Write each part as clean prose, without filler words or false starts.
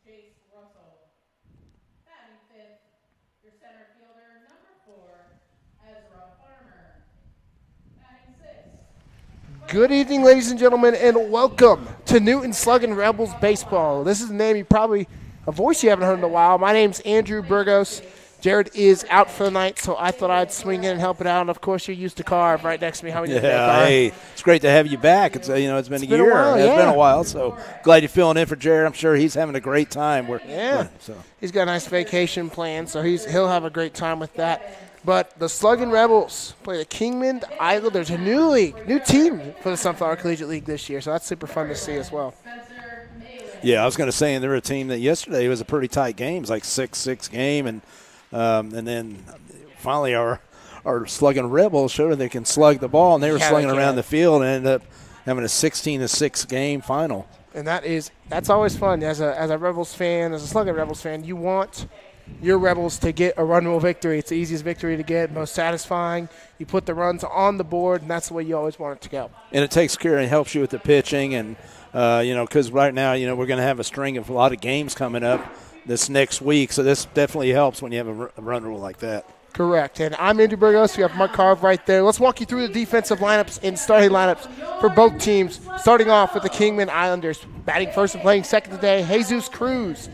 Batting fifth, your center fielder, number 4, Ezra Farmer. Batting sixth. Good evening, ladies and gentlemen, and welcome to Newton Sluggin Rebels Baseball. This is a name a voice you haven't heard in a while. My name's Andrew Burgos. Jared is out for the night, so I thought I'd swing in and help it out. And of course, you're used to Carve right next to me. How are you doing, Carve? Hey, it's great to have you back. It's been a year. It's been a while. So glad you're filling in for Jared. I'm sure he's having a great time. He's got a nice vacation planned, so he'll have a great time with that. But the Sluggin Rebels play the Kingman Idol. There's a new team for the Sunflower Collegiate League this year, so that's super fun to see as well. Yeah, I was going to say, and they're a team that yesterday was a pretty tight game. It was like 6-6 game, and then finally our Sluggin Rebels showed that they can slug the ball, and they were slugging around the field and ended up having a 16-6 game final. And that's always fun. As a Rebels fan, as a Sluggin Rebels fan, you want your Rebels to get a run rule victory. It's the easiest victory to get, most satisfying. You put the runs on the board, and that's the way you always want it to go. And it takes care and helps you with the pitching, and because right now, we're going to have a string of a lot of games coming up this next week, so this definitely helps when you have a run rule like that. Correct. And I'm Andrew Burgos. We have Mark Carve right there. Let's walk you through the defensive lineups and starting lineups for both teams, starting off with the Kingman Islanders. Batting first and playing second today, Jesus Cruz.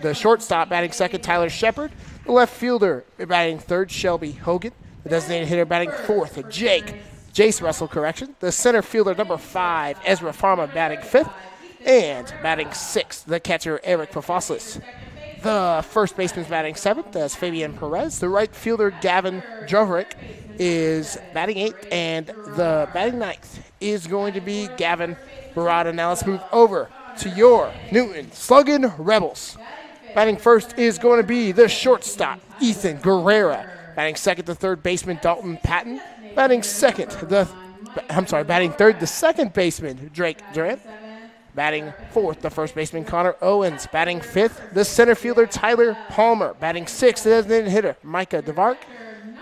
The shortstop batting second, Tyler Shepard. The left fielder batting third, Shelby Hogan. The designated hitter batting fourth, Jace Russell, correction. The center fielder, number 5, Ezra Farmer, batting fifth. And batting sixth, the catcher, Eric Pafoslis. The first baseman's batting seventh, that's Fabian Perez. The right fielder, Gavin Joverick, is batting eighth. And the batting ninth is going to be Gavin Barada. Now let's move over to your Newton Sluggin Rebels. Batting first is going to be the shortstop, Ethan Guerrero. Batting second, the third baseman, Dalton Patton. Batting third, the second baseman, Drake Durant. Batting fourth, the first baseman, Connor Owens. Batting fifth, the center fielder, Tyler Palmer. Batting sixth, the designated hitter, Micah DeVark.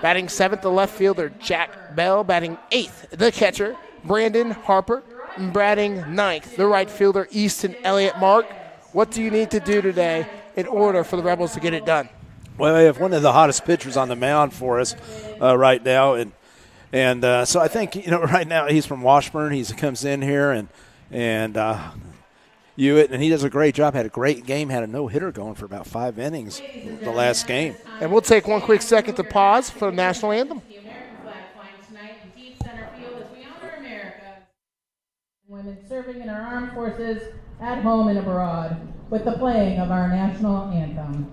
Batting seventh, the left fielder, Jack Bell. Batting eighth, the catcher, Brandon Harper. Batting ninth, the right fielder, Easton Elliott. Mark, what do you need to do today in order for the Rebels to get it done? Well, we have one of the hottest pitchers on the mound for us right now, and so I think right now he's from Washburn. He comes in here and Hewitt, and he does a great job. Had a great game. Had a no-hitter going for about 5 innings the last game. And we'll take one quick second to pause for the National Anthem. The American flag flying tonight in deep center field as we honor America. Women serving in our armed forces at home and abroad with the playing of our National Anthem.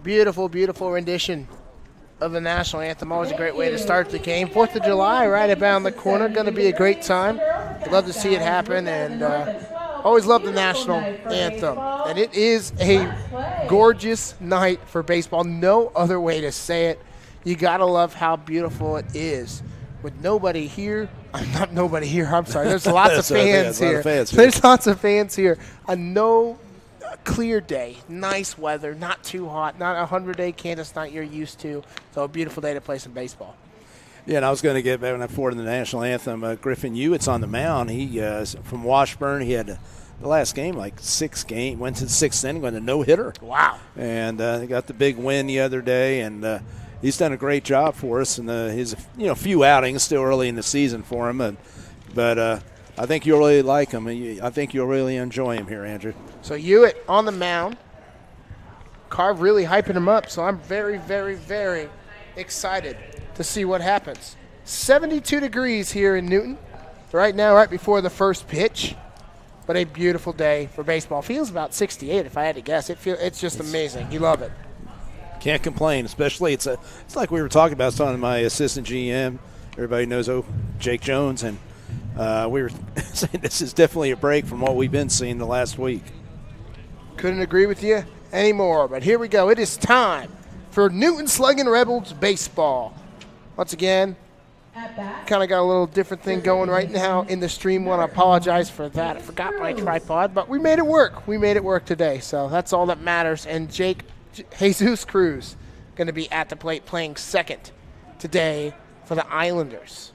Beautiful, beautiful rendition of the National Anthem. Always a great way to start the game. 4th of July right about the corner. Going to be a great time. I'd love to see it happen, and always love the National Anthem. And it is a gorgeous night for baseball. No other way to say it. You got to love how beautiful it is. With nobody here, not nobody here, I'm sorry. There's lots of fans here. There's lots of fans here. No clear day, nice weather, not too hot, not a 100-day Kansas night you're used to. So a beautiful day to play some baseball. Yeah, and I was going to get back forward in the national anthem. Griffin Hewitt's on the mound. He from Washburn. He had the last game, like 6 game, went to the 6th inning, went a no-hitter. Wow. And he got the big win the other day, and he's done a great job for us. And his few outings, still early in the season for him. But I think you'll really like him. I think you'll really enjoy him here, Andrew. So Hewitt on the mound. Carve really hyping him up, so I'm very, very, very excited to see what happens. 72 degrees here in Newton right now, right before the first pitch. But a beautiful day for baseball. Feels about 68 if I had to guess. It's just amazing. You love it. Can't complain, especially it's like we were talking about some of my assistant GM. Everybody knows Jake Jones, and we were saying this is definitely a break from what we've been seeing the last week. Couldn't agree with you anymore, but here we go. It is time for Newton Sluggin Rebels baseball. Once again, kind of got a little different thing going right now in the stream. Want to apologize for that. I forgot my tripod, but we made it work. We made it work today, so that's all that matters. And Jesus Cruz going to be at the plate playing second today for the Islanders.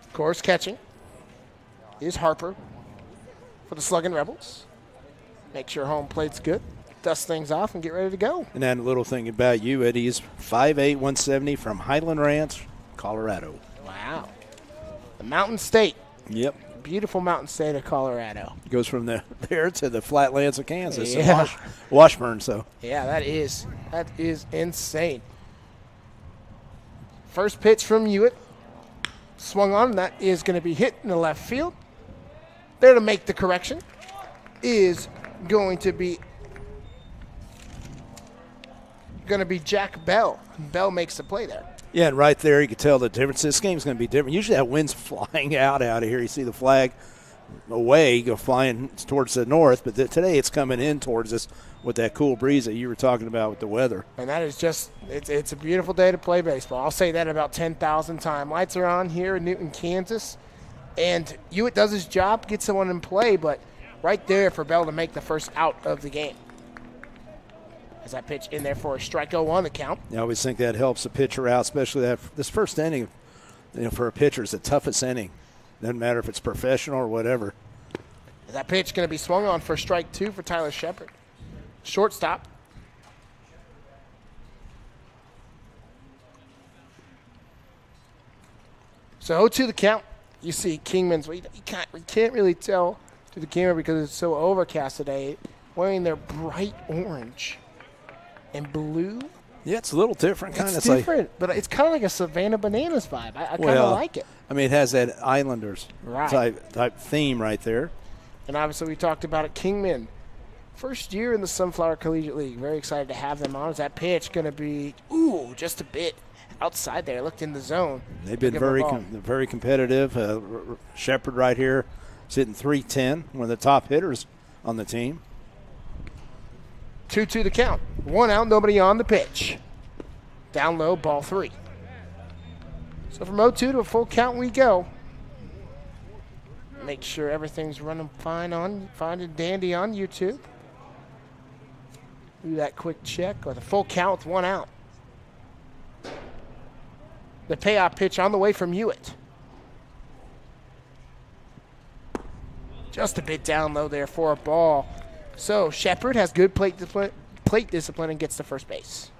Of course, catching is Harper for the Sluggin Rebels. Make sure home plate's good. Dust things off and get ready to go. And that little thing about you, Eddie, is 5'8", 170 from Highland Ranch, Colorado. Wow. The Mountain State. Yep. Beautiful Mountain State of Colorado. It goes from there to the flatlands of Kansas. Yeah. And Washburn, so. Yeah, that is insane. First pitch from Hewitt. Swung on, and that is going to be hit in the left field. There to make the correction is going to be Jack Bell. Bell makes the play there. Yeah, and right there you can tell the difference. This game's going to be different. Usually that wind's flying out of here. You see the flag away, go flying towards the north, but today it's coming in towards us with that cool breeze that you were talking about with the weather. And that is just, it's a beautiful day to play baseball. I'll say that about 10,000 times. Lights are on here in Newton, Kansas, and Hewitt does his job, gets someone in play, but right there for Bell to make the first out of the game. As that pitch in there for a strike, 0-1 the count. I always think that helps the pitcher out, especially this first inning. For a pitcher, is the toughest inning. Doesn't matter if it's professional or whatever. That pitch going to be swung on for strike 2 for Tyler Shepard. Shortstop. So 0-2 the count. You see Kingman's. You can't really tell to the camera because it's so overcast today. Wearing their bright orange and blue. Yeah, it's a little different. It's different, but it's kind of like a Savannah Bananas vibe. I kind of like it. I mean, it has that Islanders type theme right there. And obviously we talked about it. Kingman, first year in the Sunflower Collegiate League. Very excited to have them on. Is that pitch going to be, just a bit outside there. Looked in the zone. They've been very competitive. Shepard right here is hitting .310, one of the top hitters on the team. 2-2 the count. 1 out, nobody on the pitch. Down low, ball 3. So from 0-2 to a full count we go. Make sure everything's running fine and dandy on YouTube. Do that quick check with a full count with 1 out. The payoff pitch on the way from Hewitt. Just a bit down low there for a ball. So Shepard has good plate discipline and gets to first base.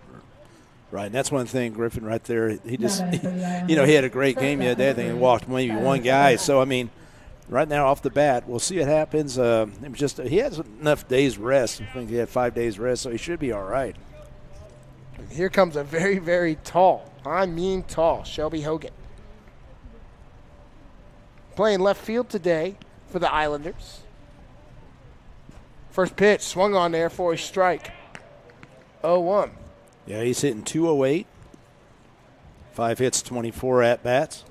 Right, and that's one thing, Griffin, right there. He had a great game the other day. I think he walked maybe one guy. So, I mean, right now off the bat, we'll see what happens. He has enough days rest. I think he had 5 days rest, so he should be all right. Here comes a very, very tall, Shelby Hogan. Playing left field today for the Islanders. First pitch swung on there for a strike. 0-1. Yeah, he's hitting .208. 5 hits, 24 at-bats.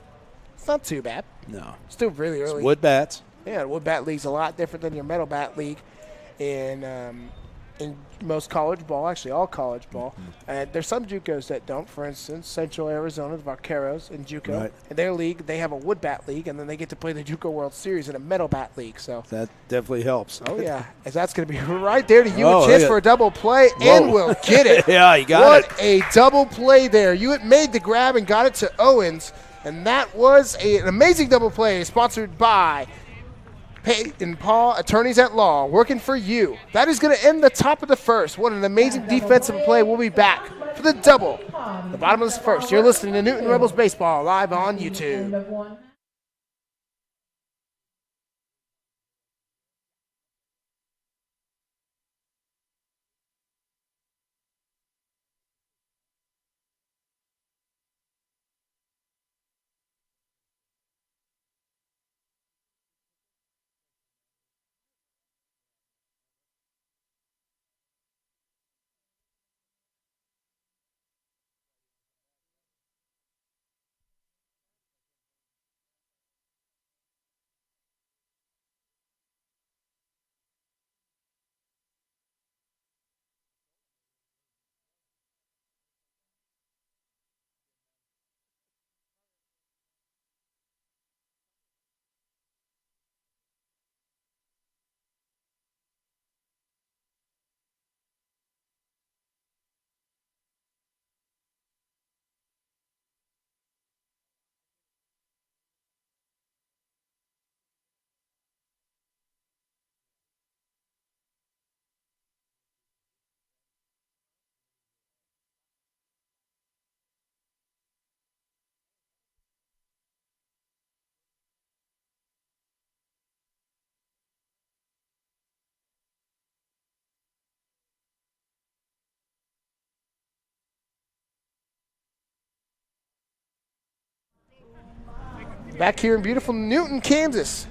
It's not too bad. No. Still really early. It's wood bats. Yeah, the wood bat league's a lot different than your metal bat league in in most college ball, actually all college ball. And there's some JUCOs that don't. For instance, Central Arizona, the Vaqueros in JUCO. Right. In their league, they have a wood bat league, and then they get to play the JUCO World Series in a metal bat league. So That definitely helps. oh yeah, as that's going to be right there to you, Oh, a chance look at- for a double play, Whoa. and we'll get it. Yeah, you got it. What a double play there. Hewitt made the grab and got it to Owens, and that was an amazing double play sponsored by Patton Paul, attorneys at law, working for you. That is going to end the top of the first. What an amazing defensive play. We'll be back for the double. The bottom of the first. You're listening to Newton Rebels Baseball live on YouTube. Back here in beautiful Newton, Kansas,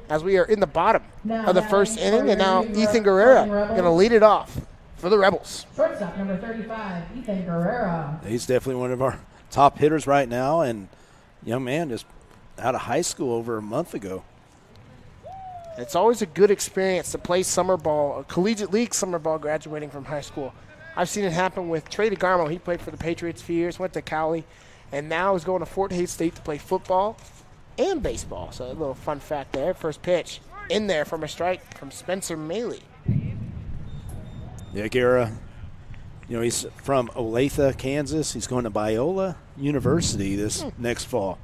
as we are in the bottom of the first inning, and now Ethan Guerrero going to lead it off for the Rebels. Shortstop number 35, Ethan Guerrero. He's definitely one of our top hitters right now, and young man just out of high school over a month ago. It's always a good experience to play summer ball, a collegiate league summer ball graduating from high school. I've seen it happen with Trey DeGarmo. He played for the Patriots for years, went to Cali, and now is going to Fort Hays State to play football and baseball. So a little fun fact there. First pitch in there from a strike from Spencer Maley. Yeah, Guerra, he's from Olathe, Kansas. He's going to Biola University this next fall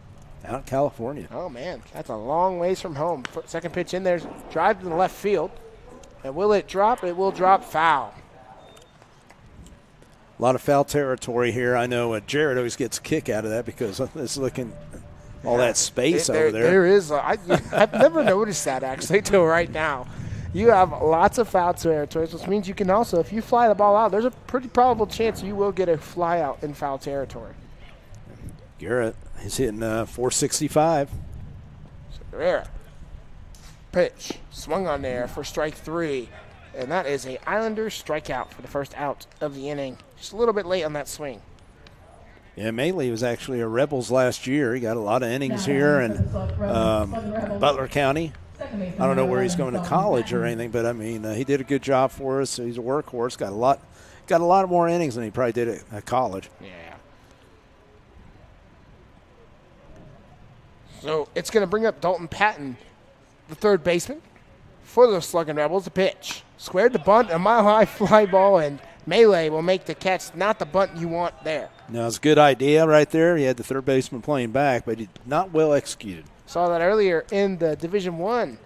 out in California. Oh, man, that's a long ways from home. Second pitch in there, drive to the left field. And will it drop? It will drop foul. A lot of foul territory here. I know Jared always gets a kick out of that because it's looking all that space over there. There is. I've never noticed that, actually, till right now. You have lots of foul territories, which means you can also, if you fly the ball out, there's a pretty probable chance you will get a fly out in foul territory. Garrett is hitting 465. Guerrero. Pitch. Swung on there for strike three. And that is a Islanders strikeout for the first out of the inning. Just a little bit late on that swing. Yeah, Maley was actually a Rebels last year. He got a lot of innings here in Butler County. I don't know where he's going to college or anything, but I mean, he did a good job for us. He's a workhorse. Got a lot more innings than he probably did at college. Yeah. So it's going to bring up Dalton Patton, the third baseman, for the Sluggin Rebels. A pitch. Squared the bunt, a mile-high fly ball, and Melee will make the catch. Not the bunt you want there. No, it's a good idea right there. He had the third baseman playing back, but he not well executed. Saw that earlier in the Division I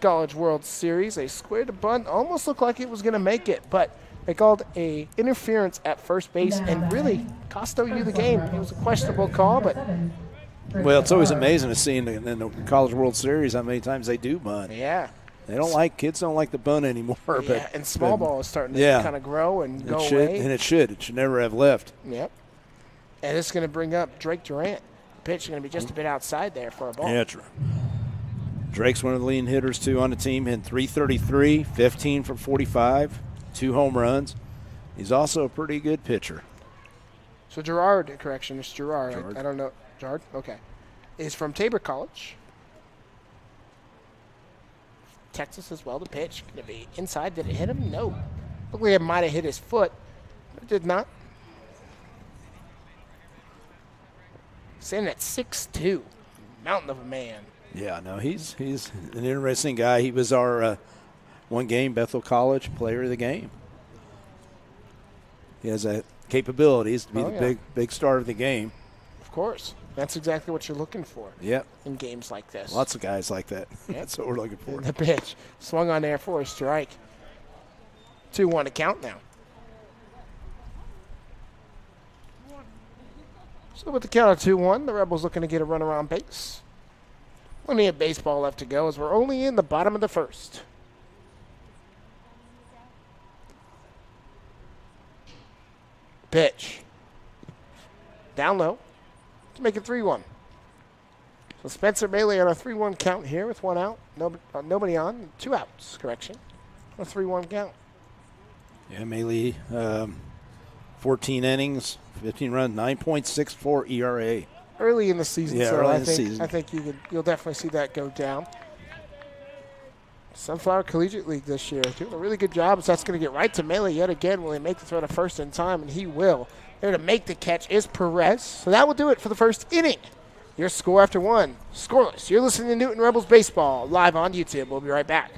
College World Series. They squared the bunt, almost looked like it was going to make it, but they called a interference at first base and really cost you the game. It was a questionable call, but well, it's always amazing to see in the College World Series how many times they do bunt. yeah. Kids don't like the bunt anymore. Yeah, and small ball is starting to kind of grow and go away. And it should. It should never have left. Yep. And it's going to bring up Drake Durant. The pitch is going to be just a bit outside there for a ball. Yeah, Drake's one of the leading hitters, too, on the team, hitting .333, 15 for 45, 2 home runs. He's also a pretty good pitcher. So Gerard, correction, it's Gerard. I don't know. Gerard? Okay. Is from Tabor College. Texas as well. The pitch going to be inside. Did it hit him? No. Looked like it might have hit his foot. It did not. Standing at 6'2", mountain of a man. Yeah, no, he's an interesting guy. He was our one-game Bethel College Player of the Game. He has that capabilities to be the big star of the game. Of course. That's exactly what you're looking for. Yep. In games like this. Lots of guys like that. That's what we're looking for. The pitch. Swung on there for a strike. 2-1 to count now. So with the count of 2-1, the Rebels looking to get a run around base. Plenty of baseball left to go as we're only in the bottom of the first. Pitch. Down low to make it 3-1. So Spencer Bailey on a 3-1 count here with 1 out. Nobody on. 2 outs, correction. A 3-1 count. Yeah, Bailey, 14 innings, 15 runs, 9.64 ERA. Early in the season, yeah, so early I in the think season. you'll definitely see that go down. Sunflower Collegiate League this year doing a really good job. So that's going to get right to Melee yet again. Will he make the throw to first in time? And he will. There to make the catch is Perez. So that will do it for the first inning. Your score after 1, scoreless. You're listening to Newton Rebels Baseball live on YouTube. We'll be right back.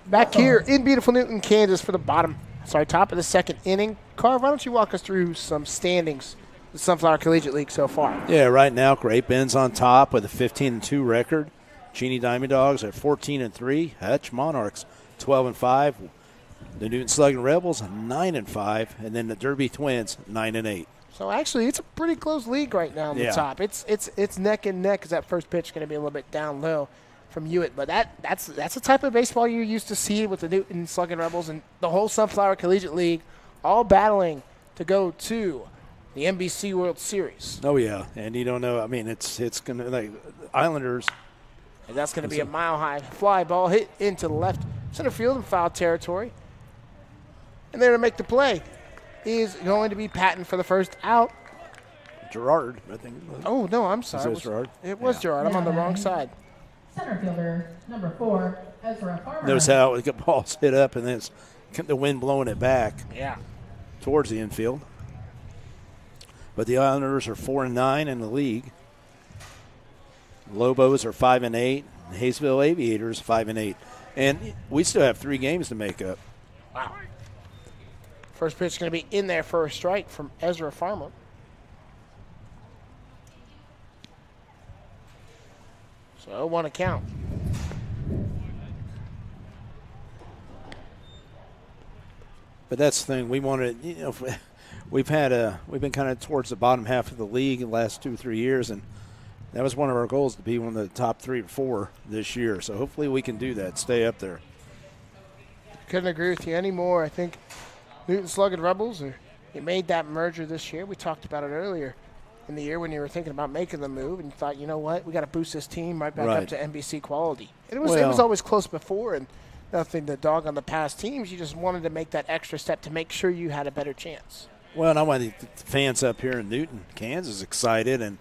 Back here in beautiful Newton, Kansas for the top of the second inning. Carv, why don't you walk us through some standings of the Sunflower Collegiate League so far? Yeah, right now Great Bend's on top with a 15-2 record. Cheney Diamond Dogs are 14-3. Hutch Monarchs 12-5. The Newton Sluggin Rebels 9-5, and then the Derby Twins 9-8. So actually, it's a pretty close league right now on the top. It's neck and neck because that first pitch is going to be a little bit down low from Hewitt, but that's the type of baseball you're used to seeing with the Newton Sluggin Rebels and the whole Sunflower Collegiate League, all battling to go to the NBC World Series. Oh yeah, and you don't know. I mean, it's gonna like Islanders. And that's going to be a mile-high fly ball hit into the left center field in foul territory. And there to make the play is going to be Patton for the first out. Gerard, I think. Oh no, I'm sorry. Is it Gerard? It was Gerard. I'm on the wrong side. Center fielder, number 4, Ezra Farmer. Notice how the ball's hit up and then it's the wind blowing it back towards the infield. But the Islanders are 4-9 in the league. Lobos are 5-8. Hayesville Aviators 5-8. And we still have 3 games to make up. Wow. First pitch is going to be in there for a strike from Ezra Farmer. So 1 to count. But that's the thing. We wanted, we've been kind of towards the bottom half of the league in the last 2 or 3 years, and that was one of our goals to be one of the top 3 or 4 this year. So hopefully we can do that, stay up there. Couldn't agree with you anymore. I think Newton Sluggin Rebels, they made that merger this year. We talked about it earlier in the year when you were thinking about making the move, and you thought, you know what, we got to boost this team right back up to NBC quality. And it was always close before, and nothing to dog on the past teams. You just wanted to make that extra step to make sure you had a better chance. Well, and I want the fans up here in Newton, Kansas, excited, and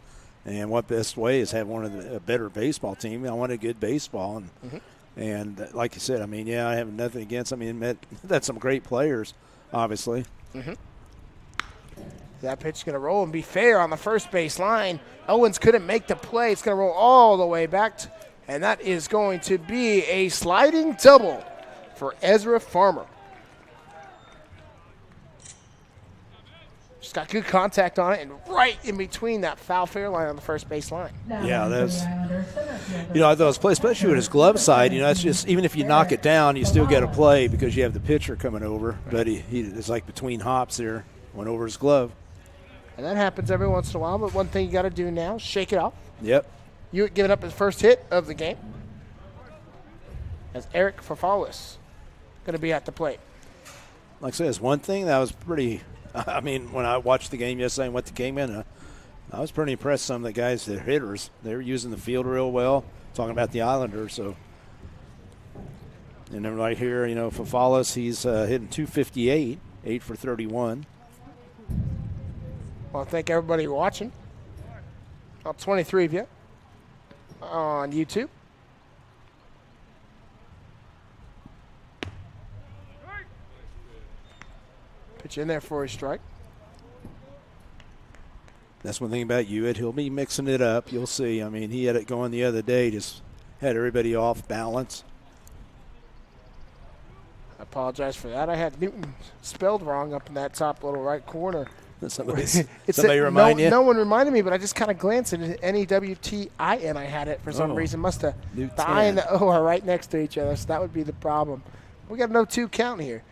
And what best way is have one of a better baseball team. I want a good baseball. And like you said, I mean, yeah, I have nothing against. I mean, that's some great players, obviously. That pitch is going to roll and be fair on the first base line. Owens couldn't make the play. It's going to roll all the way back, and that is going to be a sliding double for Ezra Farmer. Just got good contact on it and right in between that foul fair line on the first base line. Yeah, that's, you know, I thought it was play, especially with his glove side. You know, it's just, even if you knock it down, you still get a play because you have the pitcher coming over. But he it's like between hops there, went over his glove. And that happens every once in a while, but one thing you got to do now is shake it off. Yep. Hewitt giving up his first hit of the game. As Eric Fafalis going to be at the plate. Like I said, it's one thing that was pretty. I mean, when I watched the game yesterday and went to Kingman, I was pretty impressed. Some of the guys, the hitters, they were using the field real well. Talking about the Islanders, so. And then right here, you know, Fafalis, he's hitting 258, 8 for 31. Well, thank everybody watching. About 23 of you on YouTube. Pitch in there for a strike. That's one thing about Hewitt. He'll be mixing it up. You'll see. I mean, he had it going the other day, just had everybody off balance. I apologize for that. I had Newton spelled wrong up in that top little right corner. Somebody remind you? No one reminded me, but I just kind of glanced at it. N-E-W-T-I-N. I had it for some reason. Must have. The I and the O are right next to each other, so that would be the problem. We got a 0-2 count here.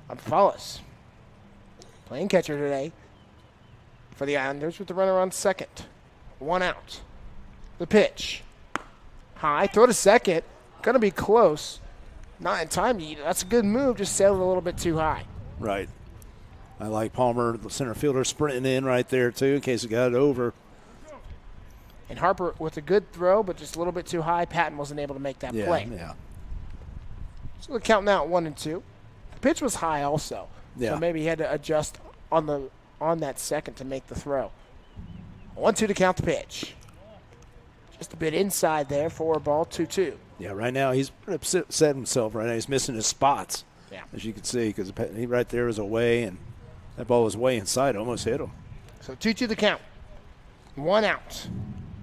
Fafalis playing catcher today for the Islanders with the runner on second. 1 out. The pitch. High. Throw to second. Going to be close. Not in time. That's a good move. Just sailed a little bit too high. Right. I like Palmer, the center fielder, sprinting in right there, too, in case it got over. And Harper with a good throw, but just a little bit too high. Patton wasn't able to make that play. Yeah. So the count now at 1-2. The pitch was high also. Yeah. So maybe he had to adjust on that second to make the throw. 1-2 to count the pitch. Just a bit inside there for a ball, 2-2. Yeah, right now he's upset himself right now. He's missing his spots. Yeah. As you can see, because he right there was away, and that ball was way inside, almost hit him. So 2-2 the count. 1 out.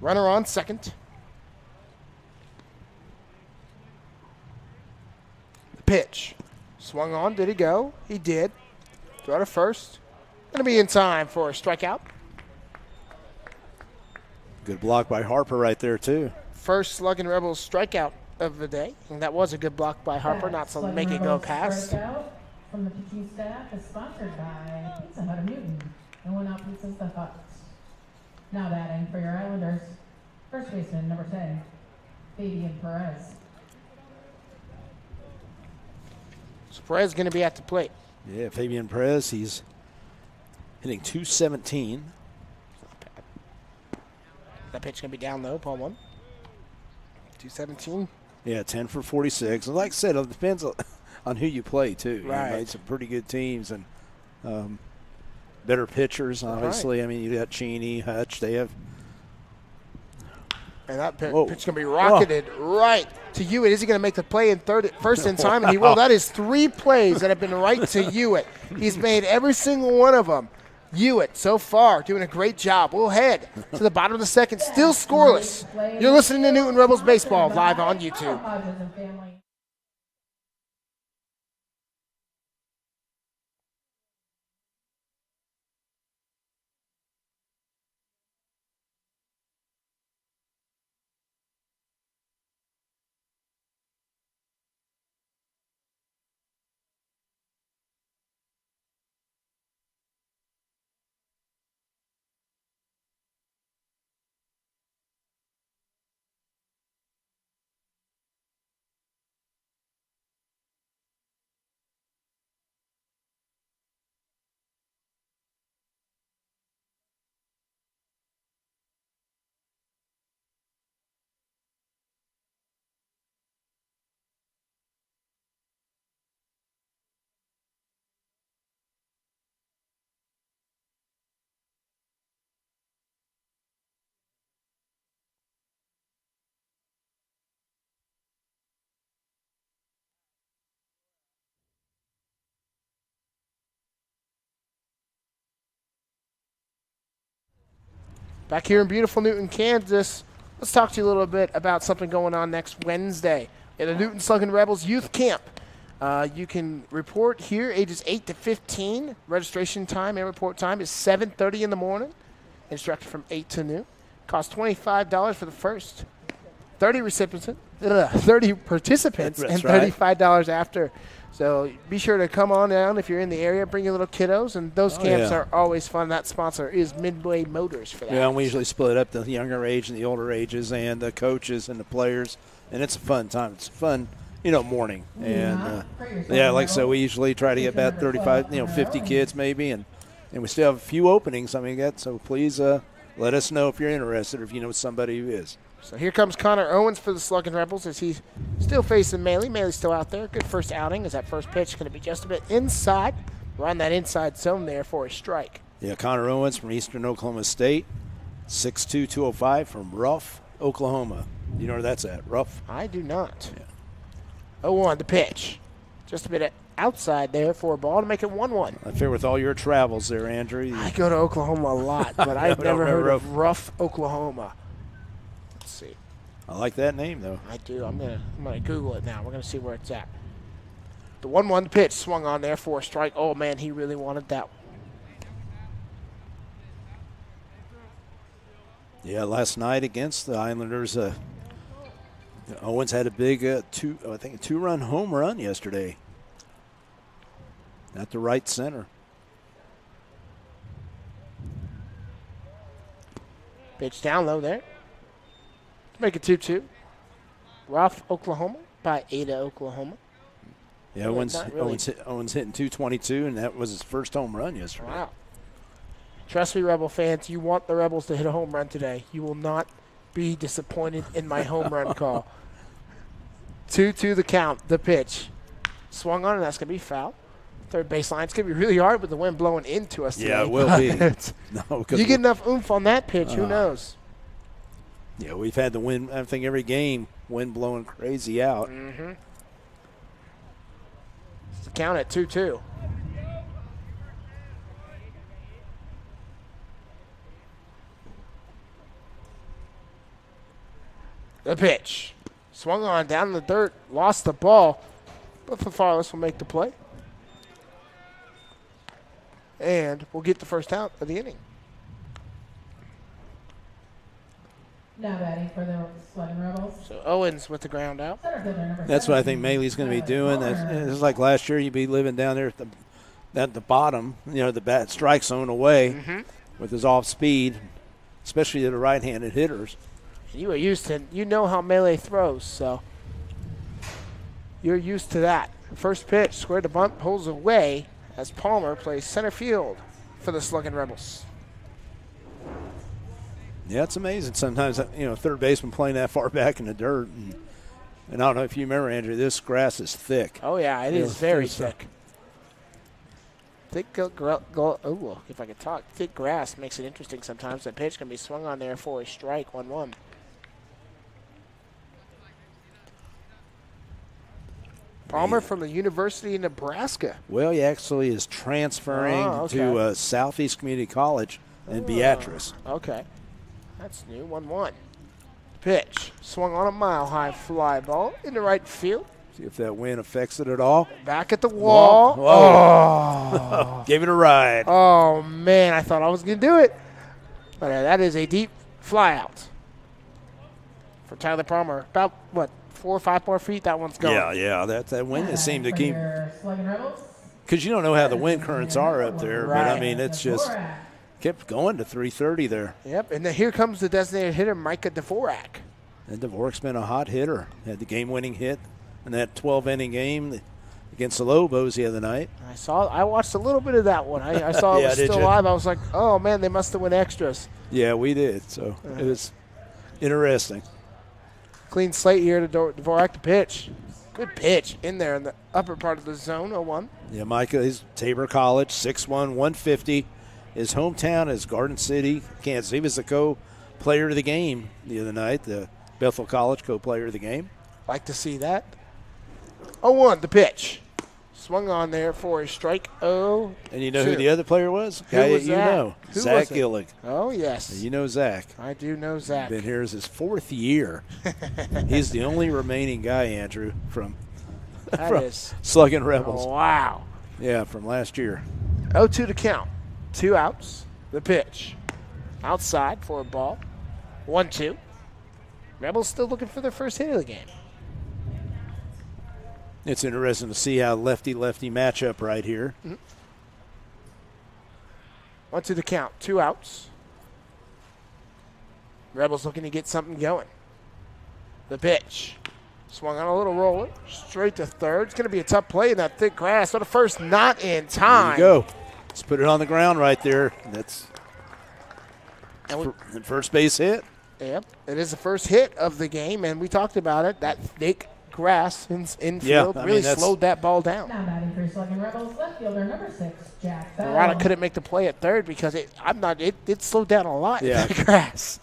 Runner on second. The pitch. Swung on. Did he go? He did. Throw to first. Going to be in time for a strikeout. Good block by Harper right there, too. First Sluggin Rebels strikeout of the day. And that was a good block by Harper, not to make it go past. From the pitching staff is sponsored by Pizza Hut of Newton. And one out pizzas the Hut. Now batting for your Islanders, first baseman number 10, Fabian Perez. So Perez is going to be at the plate. Yeah, Fabian Perez, he's hitting 217. That pitch going to be down low, ball 1. 217. Yeah, 10 for 46. And like I said, it depends on who you play, too. Right. You know, some pretty good teams and better pitchers, obviously. Right. I mean, you got Cheney, Hutch. They have. And that pitch is going to be rocketed right to Hewitt. Is he going to make the play in first in time? And he will. That is 3 plays that have been right to Hewitt. He's made every single one of them. Hewitt, so far, doing a great job. We'll head to the bottom of the second, still scoreless. You're listening to Newton Rebels Baseball live on YouTube. Back here in beautiful Newton, Kansas, let's talk to you a little bit about something going on next Wednesday at the Newton Sluggin Rebels Youth Camp. You can report here, ages 8 to 15. Registration time and report time is 7:30 in the morning. Instructed from 8 to noon. Costs $25 for the first 30 participants That's and right. $35 after. So be sure to come on down if you're in the area. Bring your little kiddos, and those camps yeah. are always fun. That sponsor is Midway Motors for that. Yeah, and we usually split up the younger age and the older ages and the coaches and the players, and it's a fun time. It's a fun, morning. And, like I said, we usually try to get about 35, 50 kids maybe, and we still have a few openings. So please let us know if you're interested or if you know somebody who is. So here comes Connor Owens for the Sluggin Rebels as he's still facing Maley. Maley's still out there. Good first outing as that first pitch going to be just a bit inside. We're on that inside zone there for a strike. Yeah, Connor Owens from Eastern Oklahoma State, 6'2", 205 from Ruff, Oklahoma. You know where that's at, Ruff? I do not. Yeah. 0-1 the pitch. Just a bit outside there for a ball to make it 1-1. I figure with all your travels there, Andrew. I go to Oklahoma a lot, but I've never heard of Ruff, Oklahoma. Let's see. I like that name, though. I do. I'm gonna Google it now. We're gonna see where it's at. The 1-1 pitch swung on there for a strike. Oh man, he really wanted that one. Yeah, last night against the Islanders, Owens had a big two-run home run yesterday. At the right center. Pitch down low there. Make it 2-2. Ruff, Oklahoma by Ada, Oklahoma. Yeah, Owens hitting 222, and that was his first home run yesterday. Wow. Trust me, Rebel fans, you want the Rebels to hit a home run today. You will not be disappointed in my home run call. 2-2 the count, the pitch. Swung on, and that's going to be foul. Third baseline. It's going to be really hard with the wind blowing into us today. Yeah, it will be. No, you get enough oomph on that pitch, who knows? Yeah, we've had the wind, I think, every game, wind blowing crazy out. Mm-hmm. It's the count at 2-2. The pitch. Swung on down in the dirt, lost the ball, but Fafarless will make the play. And we'll get the first out of the inning. Now batting for the Sluggin Rebels. So Owens with the ground out. That's what I think Maley's going to be doing. It's like last year, you'd be living down there at the bottom, the bat strike zone away with his off speed, especially to the right-handed hitters. You are used to, how Melee throws, so you're used to that. First pitch, squared to bunt, pulls away as Palmer plays center field for the Sluggin Rebels. Yeah, it's amazing. Sometimes, third baseman playing that far back in the dirt. And I don't know if you remember, Andrew, this grass is thick. Oh, yeah, it is very thick. Thick if I could talk. Thick grass makes it interesting sometimes. That pitch can be swung on there for a strike, 1-1. Palmer from the University of Nebraska. Well, he actually is transferring to Southeast Community College in Beatrice. Okay. That's new, 1-1. Pitch. Swung on a mile-high fly ball into right field. See if that wind affects it at all. Back at the wall. Oh. Gave it a ride. Oh, man, I thought I was going to do it. But that is a deep fly out for Tyler Palmer. About, 4 or 5 more feet, that one's going. Yeah, that wind just seemed to keep. Sluggin Rebels. Because you don't know how the wind currents are up there. Right. But, I mean, it's just kept going to 330 there. Yep, and then here comes the designated hitter, Micah Dvorak. And Dvorak's been a hot hitter. Had the game-winning hit in that 12-inning game against the Lobos the other night. I watched a little bit of that one. I saw it was still live. I was like, oh, man, they must have went extras. Yeah, we did. So it was interesting. Clean slate here to Dvorak to pitch. Good pitch in there in the upper part of the zone, 0-1. Yeah, Micah is Tabor College, 6'1", 150. His hometown is Garden City, Kansas. He was the co-player of the game the other night, the Bethel College co-player of the game. Like to see that. 0-1, the pitch. Swung on there for a strike. Oh, And you know who the other player was? Who Guy was that you that? know. Who Zach was it? Gillig. Oh, yes. You know Zach. I do know Zach. Been here as his 4th year. He's the only remaining guy, Andrew, from Sluggin Rebels. Oh, wow. Yeah, from last year. 0-2 to count. 2 outs. The pitch. Outside for a ball. 1-2. Rebels still looking for their first hit of the game. It's interesting to see how lefty-lefty matchup right here. 1-2 to count. 2 outs. Rebels looking to get something going. The pitch. Swung on a little roller. Straight to third. It's going to be a tough play in that thick grass. So the first not in time. There you go. Let's put it on the ground right there. That's first base hit. Yep. It is the first hit of the game, and we talked about it. That thick grass infield really slowed that ball down. Now batting for Sluggin Rebels, left fielder number 6, Jack Bell. Murata couldn't make the play at third because it slowed down a lot in the grass.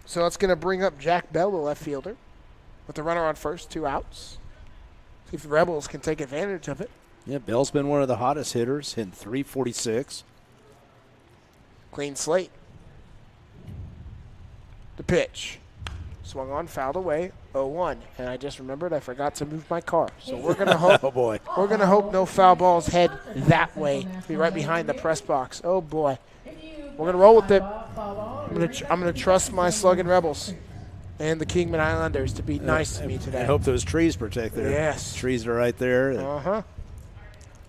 So it's going to bring up Jack Bell, the left fielder, with the runner on first, 2 outs. See if the Rebels can take advantage of it. Yeah, Bell's been one of the hottest hitters, hitting .346. Clean slate. The pitch. Swung on, fouled away, 0-1. And I just remembered I forgot to move my car. So we're going to hope Oh, boy. we're going to hope no foul balls head that way. Be right behind the press box. Oh, boy. We're going to roll with it. I'm going to trust my Sluggin Rebels and the Kingman Islanders to be nice to me today. I hope those trees protect there. Yes. Trees are right there. Uh-huh.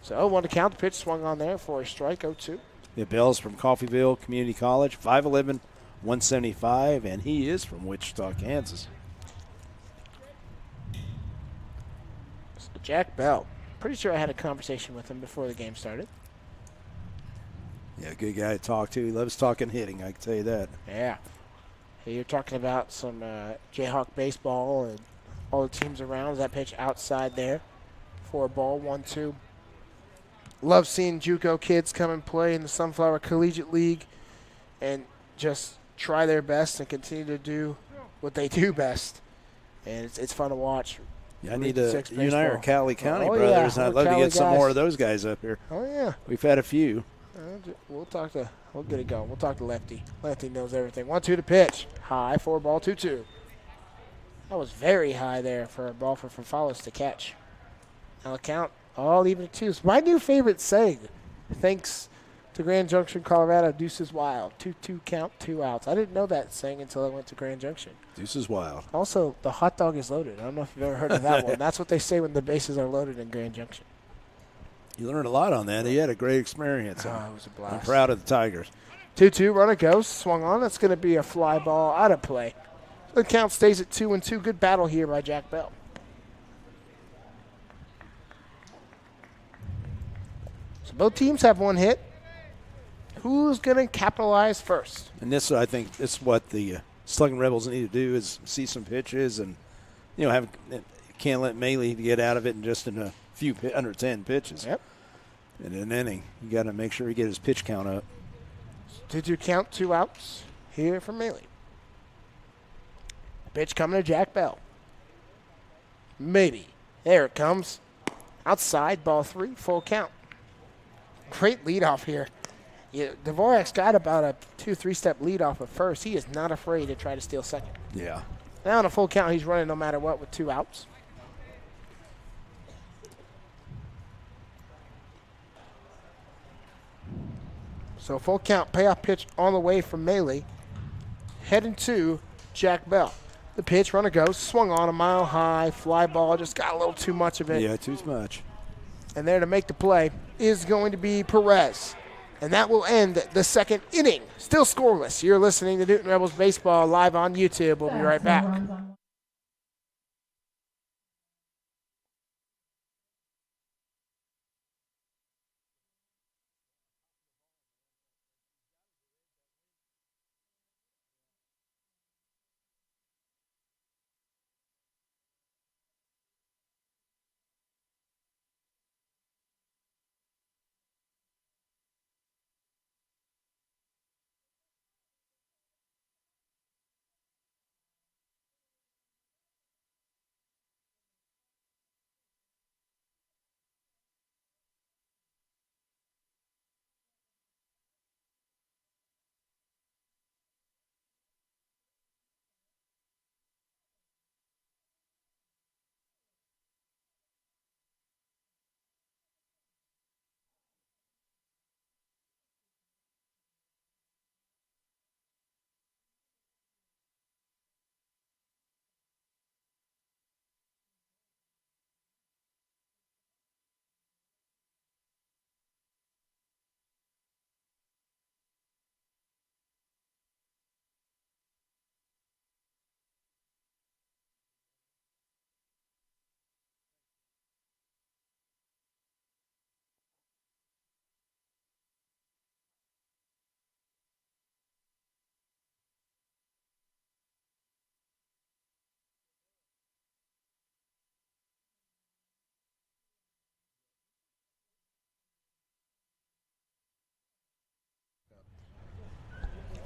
So 0-1 to count. The pitch swung on there for a strike, 0-2. The Bell's from Coffeyville Community College, 5'11", 175, and he is from Wichita, Kansas. So Jack Bell. Pretty sure I had a conversation with him before the game started. Yeah, good guy to talk to. He loves talking hitting, I can tell you that. Yeah. Hey, you're talking about some Jayhawk baseball and all the teams around. That pitch outside there for a ball, 1-2. Love seeing JUCO kids come and play in the Sunflower Collegiate League and just try their best and continue to do what they do best. And it's fun to watch. Yeah, you and I are Cali County brothers, yeah, and I'd love to get some more of those guys up here. Oh, yeah. We've had a few. We'll get it going. We'll talk to Lefty. Lefty knows everything. 1-2 to pitch. High for a ball, 2-2. That was very high there for a ball for Fonfalles to catch. Now the count, all even at 2. It's my new favorite saying. Thanks to Grand Junction, Colorado, Deuces Wild. 2-2 count, 2 outs. I didn't know that saying until I went to Grand Junction. Deuces Wild. Also, the hot dog is loaded. I don't know if you've ever heard of that one. That's what they say when the bases are loaded in Grand Junction. You learned a lot on that. You had a great experience. Oh, it was a blast. I'm proud of the Tigers. 2-2, runner goes, swung on. That's going to be a fly ball out of play. The count stays at 2-2. Good battle here by Jack Bell. So both teams have 1 hit. Who's going to capitalize first? And this, I think, this is what the Sluggin Rebels need to do is see some pitches and, can't let Maley get out of it in a few under 10 pitches. Yep. In an inning, you got to make sure you get his pitch count up. 2-2 count, 2 outs here for Maley. Pitch coming to Jack Bell. Maybe. There it comes. Outside, ball 3, full count. Great leadoff here. Yeah, Dvorak's got about a 2-3 step lead off at first. He is not afraid to try to steal second. Yeah. Now on a full count, he's running no matter what with 2 outs. So full count, payoff pitch on the way from Maley. Heading to Jack Bell. The pitch, runner goes, swung on a mile high, fly ball, just got a little too much of it. Yeah, too much. And there to make the play is going to be Perez. And that will end the second inning. Still scoreless. You're listening to Newton Rebels Baseball live on YouTube. We'll be right back.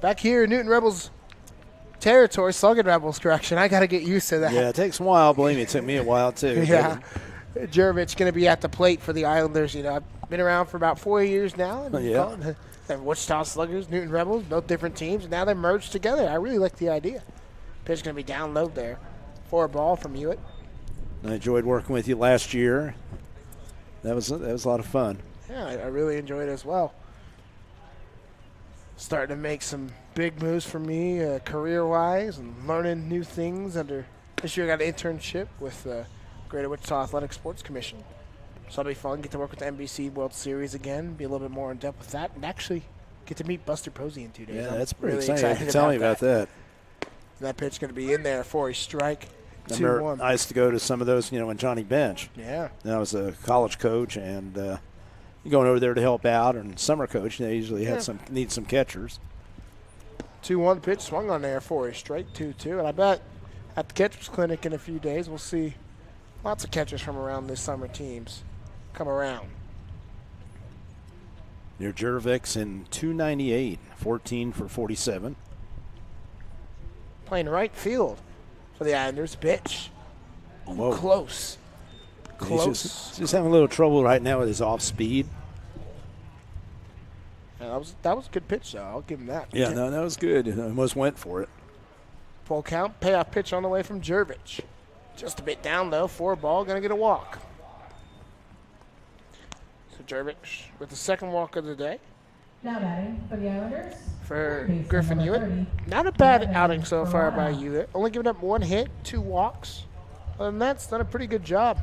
Back here, Newton Rebels territory, Sluggin Rebels, correction. I got to get used to that. Yeah, it takes a while. Believe me, it took me a while, too. Yeah. Jervich going to be at the plate for the Islanders. You know, I've been around for about 4 years now. And Yeah. and Wichita Sluggers, Newton Rebels, both different teams. Now they're merged together. I really like the idea. Pitch going to be down low there for a ball from Hewitt. I enjoyed working with you last year. That was a lot of fun. Yeah, I really enjoyed it as well. Starting to make some big moves for me career-wise and learning new things. This year I got an internship with Greater Wichita Athletic Sports Commission. So it'll be fun. Get to work with the NBC World Series again, be a little bit more in depth with that, and actually get to meet Buster Posey in 2 days. Yeah, I'm that's pretty really exciting. Tell me about that. That pitch going to be in there for a strike. Remember, 2-1. I used to go to some of those, when Johnny Bench. Yeah. And I was a college coach, and going over there to help out, and summer coach, they usually need some catchers. 2-1 pitch swung on there for a strike, 2-2. And I bet at the catcher's clinic in a few days we'll see lots of catchers from around this summer teams come around. Near Jervix in 298, 14 for 47. Playing right field for the Islanders. Pitch. Whoa. Close. He's just having a little trouble right now with his off speed. Yeah, that was a good pitch, though. I'll give him that. Yeah, no, that was good. Almost went for it. Full count. Payoff pitch on the way from Jervich. Just a bit down, though. For a ball. Going to get a walk. So Jervich with the second walk of the day. Now batting for the Islanders. For Baseman, Griffin number Hewitt. 30. Not a bad Yeah, outing so far by Barada. Hewitt. Only giving up 1 hit, 2 walks. Other than that, it's done a pretty good job.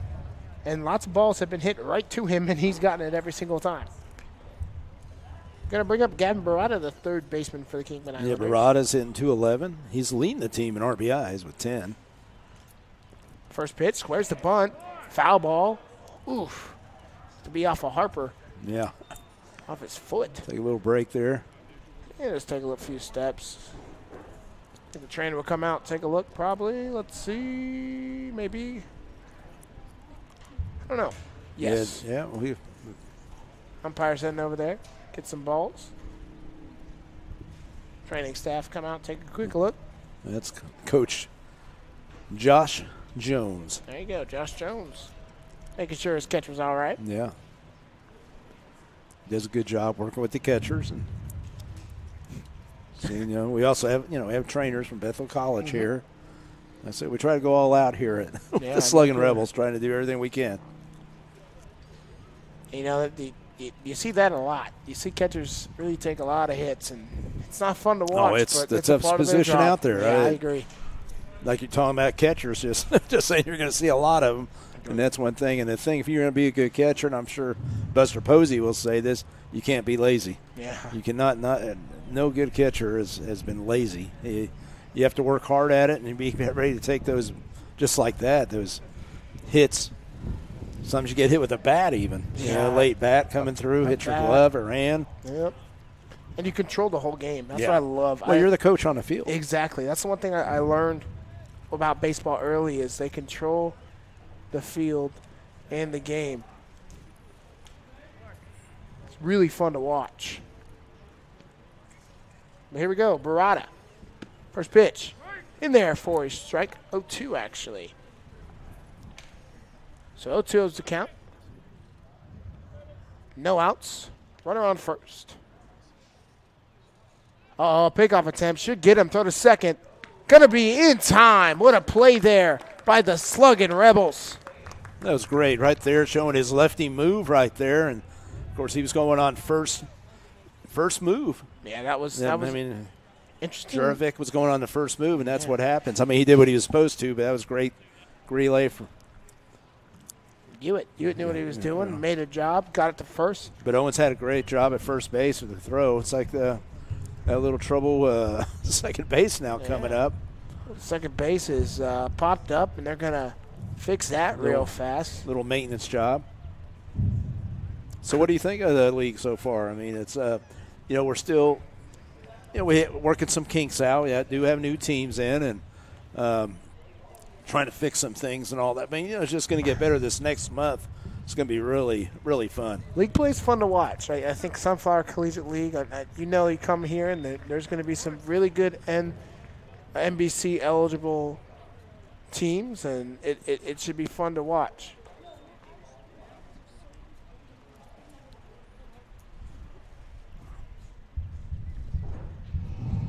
And lots of balls have been hit right to him, and he's gotten it every single time. Going to bring up Gavin Barada, the third baseman for the Kingman Yeah, Islanders. Barada's hitting 211. He's leading the team in RBIs with 10. First pitch, squares the bunt. Foul ball. Oof. To be off of Harper. Yeah, Off his foot. take a little break there. Yeah, just take a few steps. I think the trainer will come out, take a look probably. Let's see. Maybe. I don't know. Yes. Yeah, we Umpire's heading over there. Get some balls. Training staff come out, take a quick look. That's Coach Josh Jones. There you go, Josh Jones. Making sure his catcher's all right. Yeah. Does a good job working with the catchers. And seeing, we also have, we have trainers from Bethel College here. I said we try to go all out here at Yeah, the Sluggin good. Rebels, trying to do everything we can. You see that a lot. You see catchers really take a lot of hits, and it's not fun to watch. it's but the it's a toughest part of their position job. out there, Yeah, right? I agree. Like you're talking about catchers, just saying you're going to see a lot of them, and that's one thing. And the thing, if you're going to be a good catcher, and I'm sure Buster Posey will say this, you can't be lazy. Yeah. You cannot no good catcher has been lazy. You have to work hard at it and be ready to take those just like that, those hits. Sometimes you get hit with a bat even. Yeah. Late bat coming through, hit your bat. glove or hand. Yep. And you control the whole game. That's Yeah. what I love. Well, you're the coach on the field. Exactly. That's the one thing I learned about baseball early is they control the field and the game. It's really fun to watch. But here we go. Barada. First pitch. In there for a strike. 0-2 actually. So 0-2 is the count. No outs. Runner on first. Pickoff attempt. Should get him. Throw to second. Gonna be in time. What a play there by the Sluggin Rebels. That was great right there, showing his lefty move right there. And, of course, he was going on first move. Yeah, that was interesting. Jervik was going on the first move, and that's what happens. I mean, he did what he was supposed to, but that was great relay for Hewitt knew what he was doing, made a job, got it to first. But Owens had a great job at first base with the throw. It's like that little trouble second base now coming up. Second base is popped up, and they're going to fix that real fast. Little maintenance job. So what do you think of the league so far? I mean, it's, we're still, we're working some kinks out. We do have new teams in and trying to fix some things and all that. I mean, it's just going to get better this next month. It's going to be really, really fun. League play is fun to watch. I think Sunflower Collegiate League, you come here and there's going to be some really good NBC eligible teams, and it should be fun to watch.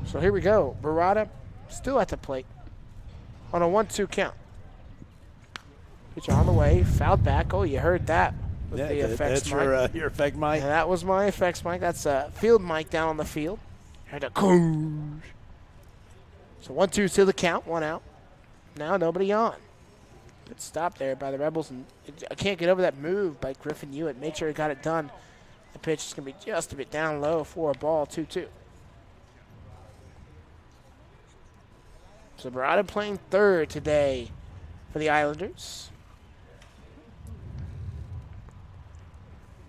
So here we go. Barada still at the plate on a 1-2 count. Pitcher on the way, fouled back. Oh, you heard that with the effects that's mic. your effect mic. Yeah, that was my effects mic. That's a field mic down on the field. Heard a coosh. So 1-2 to the count, 1 out. Now nobody on. Good stop there by the Rebels, and I can't get over that move by Griffin Hewitt. Made sure he got it done. The pitch is going to be just a bit down low for a ball, 2-2. So Barada playing third today for the Islanders.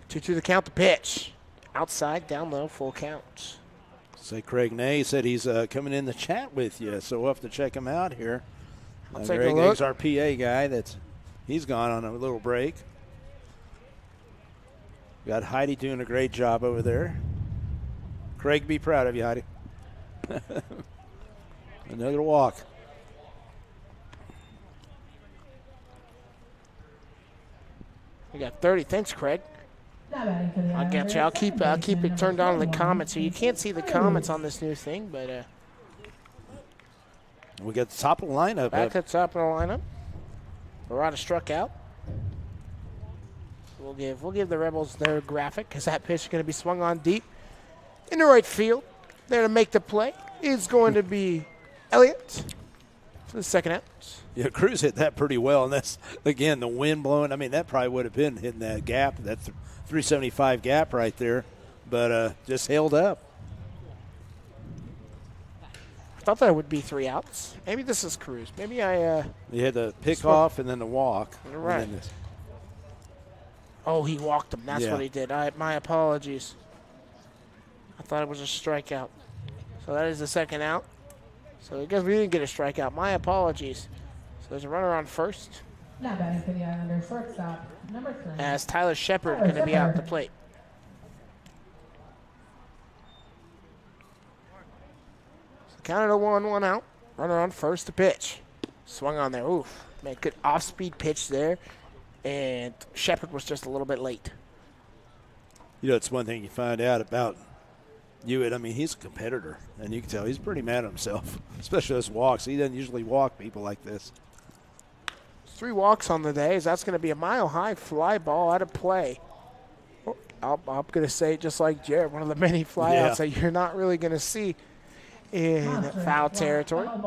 2-2 the count, the pitch. Outside, down low, full count. Say Craig Ney said he's coming in the chat with you, so we'll have to check him out here. I'll take a look. He's our PA guy. He's gone on a little break. Got Heidi doing a great job over there. Craig, be proud of you, Heidi. Another walk. We got 30. Thanks, Craig. I'll get you. I'll keep it turned on in the comments, so you can't see the comments on this new thing. But we got the top of the lineup. Back at the top of the lineup. Barada struck out. We'll give the Rebels their graphic, because that pitch is going to be swung on deep in the right field. There to make the play is going to be Elliott for the second out. Yeah, Cruz hit that pretty well, and that's, again, the wind blowing. I mean, that probably would have been hitting that gap, that 375 gap right there, but just held up. I thought that would be 3 outs. Maybe this is Cruz. Maybe I You had the pick off and then the walk. Right. Oh, he walked him. That's what he did. My apologies. I thought it was a strikeout. So that is the second out. So I guess we didn't get a strikeout. My apologies. So there's a runner on first. Now batting for the Islanders, shortstop, number 3. As Tyler Shepard going to be out at the plate. So counted a 1 out. Runner on first to pitch. Swung on there. Oof. Man, good off-speed pitch there. And Shepard was just a little bit late. You know, it's one thing you find out about Hewitt. I mean, he's a competitor, and you can tell he's pretty mad at himself, especially those walks. He doesn't usually walk people like this. 3 walks on the day. That's going to be a mile-high fly ball out of play. I'm going to say, just like Jared, one of the many flyouts that you're not really going to see in foul territory. It's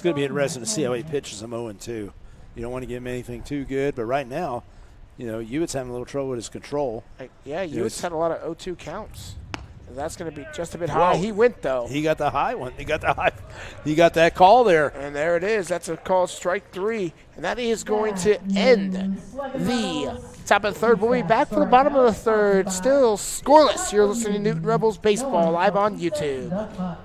going to be interesting to see how he pitches him 0-2. You don't want to give him anything too good, but right now, you know, Hewitt's having a little trouble with his control. Hewitt's had a lot of 0-2 counts. That's going to be just a bit high. He went, though. He got the high one. He got that call there. And there it is. That's a called strike 3. And that is going to end the top of the third. We'll be back for the bottom of the third. Still scoreless. You're listening to Newton Rebels Baseball live on YouTube.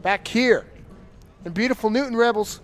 Back here in beautiful Newton Rebels,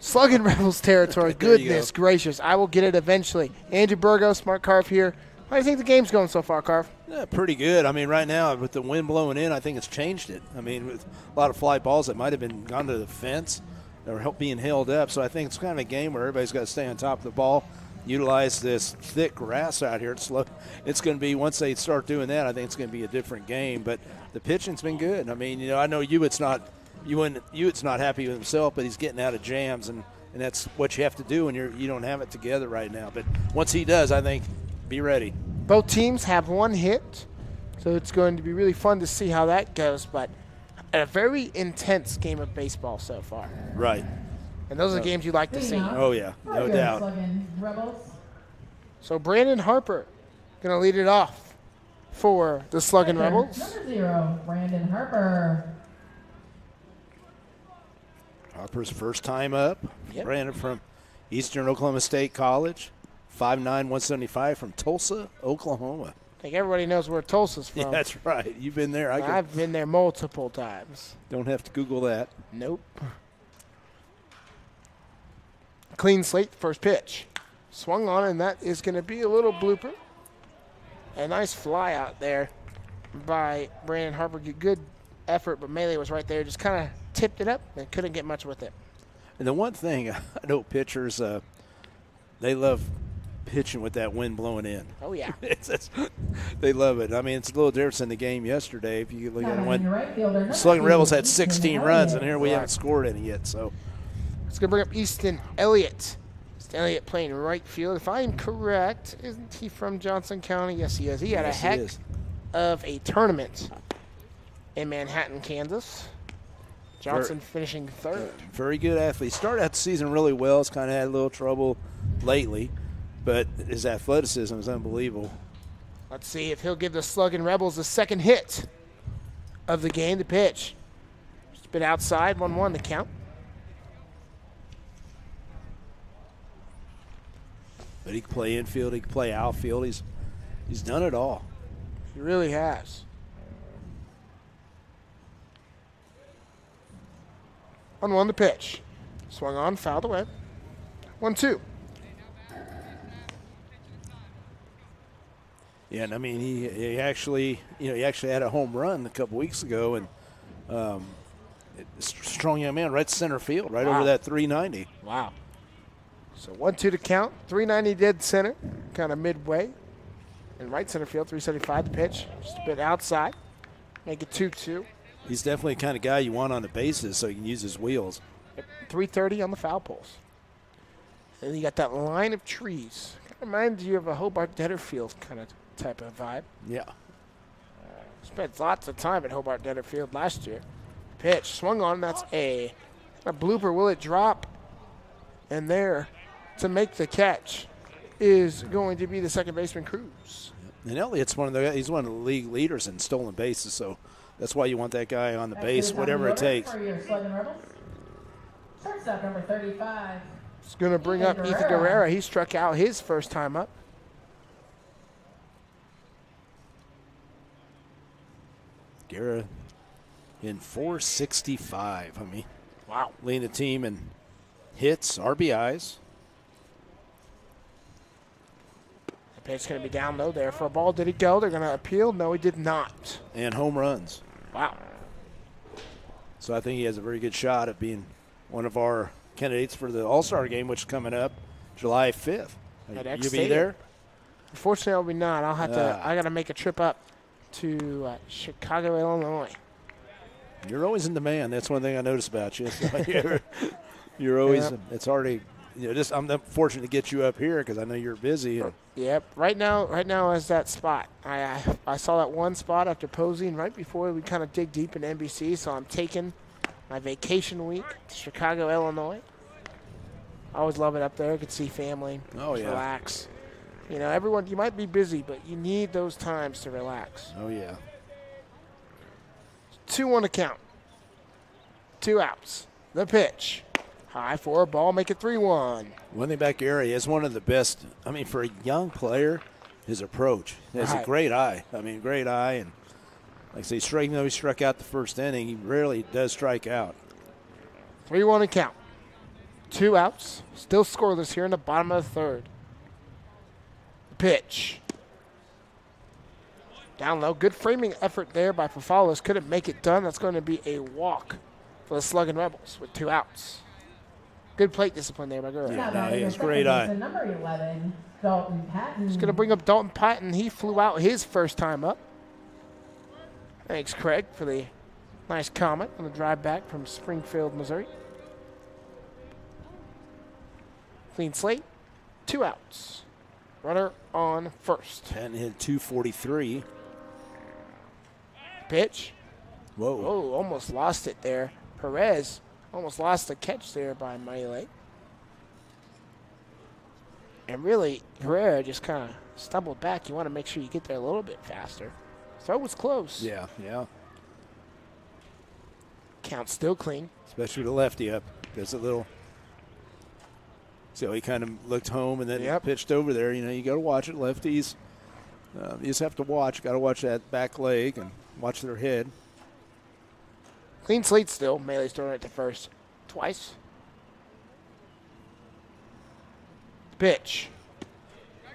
Sluggin Rebels territory. Goodness gracious. I will get it eventually. Andrew Burgos, Mark Carve here. How do you think the game's going so far, Carve? Yeah, pretty good. I mean, right now, with the wind blowing in, I think it's changed it. I mean, with a lot of fly balls that might have been gone to the fence or being held up. So I think it's kind of a game where everybody's got to stay on top of the ball, utilize this thick grass out here. It's going to be, once they start doing that, I think it's going to be a different game. But the pitching's been good. I mean, you know, I know Hewitt's not Hewitt's not happy with himself, but he's getting out of jams, and that's what you have to do when you don't have it together right now. But once he does, I think be ready. Both teams have one hit, so it's going to be really fun to see how that goes. But a very intense game of baseball so far. Right. And those are the games you like to see. Oh, yeah, no doubt. Sluggin Rebels. So Brandon Harper going to lead it off for the Sluggin Rebels. Number 0, Brandon Harper. Harper's first time up. Yep. Brandon from Eastern Oklahoma State College, 5'9", 175 from Tulsa, Oklahoma. I think everybody knows where Tulsa's from. Yeah, that's right. You've been there. I've been there multiple times. Don't have to Google that. Nope. Clean slate, first pitch. Swung on, and that is going to be a little blooper. A nice fly out there by Brandon Harper. Good effort, but Melee was right there. Just kind of tipped it up and couldn't get much with it. And the one thing, I know pitchers, they love pitching with that wind blowing in. Oh, yeah. They love it. I mean, it's a little different than the game yesterday. If you look at it, when Right fielder, Sluggin Rebels had 16 runs, and here we Right. haven't scored any yet. So It's going to bring up Easton Elliott. Easton Elliott playing right field. If I'm correct, isn't he from Johnson County? Yes, he is. He had Yes, a he heck is. of a tournament in Manhattan, Kansas. Johnson finishing third. very good athlete. Started out the season really well. He's kind of had a little trouble lately, but his athleticism is unbelievable. Let's see if he'll give the Sluggin Rebels the second hit of the game to pitch. Just a bit outside, 1-1 to count. But he can play infield. He can play outfield. He's done it all. He really has. 1-1 to pitch. Swung on, fouled away. 1-2. Yeah, and I mean he actually had a home run a couple weeks ago, and strong young man, right center field, right over that 390. Wow. So 1-2 to count. 390 dead center, kind of midway. And right center field, 375 to pitch. Just a bit outside. Make it 2-2. He's definitely the kind of guy you want on the bases so he can use his wheels. 330 on the foul poles. And you got that line of trees. Kind of reminds you of a Hobart Detterfield kind of type of vibe. Yeah. Spent lots of time at Hobart Detterfield last year. Pitch swung on. That's a blooper. Will it drop? And there to make the catch is going to be the second baseman, Cruz. And Elliott's he's one of the league leaders in stolen bases, so that's why you want that guy on the base, whatever it takes. For your Sluggin Rebels. Shortstop number 35. It's going to bring up Ethan Guerrero. He struck out his first time up. Guerrero in 465. I mean, wow. Leading the team in hits, RBIs. The pitch going to be down low there for a ball. Did he go? They're going to appeal. No, he did not. And home runs. Wow. So I think he has a very good shot at being one of our candidates for the All-Star game, which is coming up July 5th. At You be there? Unfortunately, I'll be not. I'll have to. I got to make a trip up to Chicago, Illinois. You're always in demand. That's one thing I noticed about you. You're always. Yep. It's already. I'm fortunate to get you up here because I know you're busy. And Yep. Right now is that spot. I saw that one spot after posing right before we kind of dig deep in NBC. So I'm taking my vacation week to Chicago, Illinois. I always love it up there. I could see family. Oh, yeah. Relax. You know, everyone. You might be busy, but you need those times to relax. Oh yeah. 2-1 to count. 2 outs. The pitch. High for a ball, make it 3-1. One thing back area is one of the best. I mean, for a young player, his approach. He has a great eye. I mean, great eye. And like I say, even though he struck out the first inning, he rarely does strike out. 3-1 to count. 2 outs. Still scoreless here in the bottom of the third. The pitch. Down low. Good framing effort there by Fafalos. Couldn't make it done. That's going to be a walk for the Sluggin Rebels with 2 outs. Good plate discipline there by Guerrero. Yeah, no, he has great eye. Number 11, Dalton Patton. He's going to bring up Dalton Patton. He flew out his first time up. Thanks, Craig, for the Nice comment on the drive back from Springfield, Missouri. Clean slate, 2 outs. Runner on first. Patton hit 243. Pitch. Whoa. Oh, almost lost it there. Perez almost lost the catch there by Miley. And really, Guerrero just kind of stumbled back. You want to make sure you get there a little bit faster. Throw was close. Yeah. Count still clean. Especially with the lefty up. There's a little. So he kind of looked home and then pitched over there. You know, you got to watch it, lefties. You just have to watch. Got to watch that back leg and watch their head. Clean slate still. Melee's throwing it to first twice. Pitch.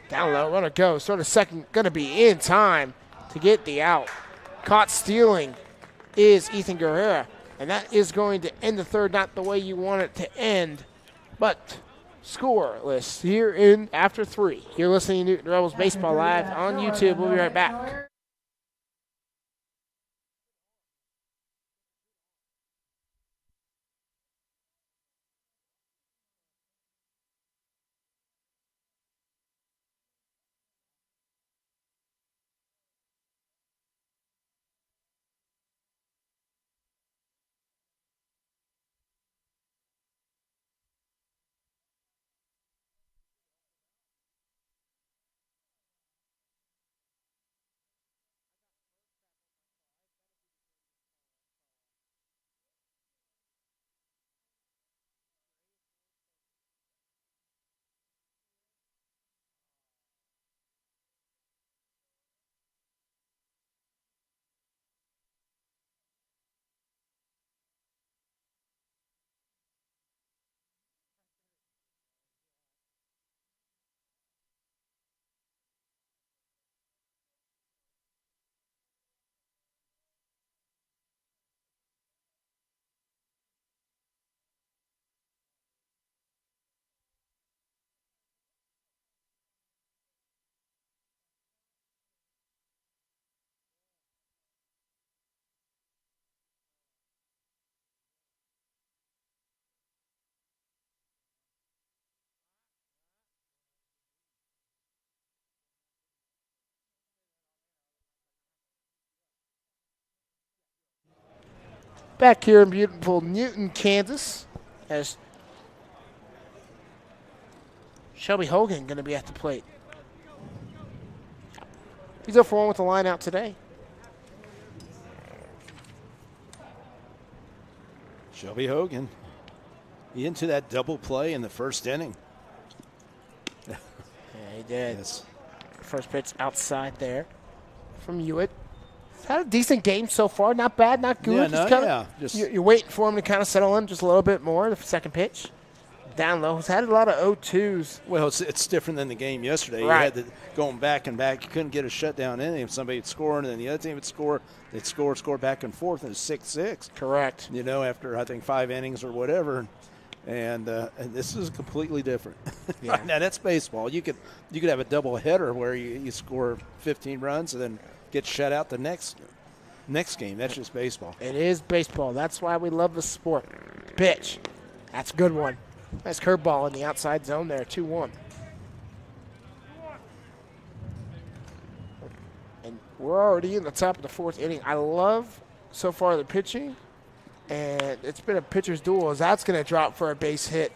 Down low, runner goes. Sort of second, going to be in time to get the out. Caught stealing is Ethan Guerrero. And that is going to end the third, not the way you want it to end, but scoreless here in after 3. You're listening to Newton Rebels Baseball Live on YouTube. We'll be right back. Back here in beautiful Newton, Kansas, as Shelby Hogan going to be at the plate. He's 0-for-1 with the line out today. Shelby Hogan. He into that double play in the first inning. Yeah, he did. Yes. First pitch outside there from Hewitt. Had a decent game so far. Not bad, not good. You're waiting for him to kind of settle in just a little bit more. The second pitch. Down low. He's had a lot of 0-2s. Well, it's different than the game yesterday. Right. You had going back and back. You couldn't get a shutdown inning. If somebody would score and then the other team would score, they'd score back and forth, and it's 6-6. Correct. You know, after I think 5 innings or whatever. And this is completely different. Yeah. Now that's baseball. You could have a double header where you score 15 runs and then get shut out the next game. That's just baseball. It is baseball. That's why we love the sport. Pitch. That's a good one. Nice curveball in the outside zone there, 2-1. And we're already in the top of the 4th inning. I love so far the pitching, and it's been a pitcher's duel as that's going to drop for a base hit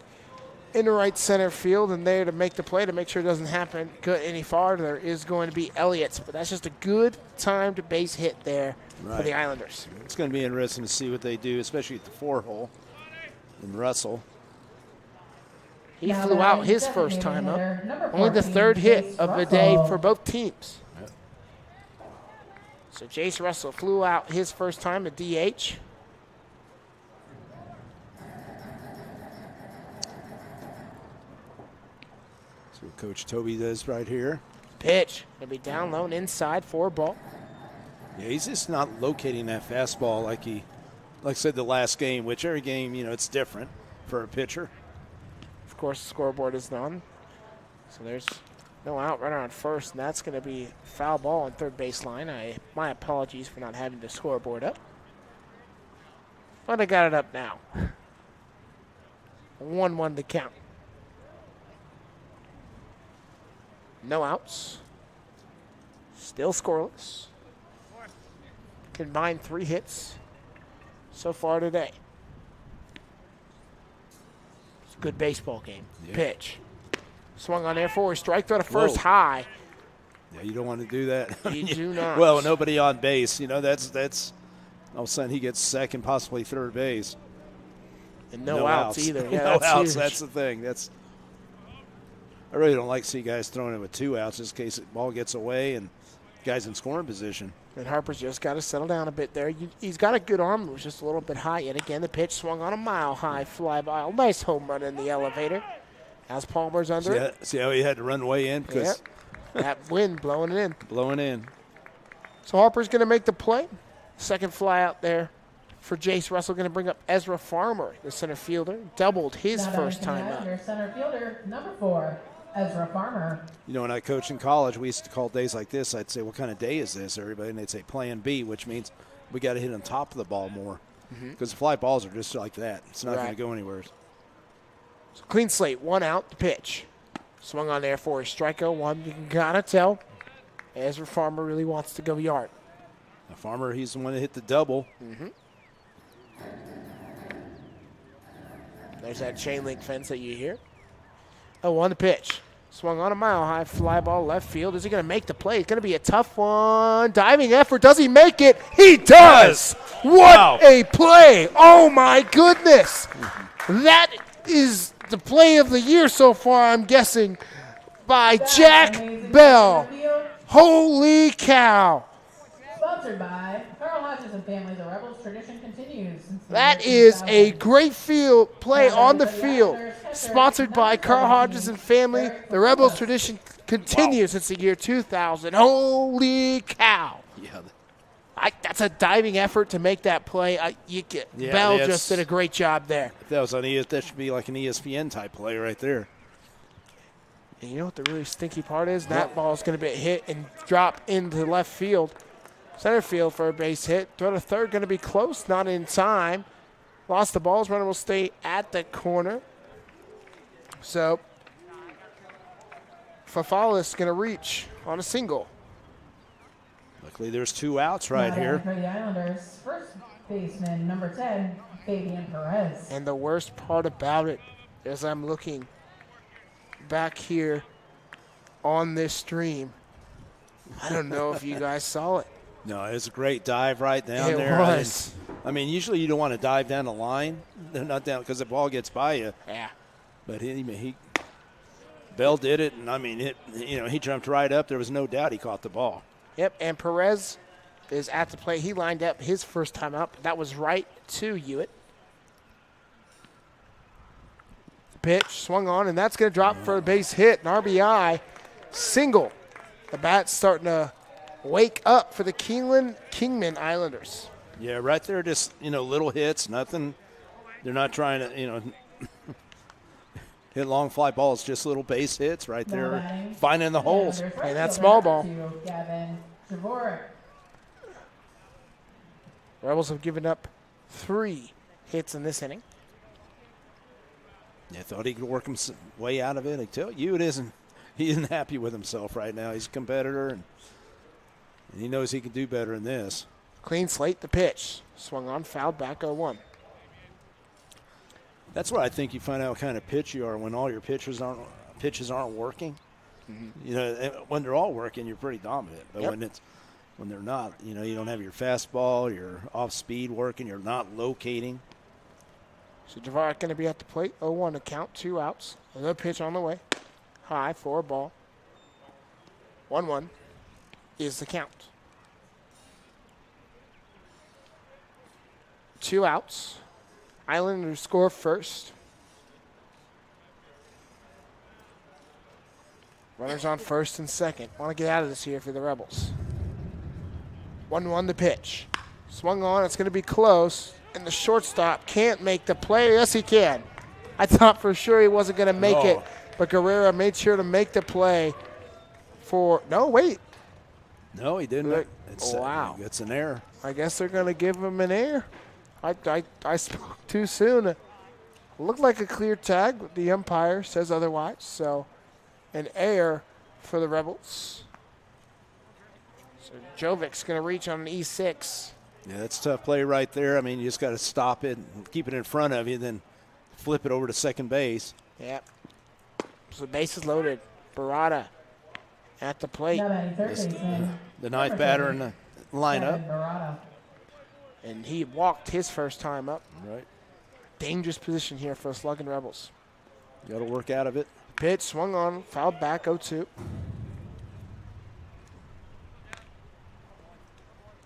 in the right center field, and there to make the play to make sure it doesn't happen any farther is going to be Elliott's. But that's just a good timed base hit there for the Islanders. It's going to be interesting to see what they do, especially at the 4-hole in Russell. He flew out his first time up. Only the 3rd hit of the day for both teams. Yep. So Jace Russell flew out his first time at DH. That's what Coach Toby does right here. Pitch. Going to be down low and inside for a ball. Yeah, he's just not locating that fastball like I said the last game, which every game, it's different for a pitcher. Of course, the scoreboard is done. So there's no out runner on first, and that's going to be foul ball on third baseline. My apologies for not having the scoreboard up. But I got it up now. 1-1 to count. No outs. Still scoreless. Combined 3 hits so far today. It's a good baseball game. Yeah. Pitch. Swung on there for a strike, throw to first. Whoa. High. Yeah, you don't want to do that. You do not. Well, nobody on base. You know, that's all of a sudden he gets second, possibly third base. And no outs either. Yeah, no outs. Huge. That's the thing. I really don't like to see guys throwing it with 2 outs just in case the ball gets away and guys in scoring position. And Harper's just got to settle down a bit there. He's got a good arm. It was just a little bit high. And again, the pitch swung on a mile-high fly ball. Nice home run in the elevator. As Palmer's under it. See how he had to run way in? Because that wind blowing it in. Blowing in. So Harper's going to make the play. Second fly out there for Jace Russell. Going to bring up Ezra Farmer, the center fielder. Doubled his first time up. Center fielder, number 4. Ezra Farmer. You know, when I coached in college, we used to call days like this. I'd say, what kind of day is this, everybody? And they'd say Plan B, which means we got to hit on top of the ball more. Because the fly balls are just like that. It's not going to go anywhere. So clean slate, 1 out, the pitch. Swung on there for a strikeout 1. You can kind of tell Ezra Farmer really wants to go yard. Now Farmer, he's the one that hit the double. There's that chain link fence that you hear. 0-1 the pitch. Swung on a mile-high fly ball left field. Is he going to make the play? It's going to be a tough one. Diving effort. Does he make it? He does! What a play! Oh, my goodness! That is the play of the year so far, I'm guessing, by Jack Bell. Holy cow! Sponsored by Carl Hodges and Family. The Rebels tradition continues. That is a great field play on the field. Sponsored by Carl Hodges and Family. The Rebels tradition continues since the year 2000. Holy cow. Yeah. That's a diving effort to make that play. Bell just did a great job there. If that was on that should be like an ESPN type play right there. And you know what the really stinky part is? That ball is going to be hit and drop into left field. Center field for a base hit. Throw to third, going to be close, not in time. Lost the balls. Runner will stay at the corner. So, Fafala is going to reach on a single. Luckily, there's 2 outs right here. For the Islanders, first baseman, number 10, Fabian Perez. And the worst part about it is I'm looking back here on this stream. I don't know if you guys saw it. No, it was a great dive right down there. It was. I mean, usually you don't want to dive down the line. Not down because the ball gets by you. Yeah. But Bell did it, and I mean, he jumped right up. There was no doubt he caught the ball. Yep, and Perez is at the plate. He lined up his first time up. That was right to Hewitt. The pitch swung on, and that's going to drop for a base hit, an RBI single. The bat's starting to wake up for the Kingman Islanders. Yeah, right there, just, little hits, nothing. They're not trying to, hit long fly balls, just little base hits right there, finding the holes. And that small ball. Rebels have given up 3 hits in this inning. I thought he could work his way out of it. I tell you, he isn't happy with himself right now. He's a competitor, and he knows he can do better than this. Clean slate, the pitch. Swung on, fouled back 0-1. That's what I think you find out what kind of pitch you are when all your pitches aren't working. When they're all working, you're pretty dominant. But when they're not, you don't have your fastball, your off speed working, you're not locating. So Javaric going to be at the plate. 0-1 to count, 2 outs. Another pitch on the way. High for a ball. 1-1 is the count. 2 outs. Islanders score first. Runners on first and second. Want to get out of this here for the Rebels. 1-1 the pitch. Swung on. It's going to be close. And the shortstop can't make the play. Yes, he can. I thought for sure he wasn't going to make it. But Guerrero made sure to make the play for – no, wait. No, he didn't. Wow. It's an error. I guess they're going to give him an error. I spoke too soon. It looked like a clear tag, but the umpire says otherwise. So an error for the Rebels. So Jovic's going to reach on an E6. Yeah, that's a tough play right there. I mean, you just got to stop it, and keep it in front of you, then flip it over to second base. Yep. So base is loaded. Barada at the plate. Now batting third baseman. The ninth batter in the lineup. Guerrero. And he walked his first time up. Right. Dangerous position here for the Sluggin Rebels. Got to work out of it. Pitch swung on, fouled back, 0-2.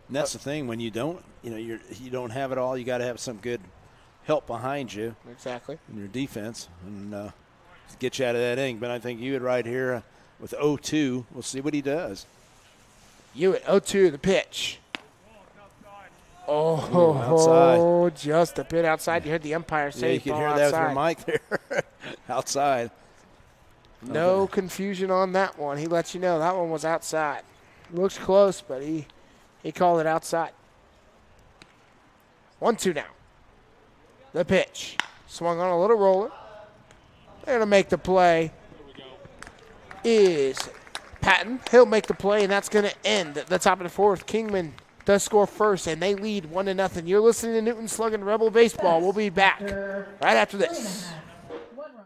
And that's the thing, when you don't, you don't have it all. You got to have some good help behind you Exactly. in your defense and get you out of that inning. But I think you would right here with 0-2. We'll see what he does. Hewitt, 0-2, the pitch. Outside. Just a bit outside. You heard the umpire say You can ball hear outside. that with your mic there. Outside. No confusion on that one. He lets you know that one was outside. Looks close, but he called it outside. 1-2 now. The pitch. Swung on a little roller. They're going to make the play. Is Patton. He'll make the play, and that's going to end at the top of the fourth. Kingman does score first, and they lead 1-0. You're listening to Newton Sluggin Rebel Baseball. We'll be back right after this. 3.5. 1 run.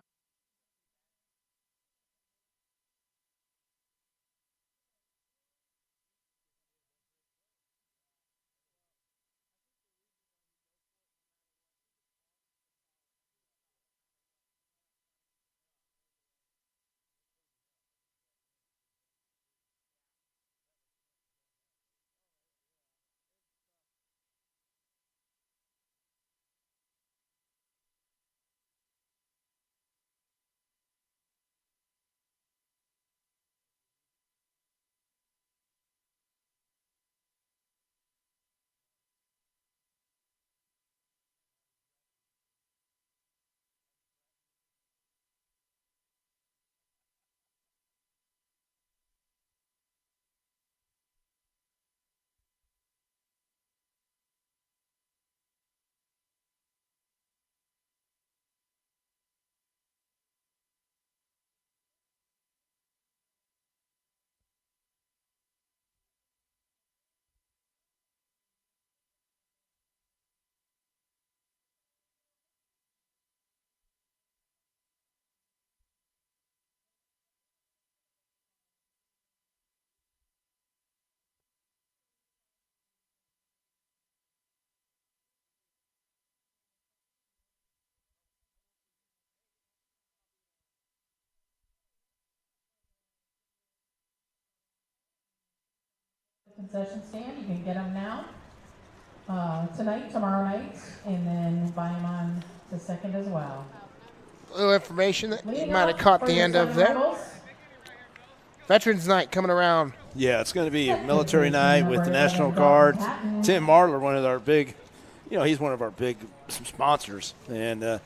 Concession stand, you can get them now, tonight, tomorrow night, and then buy them on the 2nd as well. A little information that you Leading might have off caught for the your end of Southern there. Rebels, Veterans Night coming around. Yeah, it's going to be a military night with the National Guard. Tim Marler, one of our big, he's one of our big sponsors, and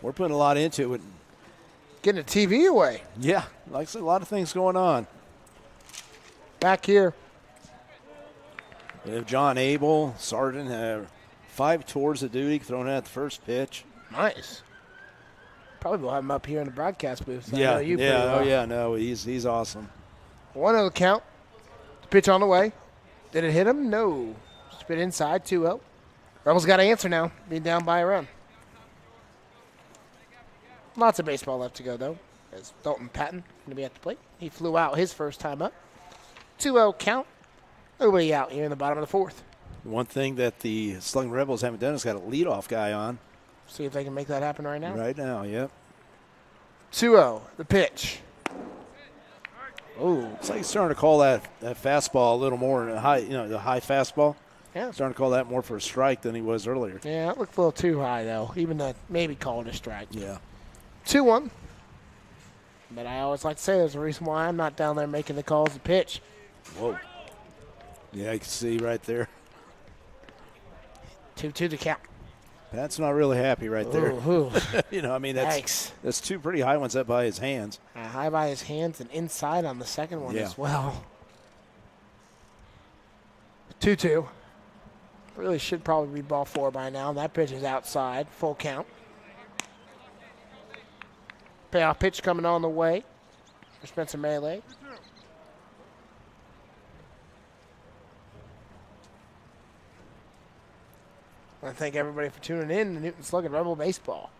we're putting a lot into it. Getting a TV away. Yeah, like I said, a lot of things going on. Back here. We have John Abel, Sergeant, have 5 tours of duty, thrown out the first pitch. Nice. Probably we'll have him up here in the broadcast booth. So I Yeah, know you pretty well. oh yeah, no, he's awesome. 1-0 count. Pitch on the way. Did it hit him? No. Spit inside, 2-0. Rebels got to answer now, being down by a run. Lots of baseball left to go, though, as Dalton Patton going to be at the plate. He flew out his first time up. 2-0 count. Nobody out here in the bottom of the fourth. One thing that the Sluggin Rebels haven't done is got a leadoff guy on. See if they can make that happen right now. Right now, yep. 2-0, the pitch. Oh, It's like he's starting to call that fastball a little more high, the high fastball. yeah. Starting to call that more for a strike than he was earlier. Yeah, it looked a little too high, though. Even to maybe call it a strike. Yeah. 2-1. But I always like to say there's a reason why I'm not down there making the calls to pitch. Whoa. Yeah, you can see right there. 2-2 to count. Pat's not really happy right there. Ooh, That's Yikes. that's 2 pretty high ones up by his hands. High by his hands and inside on the second one Yeah. as well. 2-2. Really should probably be ball 4 by now. That pitch is outside. Full count. Payoff pitch coming on the way for Spencer Melee. I want to thank everybody for tuning in to Newton Sluggin Rebel Baseball.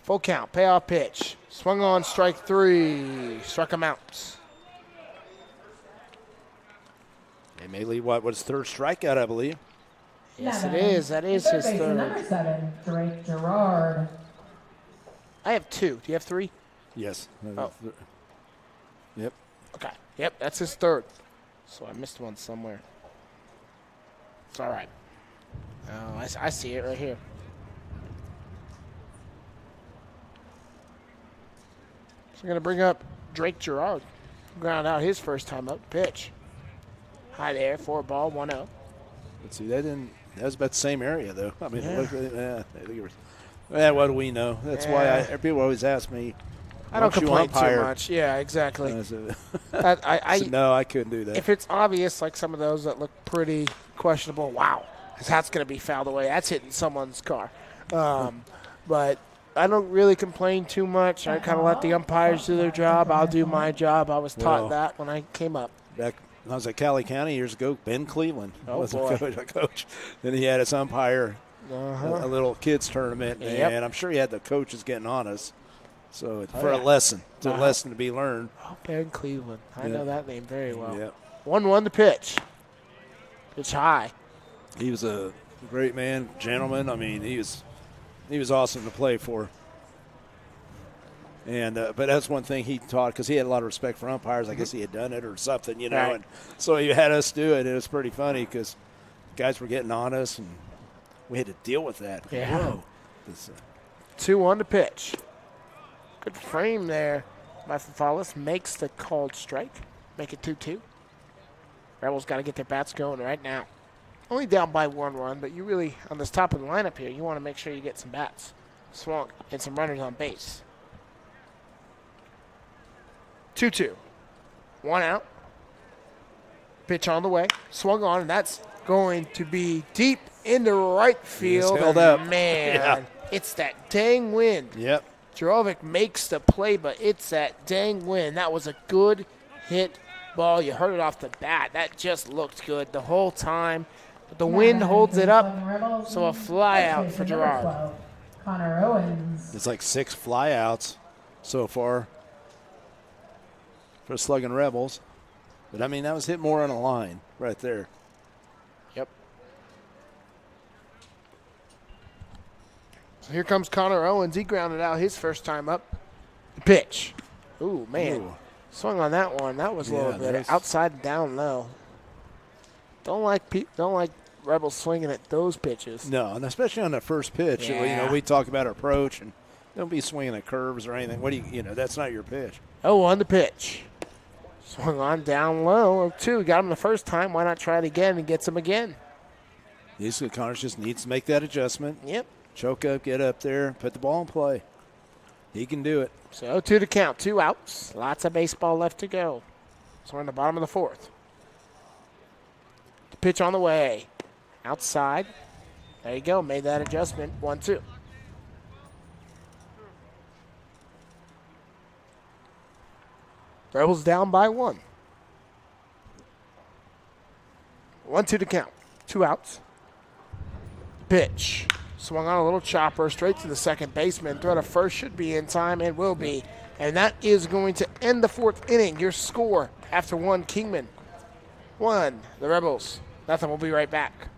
Full count, payoff pitch. Swung on, strike 3. Struck him out. And Melee, what was third strikeout, I believe. Yes, it is. That is his third. Number 7, Drake Gerard. I have 2. Do you have 3? Yes. Oh. Yep. Okay. Yep, that's his third. So I missed one somewhere. It's all right. Oh, I see it right here. So we're going to bring up Drake Gerard. Ground out his first time up. Pitch. High there, 4-ball, 1-0. Let's see, that was about the same area, though. I mean, Yeah. look at it. I think it was, what do we know? That's why people always ask me. I don't "Why you complain too umpire?" much. Yeah, exactly. I said, I said, no, I couldn't do that. If it's obvious, like some of those that look pretty questionable, wow, that's going to be fouled away. That's hitting someone's car. But I don't really complain too much. I kind of let the umpires do their job. I'll do my job. I was taught that when I came up. Back when I was at Cali County years ago, Ben Cleveland was boy. a coach. Then he had us umpire a little kids tournament, Yep. and I'm sure he had the coaches getting on us. So for a lesson, it's a lesson to be learned. Oh, Ben Cleveland. I know that name very well. Yep. 1-1 the pitch. Pitch high. He was a great man, gentleman. I mean, he was awesome to play for. And but that's one thing he taught, because he had a lot of respect for umpires. I guess he had done it or something, you know. Right. And so he had us do it. It was pretty funny because guys were getting on us, and we had to deal with that. Yeah. Whoa. 2-1 to pitch. Good frame there by Fafales. Makes the called strike. Make it 2-2. Rebels got to get their bats going right now. Only down by 1 run, but you really, on this top of the lineup here, you want to make sure you get some bats swung and some runners on base. 2-2. 1 out. Pitch on the way. Swung on, and that's going to be deep into right field. held And up. Man, Yeah. It's that dang wind. Yep. Jorovic makes the play, but it's that dang wind. That was a good hit ball. You heard it off the bat. That just looked good the whole time. But the wind holds it up, so a fly out for Gerard. Connor Owens. It's like 6 flyouts so far for Sluggin Rebels. But, I mean, that was hit more on a line right there. Yep. So here comes Connor Owens. He grounded out his first time up. Pitch. Ooh, man. Ooh. Swung on that one. That was a little bit there's- outside and down low. Don't like Rebels swinging at those pitches. No, and especially on the first pitch. Yeah. You know, we talk about approach, and don't be swinging at curves or anything. What do you know, that's not your pitch. Oh, on the pitch. Swung on down low. 0-2. Got him the first time. Why not try it again and gets him again? Connors just needs to make that adjustment. Yep. Choke up, get up there, put the ball in play. He can do it. So 0-2 to count. 2 outs. Lots of baseball left to go. So we're in the bottom of the 4th. The pitch on the way. Outside. There you go. Made that adjustment. 1-2. Rebels down by 1. 1-2 to count. 2 outs. Pitch. Swung on a little chopper straight to the second baseman. Throw to first should be in time and will be. And that is going to end the 4th inning. Your score after 1, Kingman. 1, the Rebels. Nothing. We'll be right back.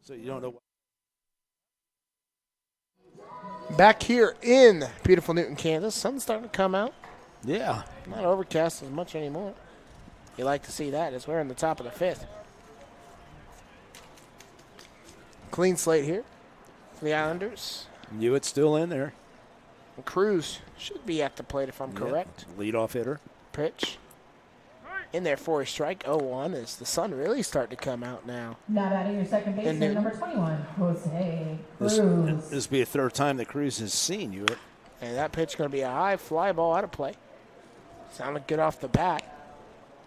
So you don't know. Back here in beautiful Newton, Kansas, sun's starting to come out. Yeah. Not overcast as much anymore. You like to see that as we're in the top of the 5th. Clean slate here for the Islanders. Hewitt's still in there. Cruz should be at the plate if I'm correct. Leadoff hitter. Pitch. In there for a strike. 0-1 as the sun really starting to come out now. Now batting your second baseman, number 21, Jose Cruz. This will be the third time that Cruz has seen Hewitt. And that pitch going to be a high fly ball out of play. Sounded good off the bat.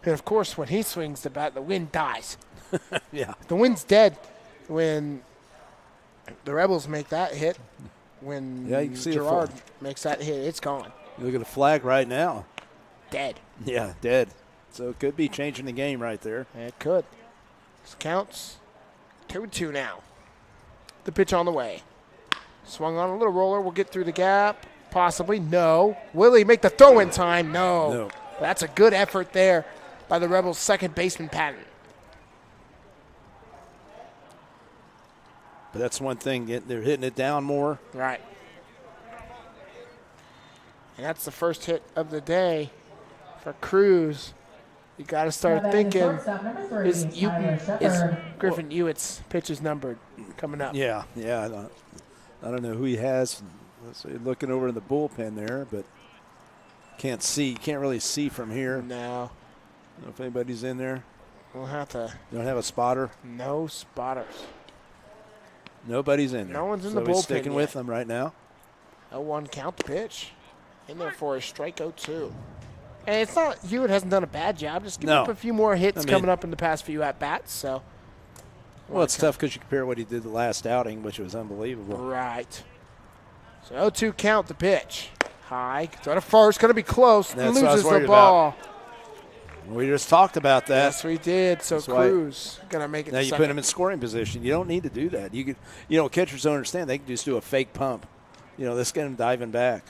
And, of course, when he swings the bat, the wind dies. Yeah. The wind's dead when the Rebels make that hit. When you can see Gerard makes that hit, it's gone. You look at the flag right now. Dead. Yeah, dead. So it could be changing the game right there. It could. This counts 2-2 now. The pitch on the way. Swung on a little roller. We'll get through the gap. Possibly. No. Will he make the throw in time? No. That's a good effort there by the Rebels' second baseman, Patton. But that's one thing. They're hitting it down more. Right. And that's the first hit of the day for Cruz. You got to start thinking, is Griffin Hewitt's pitches numbered coming up? Yeah. I don't know who he has. Looking over in the bullpen there, but can't see. Can't really see from here. No. I don't know if anybody's in there. We'll have to. You don't have a spotter? No spotters. Nobody's in there. No one's in so the he's bullpen sticking yet. with them right now. 0-1 count the pitch. In there for a strike 0-2. And it's not Hewitt hasn't done a bad job. Just give up a few more hits coming up in the past few at-bats. So. Well, it's tough because you compare what he did the last outing, which was unbelievable. Right. So 0-2 count the pitch. High. Throw to first. Going to be close. That's loses the ball. We just talked about that. Yes, we did. So That's Cruz going to make it. Now you put him in scoring position. You don't need to do that. Catchers don't understand. They can just do a fake pump. Let's get him diving back.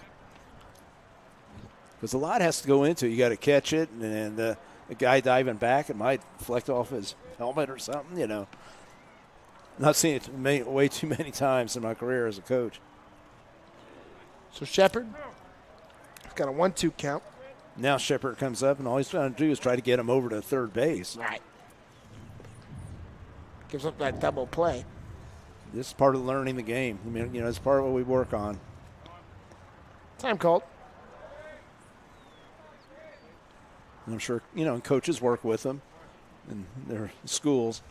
Because a lot has to go into it. You got to catch it, and the guy diving back, it might deflect off his helmet or something, Not seen it way too many times in my career as a coach. So Shepard got a 1-2 count. Now Shepard comes up, and all he's trying to do is try to get him over to third base. Right. Gives up that double play. This is part of learning the game. It's part of what we work on. Time called. And I'm sure, coaches work with them in their schools.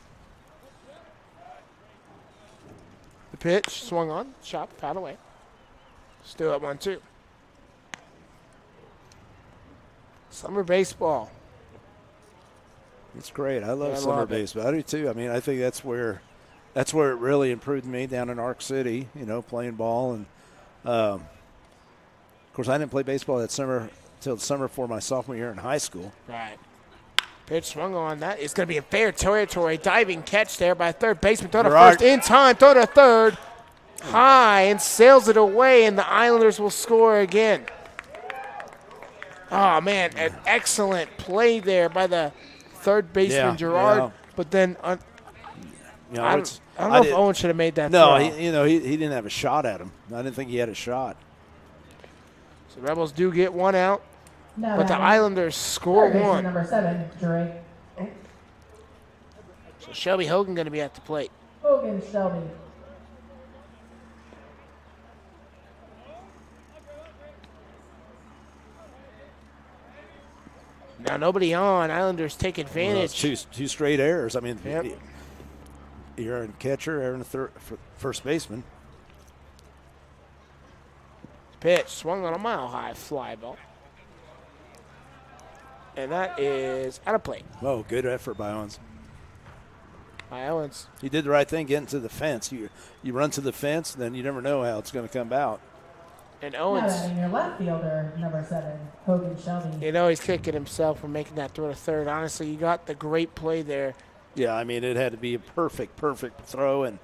The pitch swung on, shot, foul away. Still up 1-2. Summer baseball. It's great. I love summer baseball. I do too. I think that's where it really improved me down in Arc City. Playing ball, and of course I didn't play baseball that summer until the summer for my sophomore year in high school. Right. Pitch swung on. That is going to be a fair territory. Diving catch there by third baseman. Throw to first in time. Throw to third. High and sails it away, and the Islanders will score again. Oh, man, an excellent play there by the third baseman, Gerard. Yeah. But then I don't know if Owen should have made that throw. No, he didn't have a shot at him. I didn't think he had a shot. So the Rebels do get one out, Now but the Islanders score one. Number 7, Drake. So Shelby Hogan going to be at the plate. Hogan, Shelby. Now nobody on. Islanders take advantage. Well, two straight errors. Yep. You're a catcher, you're a first baseman. Pitch swung on a mile-high fly ball. And that is out of play. Oh, good effort by Owens. By Owens. He did the right thing getting to the fence. You run to the fence, then you never know how it's going to come out. And Owens. Now your left fielder, number 7, Hogan, Shelby. He's kicking himself for making that throw to third. Honestly, you got the great play there. Yeah, it had to be a perfect throw. And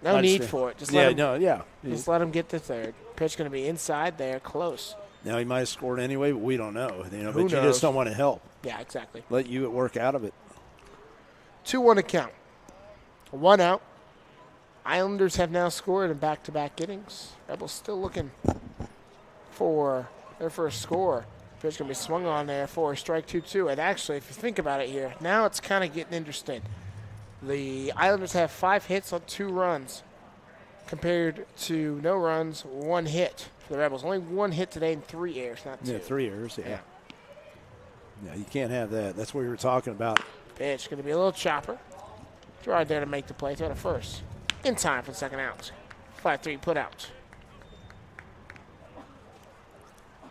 no need for it. Just let him get to third. Pitch going to be inside there, close. Now, he might have scored anyway, but we don't know. But Who you knows? just don't want to help. Yeah, exactly. Let you work out of it. 2-1 to count. 1 out. Islanders have now scored in back-to-back innings. Rebels still looking for their first score. Pitch going to be swung on there for a strike 2-2. And actually, if you think about it here, now it's kind of getting interesting. The Islanders have 5 hits on 2 runs compared to no runs, 1 hit for the Rebels. Only 1 hit today and 3 errors, not 2. Yeah, 3 errors, yeah. Yeah, you can't have that. That's what we were talking about. Pitch going to be a little chopper. Right there to make the play. Throw to first. In time for the second out. 5-3 put out.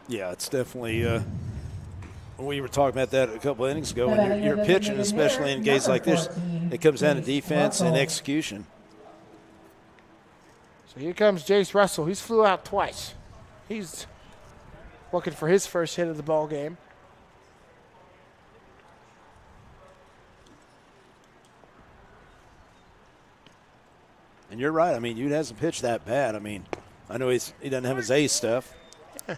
Yeah, it's definitely. We were talking about that a couple innings ago. When you're pitching, especially in games like this, it comes down to defense and execution. So here comes Jace Russell. He's flew out twice. He's looking for his first hit of the ball game. And you're right. I mean, Ute hasn't pitched that bad. I mean, I know he doesn't have his A stuff. Yeah.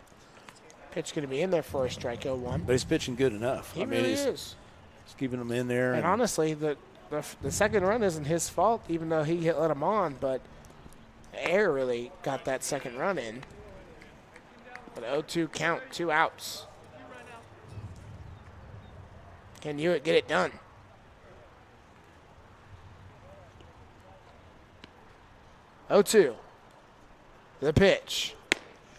Pitch going to be in there for a strike 0-1. But he's pitching good enough. He really is. He's keeping him in there. And honestly, the second run isn't his fault, even though he let him on. But the air really got that second run in. But 0-2 count, 2 outs. Can Ute get it done? Oh, 2. The pitch.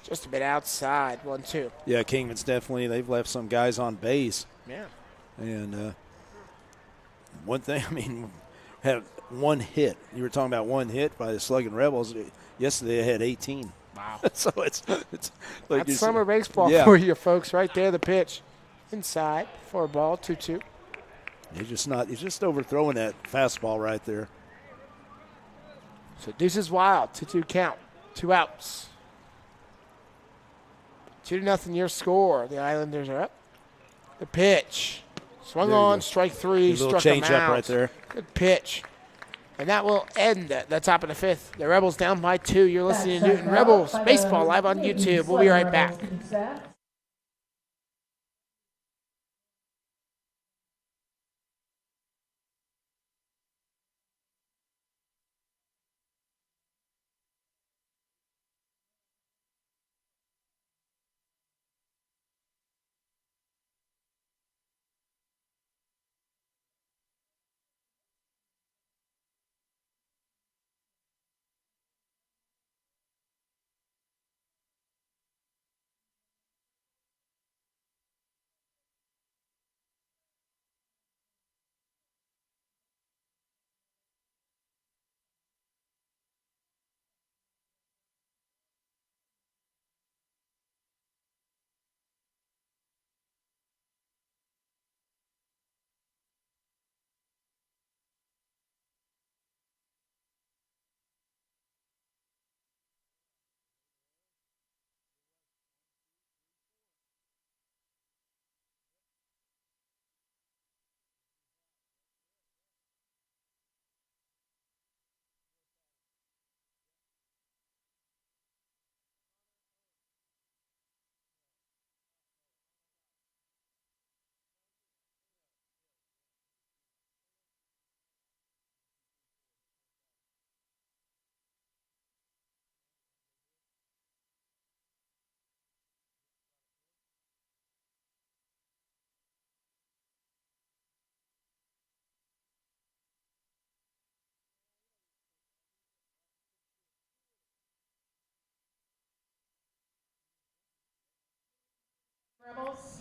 Just a bit outside. 1-2. Yeah, Kingman's definitely, they've left some guys on base. Yeah. And one thing, I mean, had 1 hit. You were talking about 1 hit by the Sluggin Rebels. Yesterday they had 18. Wow. So it's like that's summer baseball for you folks. Right there, the pitch. Inside for a ball, 2-2. He's just overthrowing that fastball right there. So deuces wild, 2-2 count, 2 outs. 2-0 your score. The Islanders are up. The pitch. Swung on, strike 3, struck him out. Change up right there. Good pitch. And that will end the top of the 5th. The Rebels down by 2. You're listening to Newton Rebels Baseball live on YouTube. We'll be right back.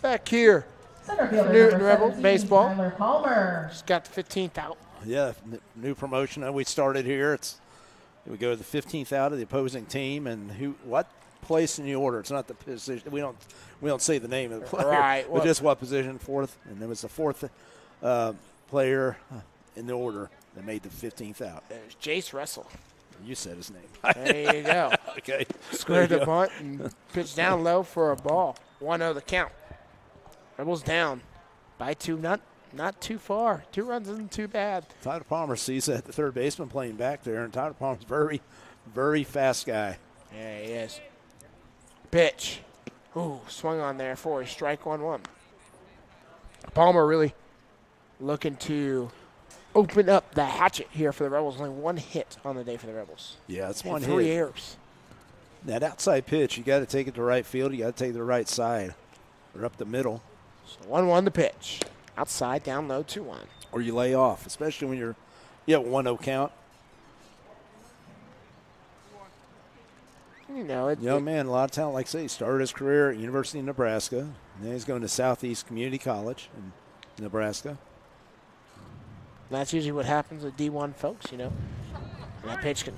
Back here, Newton Rebels Baseball. Tyler Palmer. Just got the 15th out. Yeah, new promotion. We started here. We go to the 15th out of the opposing team, and what place in the order? It's not the position. We don't say the name of the player, right? But just what position? 4th, and it was the 4th player in the order that made the 15th out. There's Jace Russell. You said his name. There you go. Okay. Squared the bunt and pitched down low for a ball. 1-0 the count. Rebels down by 2. Not too far. 2 runs isn't too bad. Tyler Palmer sees that the third baseman playing back there, and Tyler Palmer's very, very fast guy. Yeah, he is. Pitch. Ooh, swung on there for a strike 1-1. Palmer really looking to open up the hatchet here for the Rebels. Only one hit on the day for the Rebels. Yeah, it's one hit. 3 errors. That outside pitch, you got to take it to right field. You got to take it to the right side or up the middle. So 1-1 the pitch. Outside, down low, 2-1. Or you lay off, especially when you have a 1-0 count. Young man, a lot of talent. Like I say, he started his career at University of Nebraska. Now he's going to Southeast Community College in Nebraska. That's usually what happens with D1 folks, And that pitch going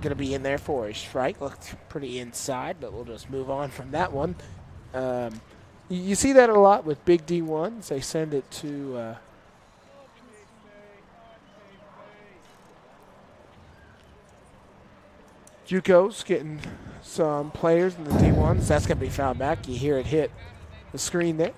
to be in there for a strike. Looked pretty inside, but we'll just move on from that one. You see that a lot with big D1s. They send it to JUCOs, getting some players in the D1s. That's going to be fouled back. You hear it hit the screen there.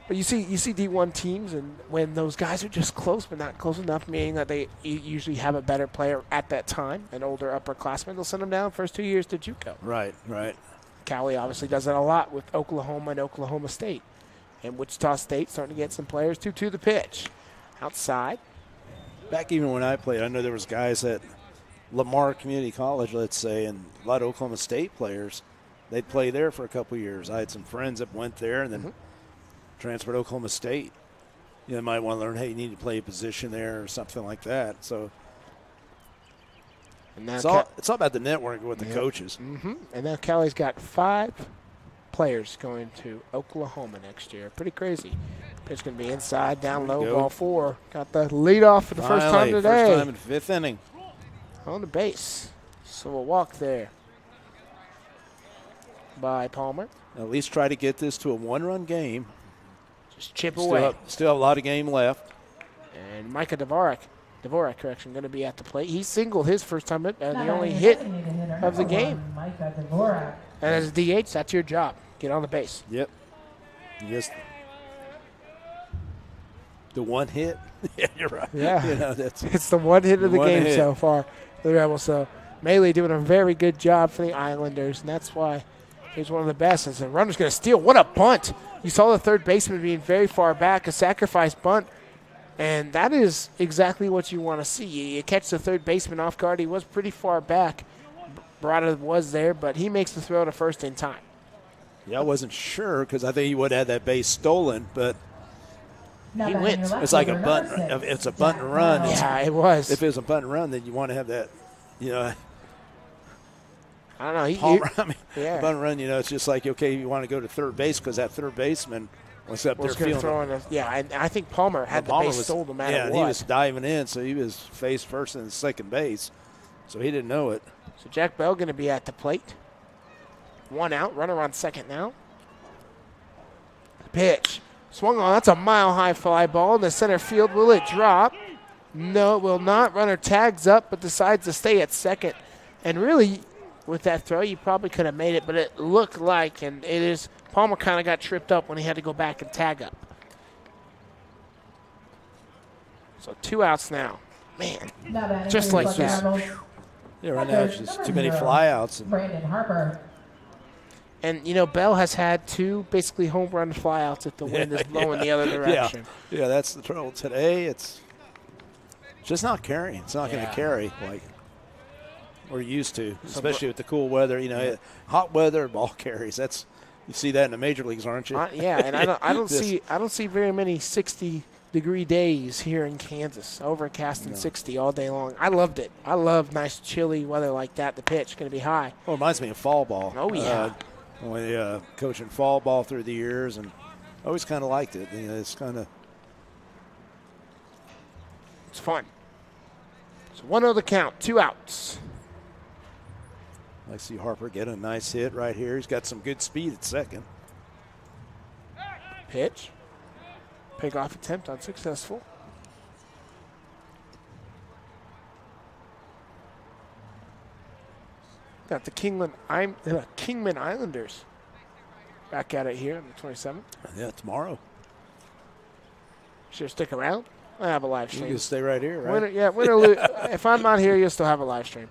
But you see D1 teams, and when those guys are just close but not close enough, meaning that they usually have a better player at that time, an older upperclassman, they'll send them down first 2 years to JUCO. Right. Cali obviously does that a lot with Oklahoma and Oklahoma State. And Wichita State starting to get some players. 2-2 the pitch. Outside. Back even when I played, I know there was guys at Lamar Community College, let's say, and a lot of Oklahoma State players, they'd play there for a couple of years. I had some friends that went there and then transferred to Oklahoma State. You might want to learn, hey, you need to play a position there or something like that. So it's all about the network with the coaches. And now Cali's got 5 players going to Oklahoma next year. Pretty crazy. Pitch going to be inside, down low, ball 4. Got the lead off for the first time today. First time in the 5th inning. On the base. So a walk there by Palmer. At least try to get this to a 1-run game. Just chip away. Still have a lot of game left. And Micah Dvorak, going to be at the plate. He singled his first time and the only hit of the game. Micah Dvorak. And as a DH, that's your job. Get on the base. Yep. Yes. The one hit. Yeah, you're right. Yeah. That's it's the one hit of the game hit so far for the Rebels. So Melee doing a very good job for the Islanders, and that's why he's one of the best. And the runner's going to steal. What a bunt. You saw the third baseman being very far back, a sacrifice bunt. And that is exactly what you want to see. You catch the third baseman off guard. He was pretty far back. Brada was there, but he makes the throw to first in time. Yeah, I wasn't sure because I think he would have had that base stolen, but he went. It's like a bunt. It's a bunt and run. Yeah, it was. If it was a bunt and run, then you want to have that, I don't know. Palmer, bunt and run, it's just like, okay, you want to go to third base because that third baseman was up there feeling it. And I think Palmer had the base stole no matter what. Yeah, he was diving in, so he was face first and second base, so he didn't know it. So Jack Bell going to be at the plate. 1 out, runner on second now. Pitch. Swung on, that's a mile-high fly ball in the center field. Will it drop? No, it will not. Runner tags up but decides to stay at second. And really, with that throw, you probably could have made it, but it looked like, and it is, Palmer kind of got tripped up when he had to go back and tag up. So 2 outs now. Man, just like that. Yeah, right now it's just too many flyouts. Brandon Harper. And, Bell has had 2 basically home run flyouts if the wind is blowing the other direction. Yeah, that's the trouble. Today it's just not carrying. It's not going to carry like we're used to, especially with the cool weather. Hot weather, ball carries. You see that in the major leagues, aren't you? And I don't see very many 60-degree days here in Kansas. Overcast and 60 all day long. I loved it. I love nice chilly weather like that. The pitch going to be high. Well, it reminds me of fall ball. Oh yeah. Only coaching fall ball through the years, and I always kind of liked it. It's kind of it's fun. So 1-0 the count, 2 outs. I see Harper get a nice hit right here. He's got some good speed at second. Pitch. Pickoff attempt unsuccessful. Got the Kingman Islanders back at it here on the 27th. Yeah, tomorrow. Should stick around. I have a live stream. You can stay right here, right? Win or lose. If I'm not here, you'll still have a live stream.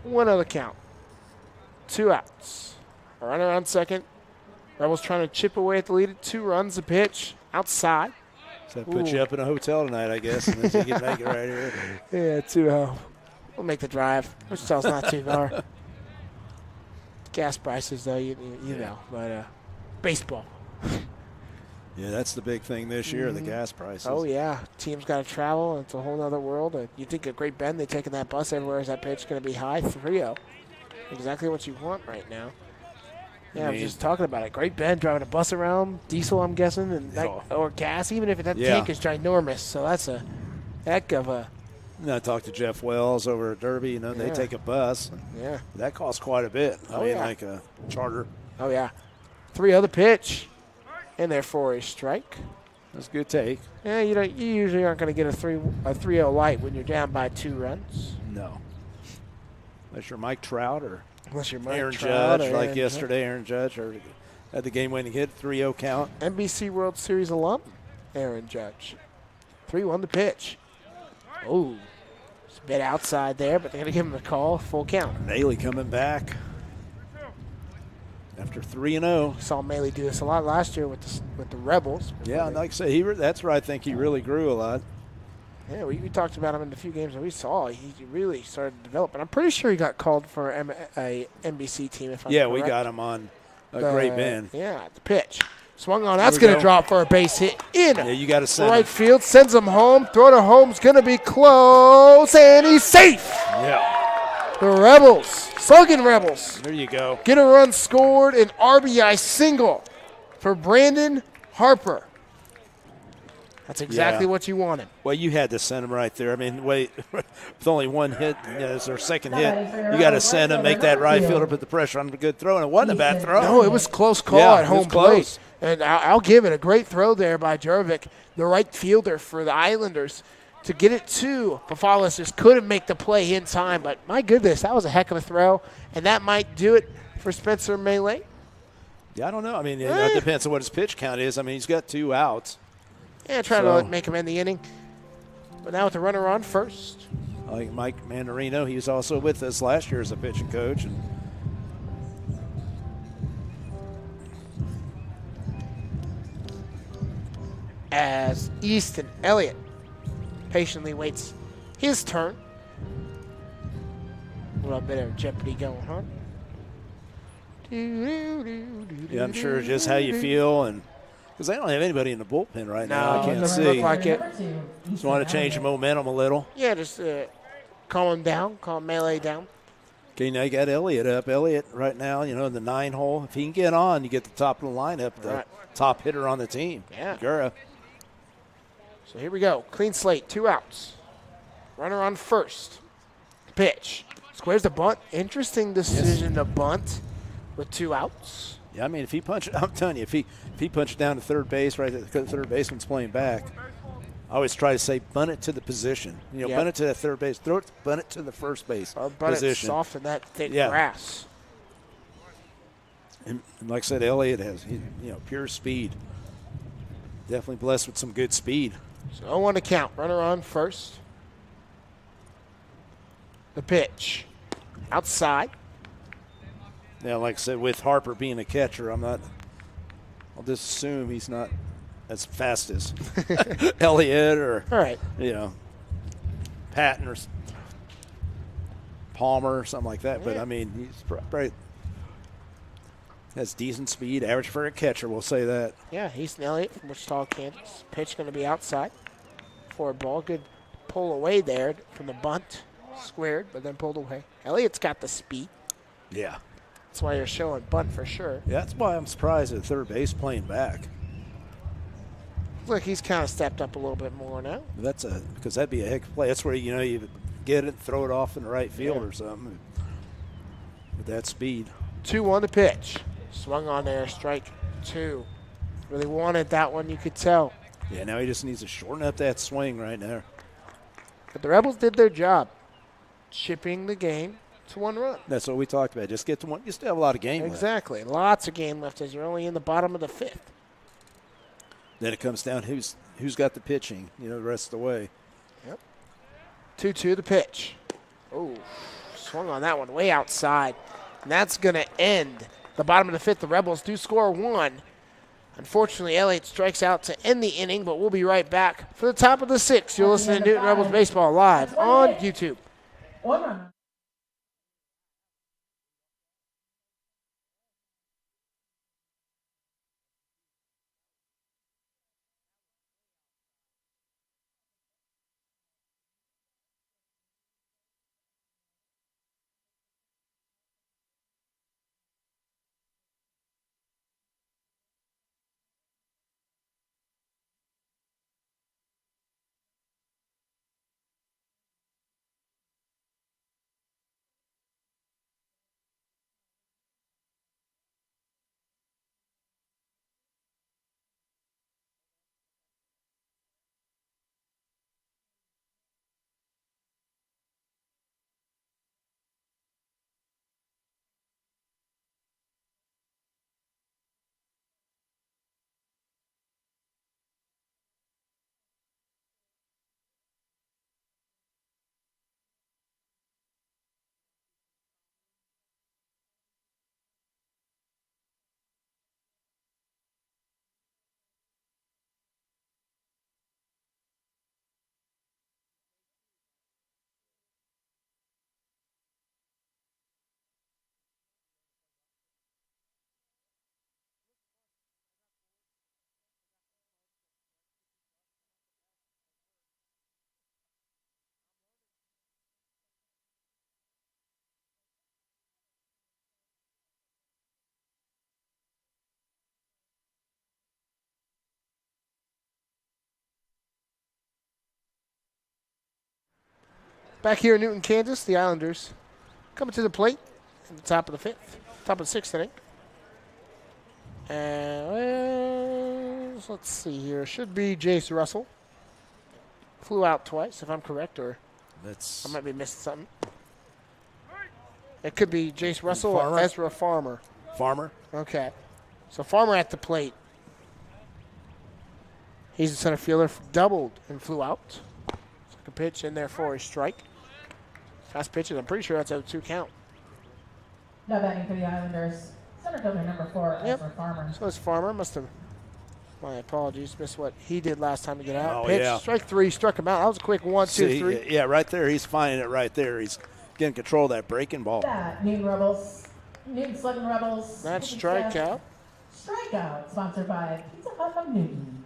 1-0 the count. 2 outs. A runner on second. Rebels trying to chip away at the lead at 2 runs. A pitch outside. So put you up in a hotel tonight, I guess, and then you can make it right here. Yeah, 2-0. We'll make the drive. Wichita's not too far. Gas prices, though, you know, but baseball. Yeah, that's the big thing this year, the gas prices. Oh, yeah. Teams got to travel. It's a whole other world. You think at Great Bend, they're taking that bus everywhere. Is that pitch going to be high? 3-0. Exactly what you want right now. Yeah, I was just talking about it. Great Bend driving a bus around, diesel, I'm guessing, and or gas, even if that tank is ginormous. So that's a heck of a. And I talked to Jeff Wells over at Derby. You know, they take a bus. Yeah. That costs quite a bit. I mean, like a charter. Oh, yeah. 3-0 pitch. In there for a strike. That's a good take. Yeah, you usually aren't going to get a 3-0 light when you're down by 2 runs. No. Unless you're Mike Trout or Aaron Judge, like yesterday. Aaron Judge had the game-winning hit, 3-0 count. NBC World Series alum, Aaron Judge. 3-1 the pitch. Oh, it's a bit outside there, but they're going to give him a call, full count. Bailey coming back after 3-0. Saw Maley do this a lot last year with the Rebels. Yeah, and like I say, that's where I think he really grew a lot. Yeah, we talked about him in the few games that we saw. He really started to develop, and I'm pretty sure he got called for a NBC team. If I'm correct. We got him on a Great Bend. Yeah, the pitch swung on. That's going to drop for a base hit in. Yeah, you got to send right field. Sends him home. Throw to home's going to be close, and he's safe. Yeah. The Rebels, Sluggin Rebels. There you go. Get a run scored, an RBI single for Brandon Harper. That's exactly what you wanted. Well, you had to send him right there. I mean, with only one hit, it's their second hit. You got to send him, make that right fielder put the pressure on a good throw, and it wasn't a bad throw. No, it was close call at home plate. And I'll give it a great throw there by Jervik, the right fielder for the Islanders, to get it to Pafalis. Just couldn't make the play in time, but my goodness, that was a heck of a throw, and that might do it for Spencer Maley. Yeah, I don't know. I mean, it depends on what his pitch count is. I mean, he's got 2 outs. Yeah, trying to make him end the inning. But now with the runner on first. Like Mike Mandarino, he was also with us last year as a pitching coach. And as Easton Elliott patiently waits his turn. A little bit of jeopardy going on. Yeah, I'm sure just how you feel, and because they don't have anybody in the bullpen right now. I can't see. Look like it. Just want to change the momentum a little. Yeah, just calm him down, calm Maley down. Okay, now you got Elliott up. Elliott right now, in the 9 hole. If he can get on, you get the top of the lineup, the top hitter on the team. Yeah. Guerrero. So here we go. Clean slate, 2 outs. Runner on first. Pitch. Squares the bunt. Interesting decision to bunt with 2 outs. Yeah, I mean, if he punches, I'm telling you, if he punches down to third base, right, the third baseman's playing back, I always try to say bunt it to the position. Bunt it to that third base. Bunt it to the first base or bunt position. It soft in that thick grass. And like I said, Elliott has pure speed. Definitely blessed with some good speed. So 0-1 to count. Runner on first. The pitch. Outside. Now, like I said, with Harper being a catcher, I'll just assume he's not as fast as Elliott or, Patton or Palmer or something like that. But, I mean, he's probably has decent speed, average for a catcher, we'll say that. Yeah, Easton Elliott from Wichita, Kansas. Pitch going to be outside for a ball. Good pull away there from the bunt. Squared, but then pulled away. Elliott's got the speed. Yeah. That's why you're showing bunt for sure. Yeah, that's why I'm surprised at third base playing back. Looks like he's kind of stepped up a little bit more now. Because that'd be a heck of a play. That's where you get it, throw it off in the right field or something with that speed. 2-1 to pitch. Swung on there, strike 2. Really wanted that one, you could tell. Yeah, now he just needs to shorten up that swing right there. But the Rebels did their job, chipping the game to 1 run. That's what we talked about. Just get to 1. You still have a lot of game left. Exactly. Lots of game left as you're only in the bottom of the 5th. Then it comes down who's got the pitching, the rest of the way. Yep. 2-2 the pitch. Oh, swung on that one way outside. And that's going to end the bottom of the 5th. The Rebels do score 1. Unfortunately, Elliott strikes out to end the inning, but we'll be right back for the top of the 6th. You're listening to Newton Rebels Baseball live on YouTube. 1 run. Back here in Newton, Kansas, the Islanders coming to the plate at the top of the 5th, top of the 6th inning. And let's see here. Should be Jace Russell. Flew out twice, if I'm correct, or I might be missing something. It could be Jace Russell or Ezra Farmer. Farmer. Okay. So Farmer at the plate. He's the center fielder, doubled and flew out. Second pitch in there for a strike. Fast pitches, I'm pretty sure that's a 2 count. Now batting for the Islanders, center fielder number 4, Ezra Farmer. So it's Farmer. Must have, my apologies, missed what he did last time to get out. Oh, Pitch, yeah. strike 3, struck him out. That was a quick 1, 2, 3. Yeah, right there. He's finding it right there. He's getting control of that breaking ball. That Newton Sluggin Rebels. That's strikeout. Strikeout, sponsored by Pizza Hut of Newton.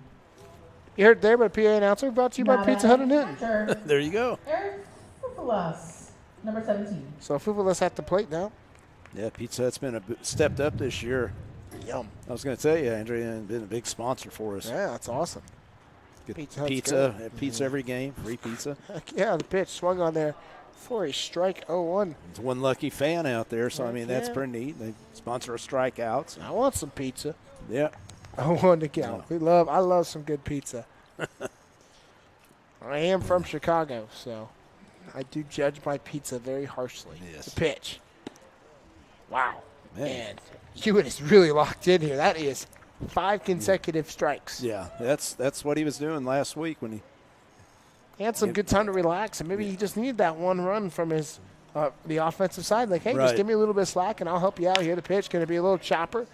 You heard there, but PA announcer brought to you by Pizza Hut of Newton. There you go. Eric Fufulas, number 17. So Fufulas at the plate now. Yeah, Pizza Hut's been stepped up this year. Yum. I was going to tell you, Andrea, and been a big sponsor for us. Yeah, that's awesome. Get Pizza pizza every game, free pizza. Heck yeah, the pitch swung on there for a strike 0-1. There's one lucky fan out there, so I mean that's Yeah. pretty neat. They sponsor a strikeouts. I want some pizza. Yeah. 0-1 to count. I love some good pizza. I am from Chicago, so I do judge my pizza very harshly. Yes. The pitch. Wow. Man. And Hewitt is really locked in here. That is 5 consecutive strikes. Yeah, that's what he was doing last week when He had some good time to relax, and maybe he just needed that one run from his the offensive side. Like, hey, just Right. give me a little bit of slack, and I'll help you out here. The pitch going to be a little chopper.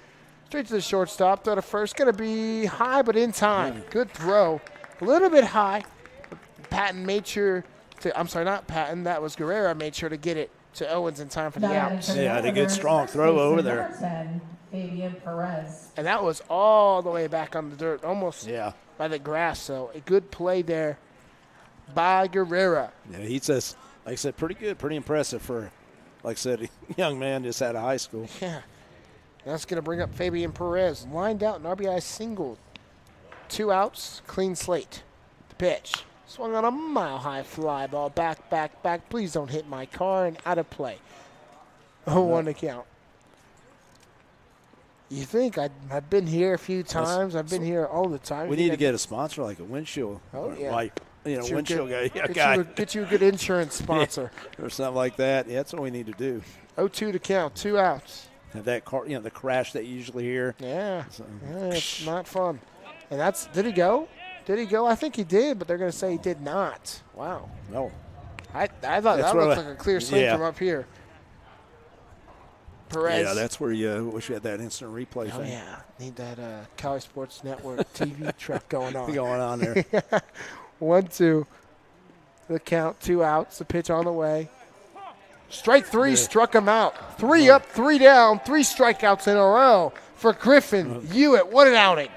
Straight to the shortstop. Throw to first. Going to be high, but in time. Good throw. A little bit high. Patton made sure to – I'm sorry, not Patton. That was Guerrero made sure to get it to Owens in time for the out. Yeah, had a good strong throw over there. Number 10, Fabian Perez. And that was all the way back on the dirt, almost Yeah. by the grass. So a good play there by Guerrero. Yeah, he says, like I said, pretty good, pretty impressive for, like I said, a young man just out of high school. Yeah. That's going to bring up Fabian Perez. Lined out, an RBI single. 2 outs, clean slate. The pitch. Swung on a mile-high fly ball. Back, back, back. Please don't hit my car, and out of play. 0-1 to count. You think I've been here a few times. I've been here all the time. We need to get a sponsor like a windshield. Oh, yeah. Like, windshield guy. Get you a good insurance sponsor. Or something like that. Yeah, that's what we need to do. 0-2 to count. 2 outs. Have that car, the crash that you usually hear. Yeah. So, It's not fun. And that's – did he go? Did he go? I think he did, but they're going to say he did not. Wow. no. I thought that looked like a clear swing from up here. Perez. Yeah, that's where you wish you had that instant replay Oh, thing yeah. Need that Cali Sports Network TV truck going on. going on there. 1-2. The count, 2 outs. The pitch on the way. Strike 3 struck him out. 3 up, 3 down, 3 strikeouts in a row for Griffin Hewitt. What an outing.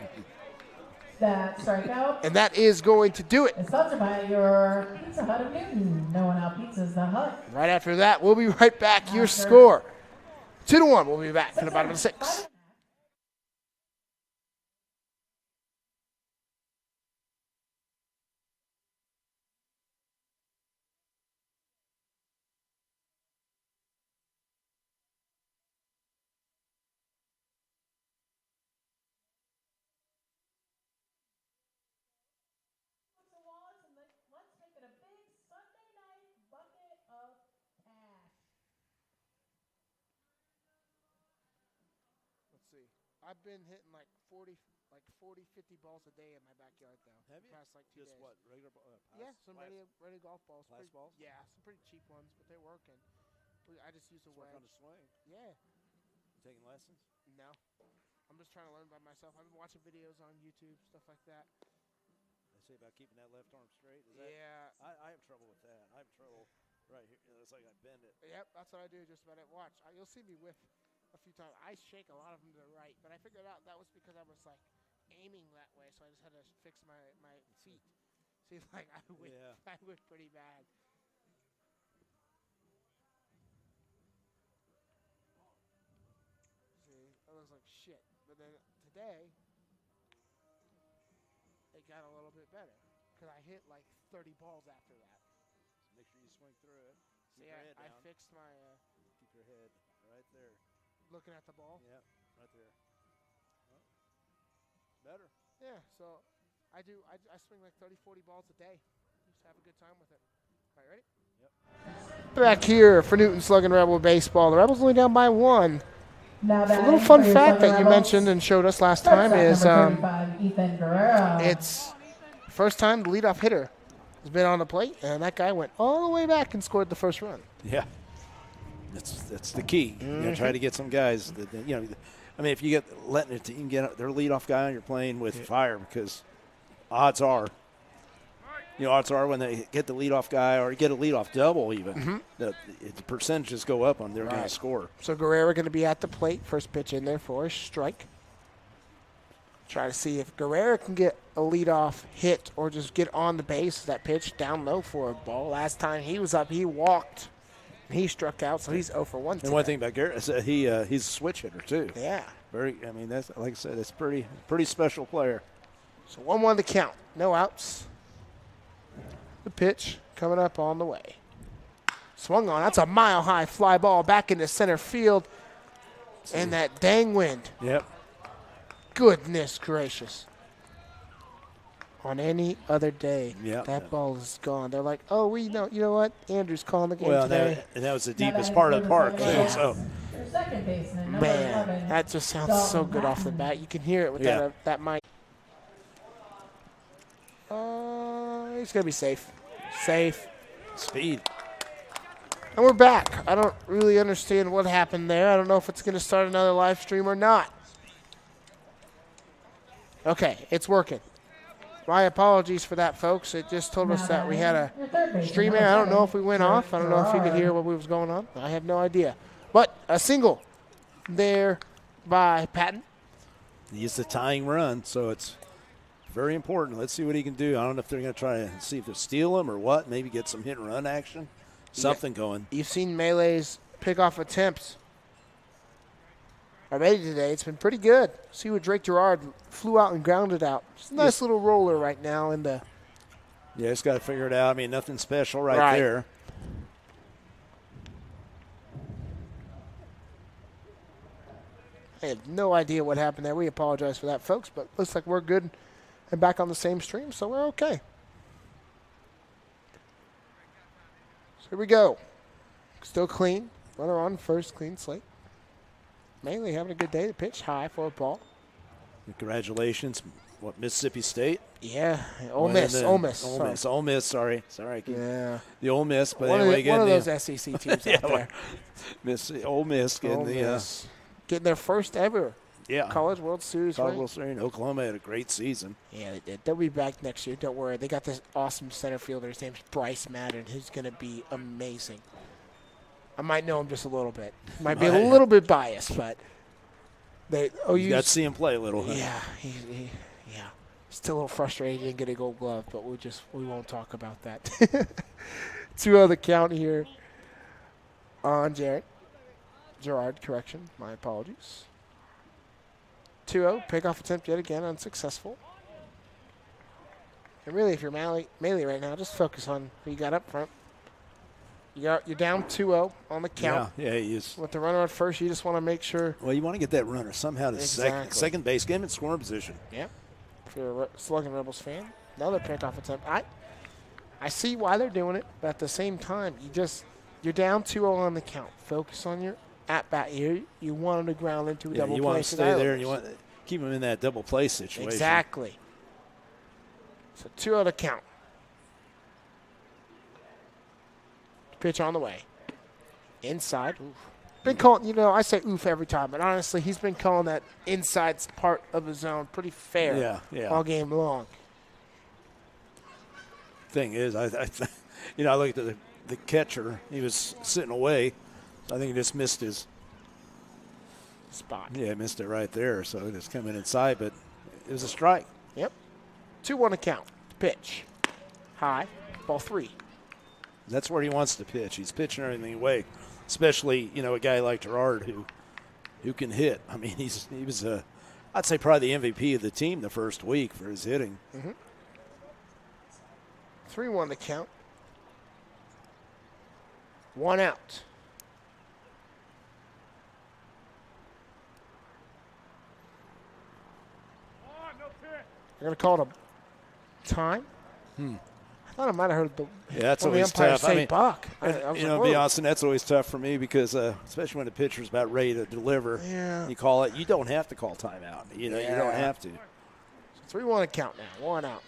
That strikeout And that is going to do it. is sponsored by your Pizza Hut of Newton. No one out pizzas the Hut. Right after that, we'll be right back. Your score, 2-1. We'll be back in the bottom of the 6th. Let's make it a big Sunday night bucket of cash. Let's see. I've been hitting like 40, 50 balls a day in my backyard, though. Have you? Past like 2 Just days. what, regular Yeah, some ready golf balls. Glass balls? Yeah, some pretty cheap ones, but they're working. I just use a Work wedge. on the swing. Yeah. You taking lessons? No. I'm just trying to learn by myself. I've been watching videos on YouTube, stuff like that. They say about keeping that left arm straight. Is that, Yeah. I have trouble with that. I have trouble right here. It's like I bend it. Yep, that's what I do just about it. Watch. You'll see me whiff a few times. I shake a lot of them to the right, but I figured out that was because I was like aiming that way, so I just had to fix my feet. See, like I whiff, Yeah. I whiff pretty bad. See, that looks like shit. But then today, it got a little bit better because I hit like 30 balls after that. So make sure you swing through it. Keep See, your head I down. fixed my Keep your head right there. looking at the ball. Yeah, right there. Well, better. Yeah, so I swing like 30, 40 balls a day. Just have a good time with it. All right, ready? Yep. Back here for Newton Sluggin Rebel Baseball. The Rebels only down by 1. Now A little fun fact that you mentioned and showed us last time is Ethan Guerrero. it's the first time the leadoff hitter has been on the plate, and that guy went all the way back and scored the first run. Yeah. That's the key. You gotta try to get some guys that, you know, I mean, if you get letting it, you can get their leadoff guy and you're playing with fire, because odds are when they get the leadoff guy or get a leadoff double even, the percentages go up on they're going to score. So Guerrero going to be at the plate. First pitch in there for a strike. Try to see if Guerrero can get a leadoff hit or just get on the base. That pitch down low for a ball. Last time he was up, he walked. He struck out, so he's 0 for 1 today. And one thing about Guerrero is that he's a switch hitter too. Yeah. Very. I mean, that's like I said, it's pretty special player. So 1-1 to count. No outs. The pitch coming up on the way. Swung on. That's a mile-high fly ball back into center field. And that dang wind. Yep. Goodness gracious. On any other day, Yep. that ball is gone. They're like, oh, we know. You know what? Andrew's calling the game Well, today. that was the deepest part of the park too. Yeah. So Your second baseman, number Man, 11. that just sounds so good off the bat. You can hear it with Yeah. that mic. He's going to be safe. Safe. speed. And we're back. I don't really understand what happened there. I don't know if it's going to start another live stream or not. Okay, it's working. My apologies for that, folks. It just told us that we had a stream error. I don't know if we went off. I don't know if you could hear what was going on. I have no idea. But a single there by Patton. He's the tying run, so it's very important. Let's see what he can do. I don't know if they're going to try to see if they'll steal him or what. Maybe get some hit and run action. Something going. You've seen Melee's pickoff attempts already today. It's been pretty good. See what Drake Gerard flew out and grounded out. It's a nice little roller right now in the. Yeah, it's got to figure it out. I mean, nothing special right there. I have no idea what happened there. We apologize for that, folks, but looks like we're good and back on the same stream, so we're okay. So here we go. Still clean. Runner on first, clean slate. Mainly having a good day. The pitch high for a ball. Congratulations. What, Mississippi State? Yeah, Ole Miss. Sorry. Yeah. The Ole Miss. But One anyway, of those SEC teams out there. Ole Miss getting getting their first ever College World Series. College World Series. Oklahoma had a great season. Yeah, they did. They'll be back next year. Don't worry. They got this awesome center fielder. His name's Bryce Madden. He's going to be amazing. I might know him just a little bit. Might be a little bit biased, but you got to see him play a little. Yeah, still a little frustrated he didn't get a Gold Glove, but we won't talk about that. 2-0 the count here on Gerard, correction. My apologies. 2-0, pickoff attempt yet again, unsuccessful. And really, if you're Maley right now, just focus on who you got up front. You're down 2-0 on the count. Yeah, he is. With the runner at first, you just want to make sure. Well, you want to get that runner somehow to second base, get him in scoring position. Yeah. If you're a Sluggin Rebels fan, another pickoff attempt. I see why they're doing it, but at the same time, you're down 2-0 on the count. Focus on your at-bat here. You want him to ground into a double play. You want to stay there, and you want to keep him in that double play situation. Exactly. So 2-0 to count. Pitch on the way. Inside. Oof. Been calling, I say oof every time, but honestly, he's been calling that inside part of the zone pretty fair all game long. Thing is, I looked at the catcher. He was sitting away. So I think he just missed his spot. Yeah, missed it right there. So it just coming inside, but it was a strike. Yep. 2-1 to count. Pitch. High. Ball 3. That's where he wants to pitch. He's pitching everything away, especially, a guy like Gerard who can hit. I mean, he was I'd say probably the MVP of the team the first week for his hitting. 3-1 to count. 1 out. They're going to call it a time. I thought I might have heard that's always tough. Say buck. To be honest, and that's always tough for me because especially when the pitcher's about ready to deliver, you call it. You don't have to call timeout. You don't have to. So 3-1 to count now. 1 out.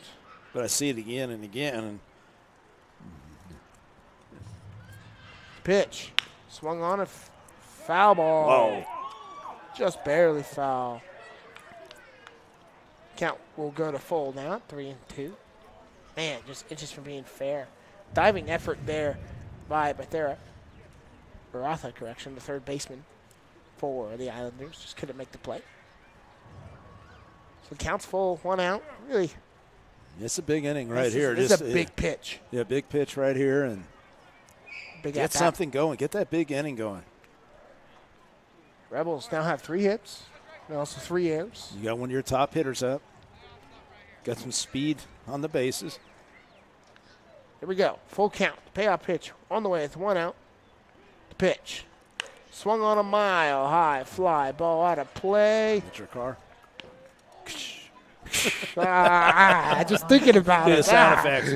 But I see it again and again. And pitch. Swung on a foul ball. Whoa. Just barely foul. Count will go to full now. 3-2. Man, just inches from being fair. Diving effort there by Bethera. Baratha, correction, the third baseman for the Islanders. Just couldn't make the play. So counts full, 1 out. Really. It's a big inning right here. This is a big pitch. Yeah, big pitch right here. And get something going. Get that big inning going. Rebels now have 3 hits and also 3 errors. You got one of your top hitters up. Got some speed on the bases. Here we go. Full count. Payoff pitch on the way. It's 1 out. The pitch. Swung on a mile high fly. Ball out of play. That's your car. Just thinking about it. Sound effects.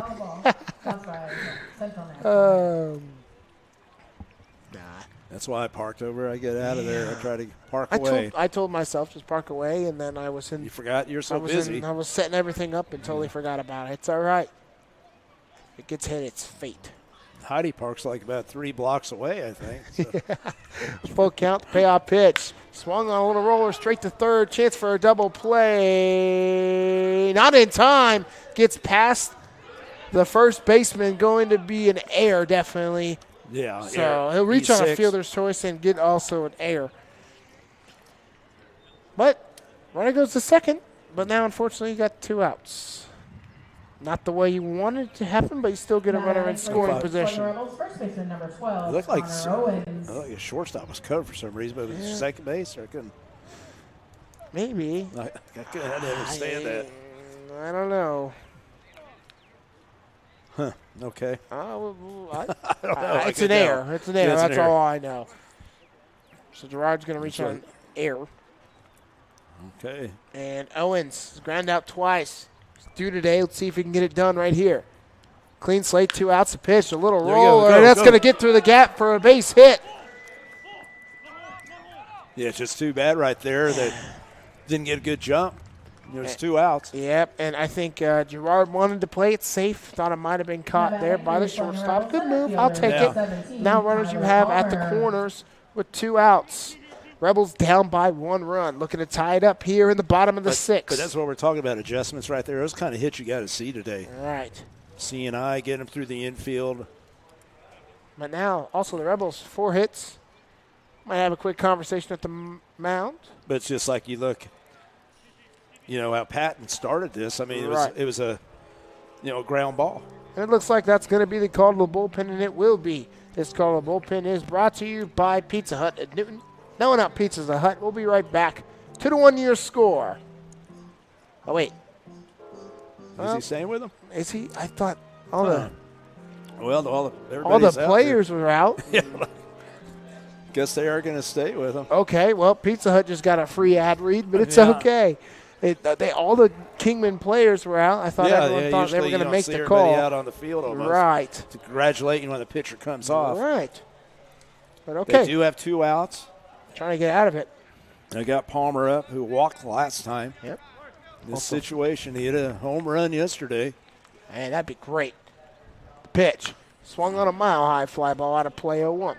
That's why I parked over. I get out of there. I try to park away. I told myself just park away, and then I was in. You forgot? You're so busy. I was setting everything up and totally forgot about it. It's all right. If it gets hit, it's fate. Heidi parks like about 3 blocks away, I think. So. Full count, payoff pitch. Swung on a little roller straight to third. Chance for a double play. Not in time. Gets past the first baseman. Going to be an error, definitely. Yeah. So he'll reach on a fielder's choice and get also an error. But runner goes to second. But now, unfortunately, you got 2 outs. Not the way you wanted it to happen, but you still get a runner in scoring position. First baseman number 12. It looked like a shortstop was covered for some reason, but it was second base, or I couldn't. Maybe. I didn't understand that. I don't know. Huh. Okay. I don't know. It's an error. It's an error. That's all I know. So Gerard's going to reach on error. Okay. And Owens ground out twice. Due today. Let's see if he can get it done right here. Clean slate, 2 outs, a pitch, a little roller. And that's going to get through the gap for a base hit. Yeah, it's just too bad right there that didn't get a good jump. There's 2 outs. Yep, and I think Gerard wanted to play it safe. Thought it might have been caught there by the shortstop. Good move. I'll take it. Now runners you have at the corners with 2 outs. Rebels down by 1 run. Looking to tie it up here in the bottom of the 6th. But that's what we're talking about, adjustments right there. Those kind of hits you got to see today. Right. C&I getting them through the infield. But now, also the Rebels, 4 hits. Might have a quick conversation at the mound. But it's just like you look, how Patton started this. I mean, it was a ground ball. And it looks like that's going to be the call to the bullpen, and it will be. This call to the bullpen is brought to you by Pizza Hut at Newton. No one out Pizza Hut. We'll be right back to the 1-year score. Oh, wait. Is he staying with him? Is he? I thought all the players were out. Yeah. Guess they are going to stay with him. Okay, well, Pizza Hut just got a free ad read, but it's okay. All the Kingman players were out. I thought everyone thought they were going to make the call. Out on the field almost. Right. To congratulate you when the pitcher comes off. Right. But okay. They do have 2 outs. Trying to get out of it. They got Palmer up, who walked last time. Yep. This situation, he had a home run yesterday. Man, that'd be great. Pitch. Swung on a mile-high fly ball out of play 0-1.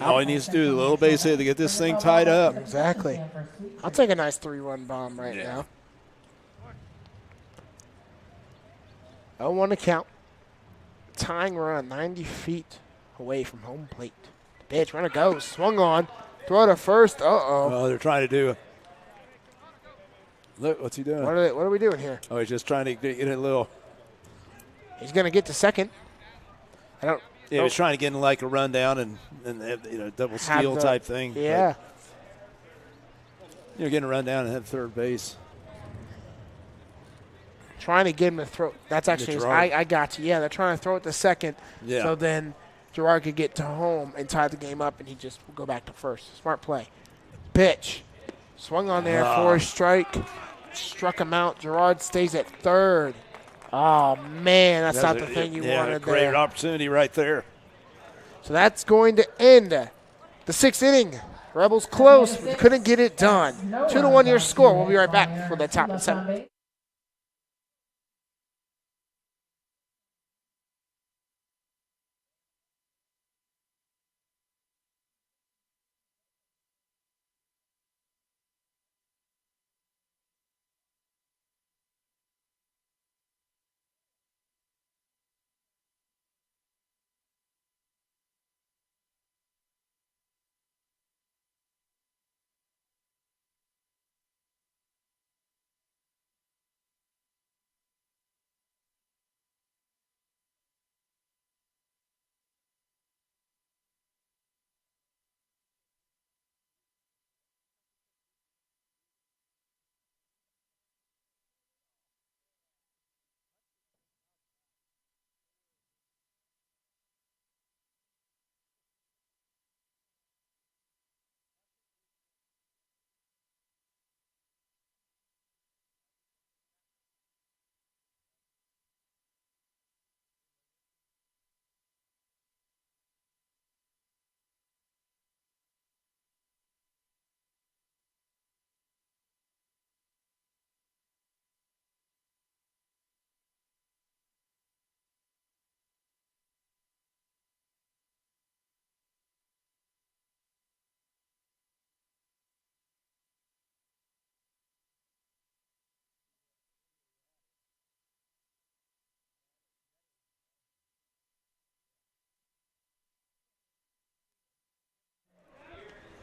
All he needs to do is a little base hit to get this thing tied up. Exactly. I'll take a nice 3-run bomb right now. 0-1 to count. Tying run, 90 feet away from home plate. Pitch, runner goes. Swung on. Throw to first. Uh-oh. Oh, they're trying to do. Look, what's he doing? What are we doing here? Oh, he's just trying to get a little. He's going to get to second. He's trying to get in like a rundown and double steal type thing. Yeah. But, getting a rundown and have third base. Trying to get him to throw. That's actually I got you. Yeah, they're trying to throw it to second. Yeah. So then Gerard could get to home and tie the game up, and he just will go back to first. Smart play. Pitch. Swung on there for a strike. Struck him out. Gerard stays at third. Oh, man, that's not the thing you wanted there. Great opportunity right there. So that's going to end the 6th inning. Rebels close, but couldn't get it done. 2-1 your score. We'll be right back for the top of the 7th.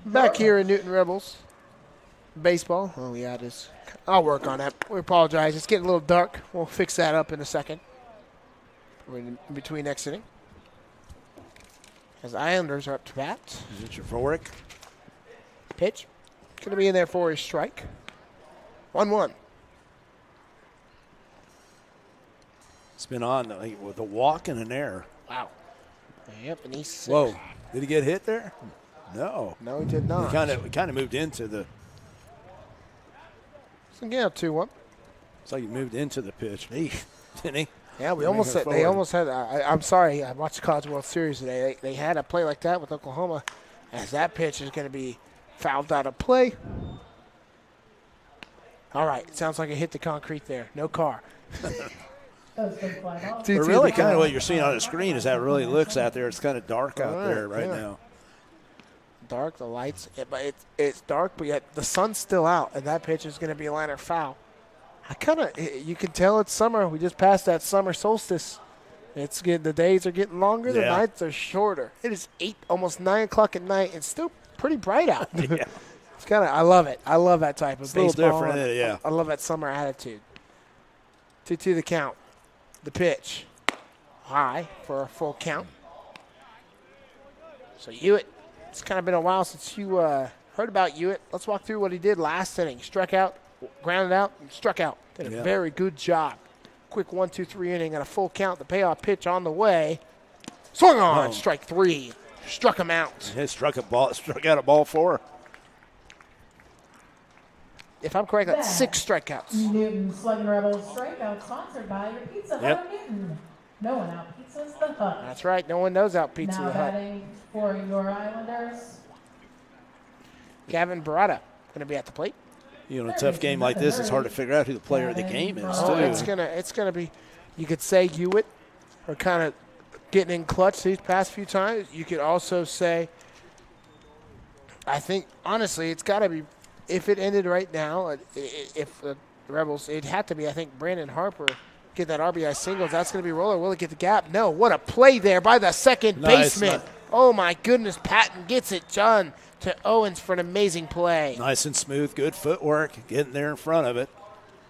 Back here in Newton Rebels. Baseball. Oh, yeah, it is. I'll work on that. We apologize. It's getting a little dark. We'll fix that up in a second. We're in between next inning. As Islanders are up to bat. Is it your Vorick? Pitch. Going to be in there for a strike. 1-1. It's been on with a walk and an error. Wow. Yep, and he's sick. Whoa. Did he get hit there? No. No, he did not. He kind of moved into the. So again, 2-1. It's like he moved into the pitch. Didn't he? Yeah, they almost had. I'm sorry. I watched the College World Series today. They had a play like that with Oklahoma, as that pitch is going to be fouled out of play. All right, it sounds like it hit the concrete there. No car. Those big fly balls. But really, kind of what you're seeing on the screen is how it really looks out there. It's kind of dark out there right now. Dark, the lights, but it's dark, but yet the sun's still out, and that pitch is going to be a liner foul. You can tell it's summer. We just passed that summer solstice. It's good. The days are getting longer. The nights are shorter. It is almost 9 o'clock at night. It's still pretty bright out. Yeah. It's kind of. I love it. I love that type of it's baseball. A little different, yeah. I love that summer attitude. 2-2 the count. The pitch. High for a full count. So Hewitt, it's kind of been a while since you heard about Hewitt. Let's walk through what he did last inning. Struck out, grounded out, and struck out. Did a very good job. Quick 1-2-3 inning and a full count. The payoff pitch on the way. Swung on, strike 3. Struck him out. He struck out a ball 4. If I'm correct, that's 6 strikeouts. Newton Sluggin Rebels strikeout sponsored by your Pizza Hut of Newton. No one out pizzas the Hut. That's right. No one knows out Pizza Now the Hut. batting for your Islanders. Gavin Barada going to be at the plate. You know, a tough game like this, it's hard to figure out who the player of the game is, too. It's gonna be, you could say Hewitt, or kind of getting in clutch these past few times. You could also say, I think, honestly, it's got to be, if it ended right now, if the Rebels, it'd have to be, I think, Brandon Harper get that RBI singles. That's going to be Roller. Will it get the gap? No. What a play there by the second baseman. Oh, my goodness. Patton gets it done to Owens for an amazing play. Nice and smooth. Good footwork. Getting there in front of it.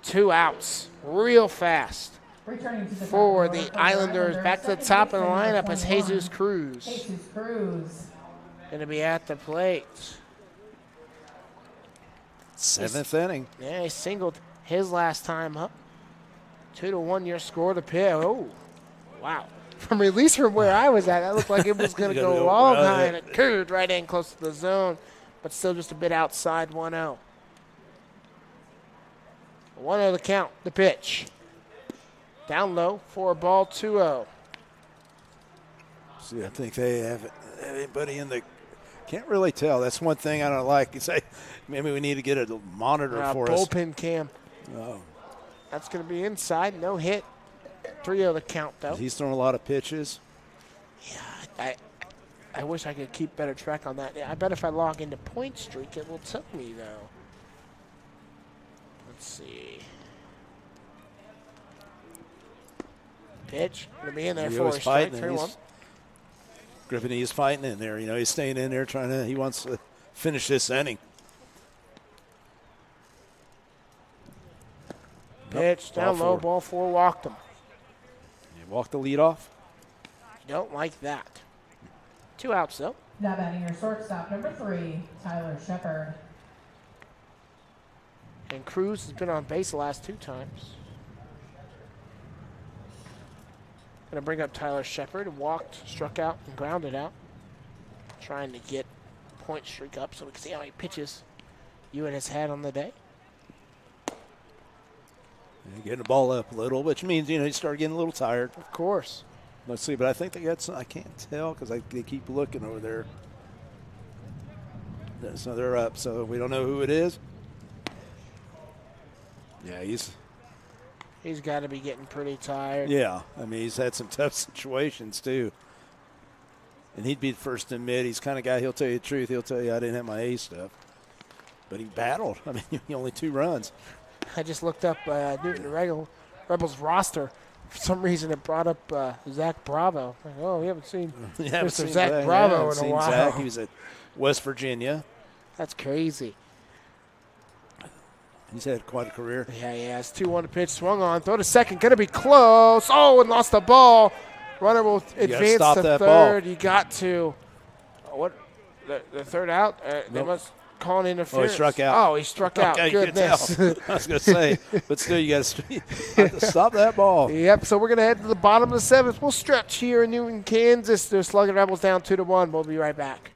2 outs. Real fast. Returning to the For the Islanders, back to the top of the lineup is Jesus Cruz. Jesus Cruz. Going to be at the plate. 7th inning. Yeah, he singled his last time up. 2-1 your score to pitch. Oh, wow. From release from where I was at, that looked like it was going to go long high, and it curved right in close to the zone, but still just a bit outside 1-0. 1-0 the count, the pitch. Down low for a ball 2-0. See, I think they have anybody in the – can't really tell. That's one thing I don't like. You say maybe we need to get a monitor for us. Bullpen cam. Oh. That's going to be inside. No hit. 3-0 the count, though. He's throwing a lot of pitches. Yeah, I wish I could keep better track on that. I bet if I log into Point Streak, it will tell me, though. Let's see. Pitch. Going to be in there for a strike. 3-1. Griffin, he's fighting in there. You know, he's staying in there he wants to finish this inning. Pitch down low, ball 4, walked him. You walked the lead off? Don't like that. 2 outs, though. Now batting your shortstop, number 3, Tyler Shepard. And Cruz has been on base the last 2 times. Going to bring up Tyler Shepard. Walked, struck out, and grounded out. Trying to get Point Streak up so we can see how many pitches Ewan has had on the day. Getting the ball up a little, which means, you start getting a little tired. Of course. Let's see, but I think they got some, I can't tell because they keep looking over there. So they're up, so we don't know who it is. Yeah, he's got to be getting pretty tired. Yeah, I mean, he's had some tough situations too. And he'd be the first to admit he's the kind of guy, he'll tell you the truth. He'll tell you, I didn't have my A stuff. But he battled. I mean, only 2 runs. I just looked up Newton Rebels roster. For some reason, it brought up Zach Bravo. Like, oh, we haven't seen Mr. Zach Bravo in a while. Zach. He was at West Virginia. That's crazy. He's had quite a career. Yeah, he has. 2-1 to pitch, swung on, throw to second, going to be close. Oh, and lost the ball. Runner will advance to third. You got to. What? The third out? They must call an interference. Oh, he struck out. Oh, he struck out. Okay, goodness. I was going to say, but still, you got to stop that ball. Yep, so we're going to head to the bottom of the 7th. We'll stretch here in Newton, Kansas. They're Sluggin Rebels down 2-1. We'll be right back.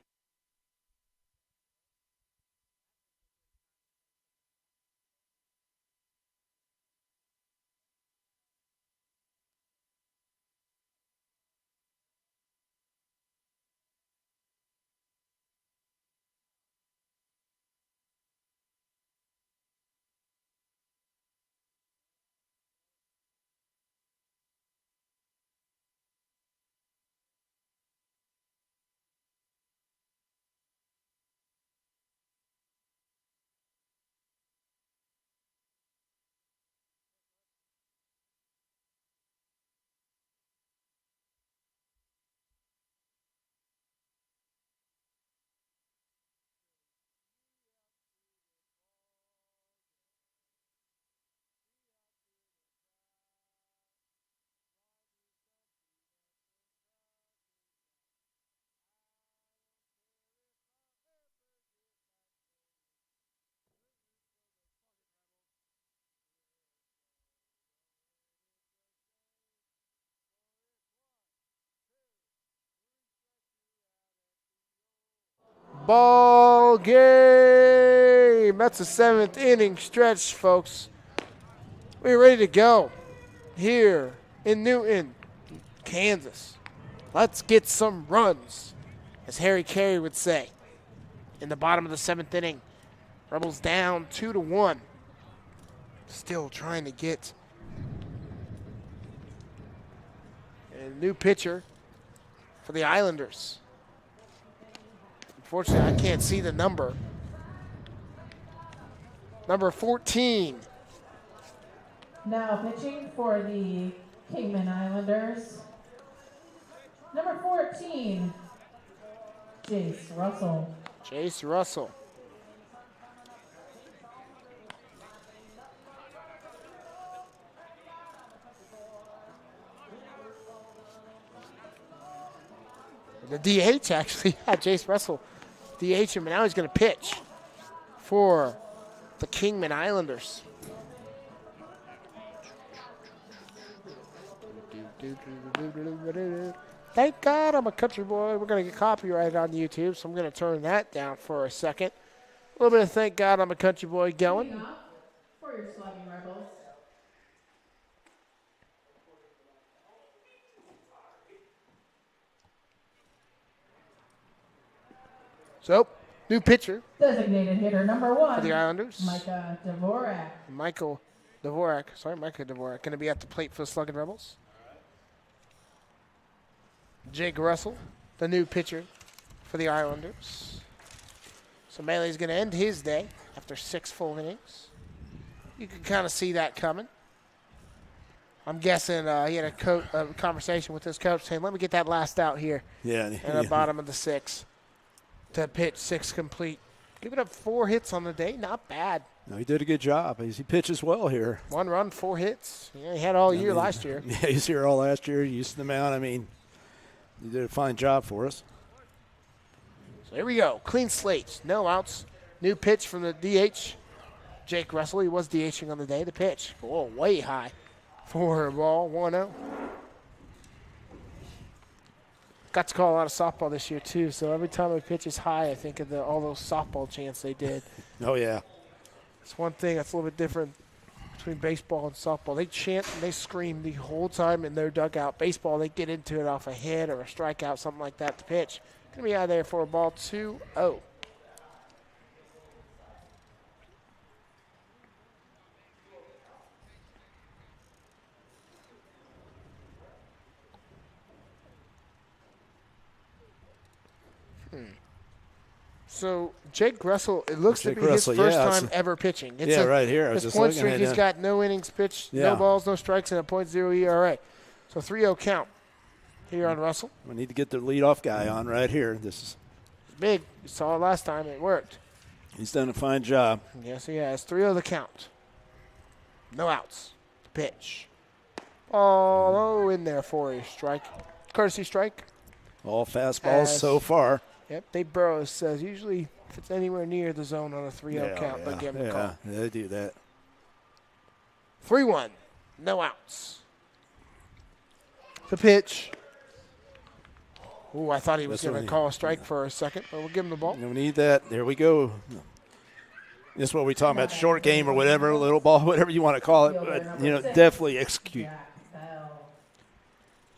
Ball game. That's the 7th inning stretch, folks. We're ready to go here in Newton, Kansas. Let's get some runs, as Harry Carey would say. In the bottom of the 7th inning, Rebels down 2-1. Still trying to get a new pitcher for the Islanders. Unfortunately, I can't see the number. Number 14. Now pitching for the Kingman Islanders. Number 14, Jace Russell. Jace Russell. The DH actually had Jace Russell DH him, and now he's going to pitch for the Kingman Islanders. Thank God I'm a country boy. We're going to get copyrighted on YouTube, so I'm going to turn that down for a second. A little bit of Thank God I'm a country boy going. For your Sluggin Rebels. So, new pitcher Designated hitter number 1. for the Islanders. Micah Dvorak. Micah Dvorak, going to be at the plate for the Sluggin Rebels. Jake Russell, the new pitcher for the Islanders. So Maley's going to end his day after 6 full innings. You can kind of see that coming. I'm guessing he had a conversation with his coach saying, let me get that last out here in the bottom of the 6th to pitch 6 complete. Giving up 4 hits on the day, not bad. No, he did a good job. He pitches well here. 1 run, 4 hits. Yeah, he had all year last year. Yeah, he's here all last year. Used to the mound. I mean, he did a fine job for us. So here we go. Clean slates, no outs. New pitch from the DH, Jake Russell. He was DHing on the day. The pitch, way high. 4-ball, 1-0. Got to call a lot of softball this year, too. So every time a pitch is high, I think of all those softball chants they did. Oh, yeah. It's one thing that's a little bit different between baseball and softball. They chant and they scream the whole time in their dugout. Baseball, they get into it off a hit or a strikeout, something like that. The pitch going to be out of there for a ball, 2-0. So Jake Russell, it looks to be his first time ever pitching. It's right here. I was his just point looking streak, at he's it. got no innings pitched, no balls, no strikes, and a .0 ERA. So 3-0 count here on Russell. We need to get the leadoff guy on right here. This is big. You saw it last time. It worked. He's done a fine job. Yes, he has. 3-0 the count. No outs. Pitch. Oh, in there for a strike. Courtesy strike. All fastballs so far. Yep, Dave Burrows says usually if it's anywhere near the zone on a 3-0 count, they'll give him a call. Yeah, they do that. 3-1, no outs. The pitch. Ooh, I thought he was going to call a strike for a second, but we'll give him the ball. We need that. There we go. This is what we talk about, short game or whatever, little ball, whatever you want to call it. But, definitely execute.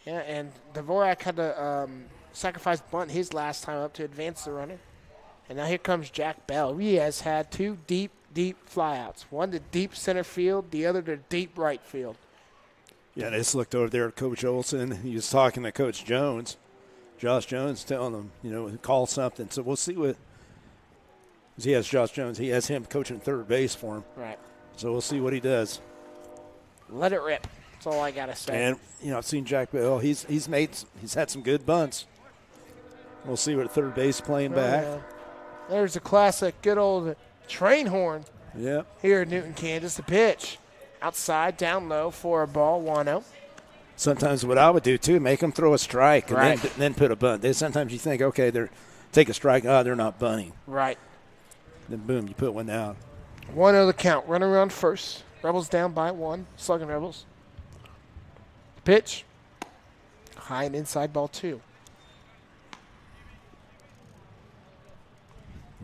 Yeah, and Dvorak had to sacrifice bunt his last time up to advance the runner. And now here comes Jack Bell. He has had 2 deep flyouts. One to deep center field, the other to deep right field. Yeah, I just looked over there at Coach Olson. He was talking to Coach Jones, Josh Jones, telling him, call something. So we'll see what – he has Josh Jones. He has him coaching third base for him. Right. So we'll see what he does. Let it rip. That's all I got to say. And, I've seen Jack Bell. He's had some good bunts. We'll see what third base playing back. Yeah. There's a classic, good old train horn here in Newton, Kansas. The pitch. Outside, down low for a ball, 1-0. Sometimes what I would do, too, make them throw a strike and then put a bunt. Sometimes you think, okay, take a strike. They're not bunting. Right. Then, boom, you put one down. 1-0 the count. Running around first. Rebels down by 1. Sluggin Rebels. Pitch. High and inside, ball 2.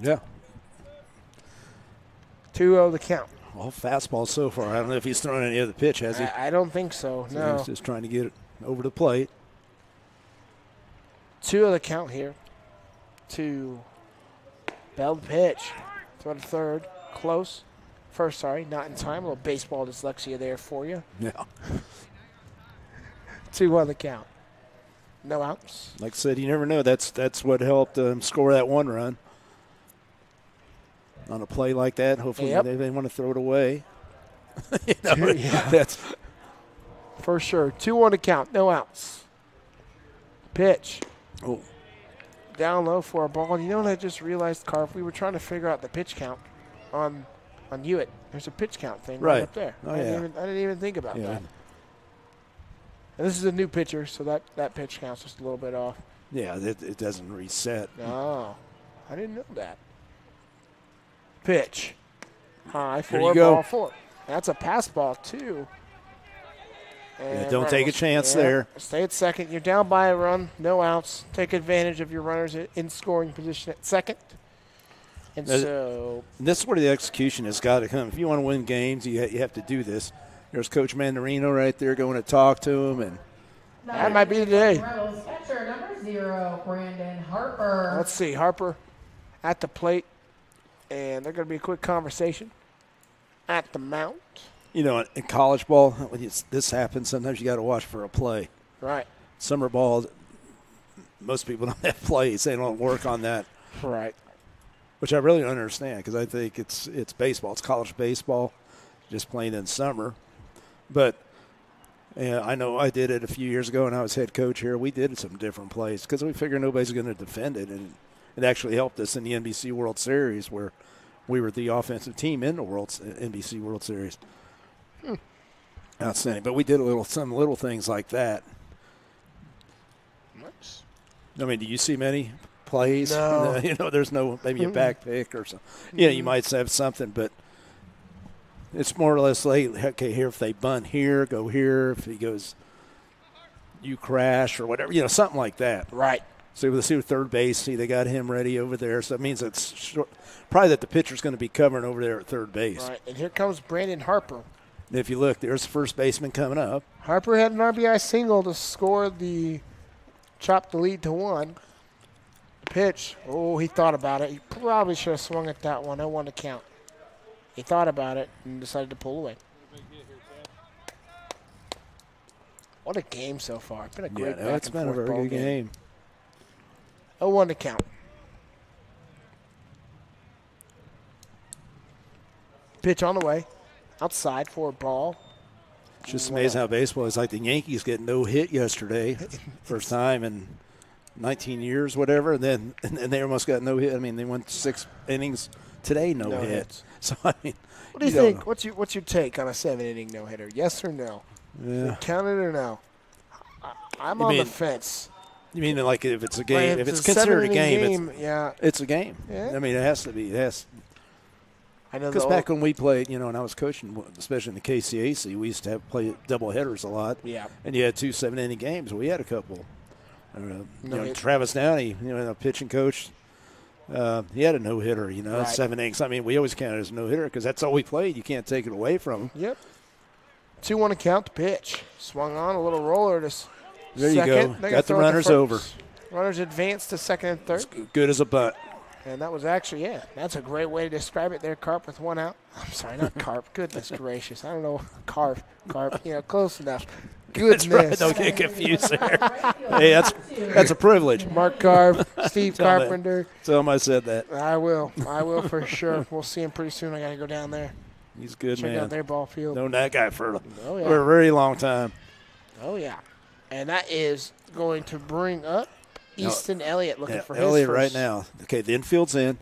Yeah. 2-0 the count. Well, fastball so far. I don't know if he's thrown any other pitch, has he? I don't think so, no. He's just trying to get it over the plate. 2-0 the count here to Bell the pitch. Throw to third. Close. First, sorry, not in time. A little baseball dyslexia there for you. Yeah. 2-1 the count. No outs. Like I said, you never know. That's what helped score that one run. On a play like that, hopefully they want to throw it away. That's for sure. 2-1 to count, no outs. Pitch. Oh. Down low for a ball. You know what I just realized, Carp? We were trying to figure out the pitch count on Hewitt. There's a pitch count thing right up there. Oh, I didn't even think about that. And this is a new pitcher, so that pitch count's just a little bit off. Yeah, it doesn't reset. No, I didn't know that. Pitch. High There you for go. ball four. That's a pass ball, too. Yeah, don't take a chance there. Stay at second. You're down by a run, no outs. Take advantage of your runners in scoring position at second. And this is where the execution has got to come. If you want to win games, you have to do this. There's Coach Mandarino right there going to talk to him, and that might be today. Rebels catcher number 0, Brandon Harper. Let's see, Harper at the plate, and they're going to be a quick conversation at the mount. You know, in college ball, when this happens, sometimes you got to watch for a play. Right. Summer ball, most people don't have plays. They don't work on that. Right. Which I really don't understand because I think it's baseball. It's college baseball, just playing in summer. But I know I did it a few years ago when I was head coach here. We did some different plays because we figured nobody's going to defend it. And it actually helped us in the NBC World Series where we were the offensive team in the NBC World Series. Outstanding. But we did some little things like that. Nice. I mean, do you see many plays? No. You know, there's no maybe a back pick or something. Yeah, you might have something, but it's more or less like, okay, here if they bunt here, go here. If he goes, you crash or whatever, you know, something like that. Right. So let's see with third base. See, they got him ready over there. So that means it's probably that the pitcher's going to be covering over there at third base. Right. And here comes Brandon Harper. And if you look, there's the first baseman coming up. Harper had an RBI single to score chop the lead to 1. Pitch. Oh, he thought about it. He probably should have swung at that one. 0-1 to count. He thought about it and decided to pull away. What a game so far. It's been a great back it's and been a forth very ball good game. 0-1 to count. Pitch on the way. Outside for a ball. It's just amazing how baseball is. Like the Yankees get no hit yesterday, first time in 19 years, whatever, and they almost got no hit. I mean, they went 6 innings today, no hits. So I mean, what do you think? What's your take on a 7-inning no hitter? Yes or no? Yeah. Count it or no? I'm on the fence. You mean like if it's a game, Like if it's considered a game, yeah, it's a game. Yeah. I mean, it has to be. I know because back when we played, you know, and I was coaching, especially in the KCAC, we used to play double headers a lot. Yeah. And you had 2 7-inning games. We had a couple. Travis Downey, you know, pitching coach, he had a no-hitter, you know, right. 7 innings. I mean, we always counted as a no-hitter because that's all we played. You can't take it away from him. Yep. 2-1 to count the pitch. Swung on a little roller to there second. You go. Got the runners over. Runners advanced to second and third. It's good as a butt. And that was actually, that's a great way to describe it there, Carp, with 1 out. I'm sorry, not Carp. Goodness gracious. I don't know. Carp, close enough. Goodness. That's right. Don't get confused there. Hey, that's a privilege. Mark Carp, Steve Carpenter. Tell him I said that. I will for sure. We'll see him pretty soon. I got to go down there. He's a good, Check man. out their ball field. Known that guy for a yeah. very long time. Oh, yeah. And that is going to bring up Easton Elliott looking for his Elliott first. right now. Okay, the infield's in.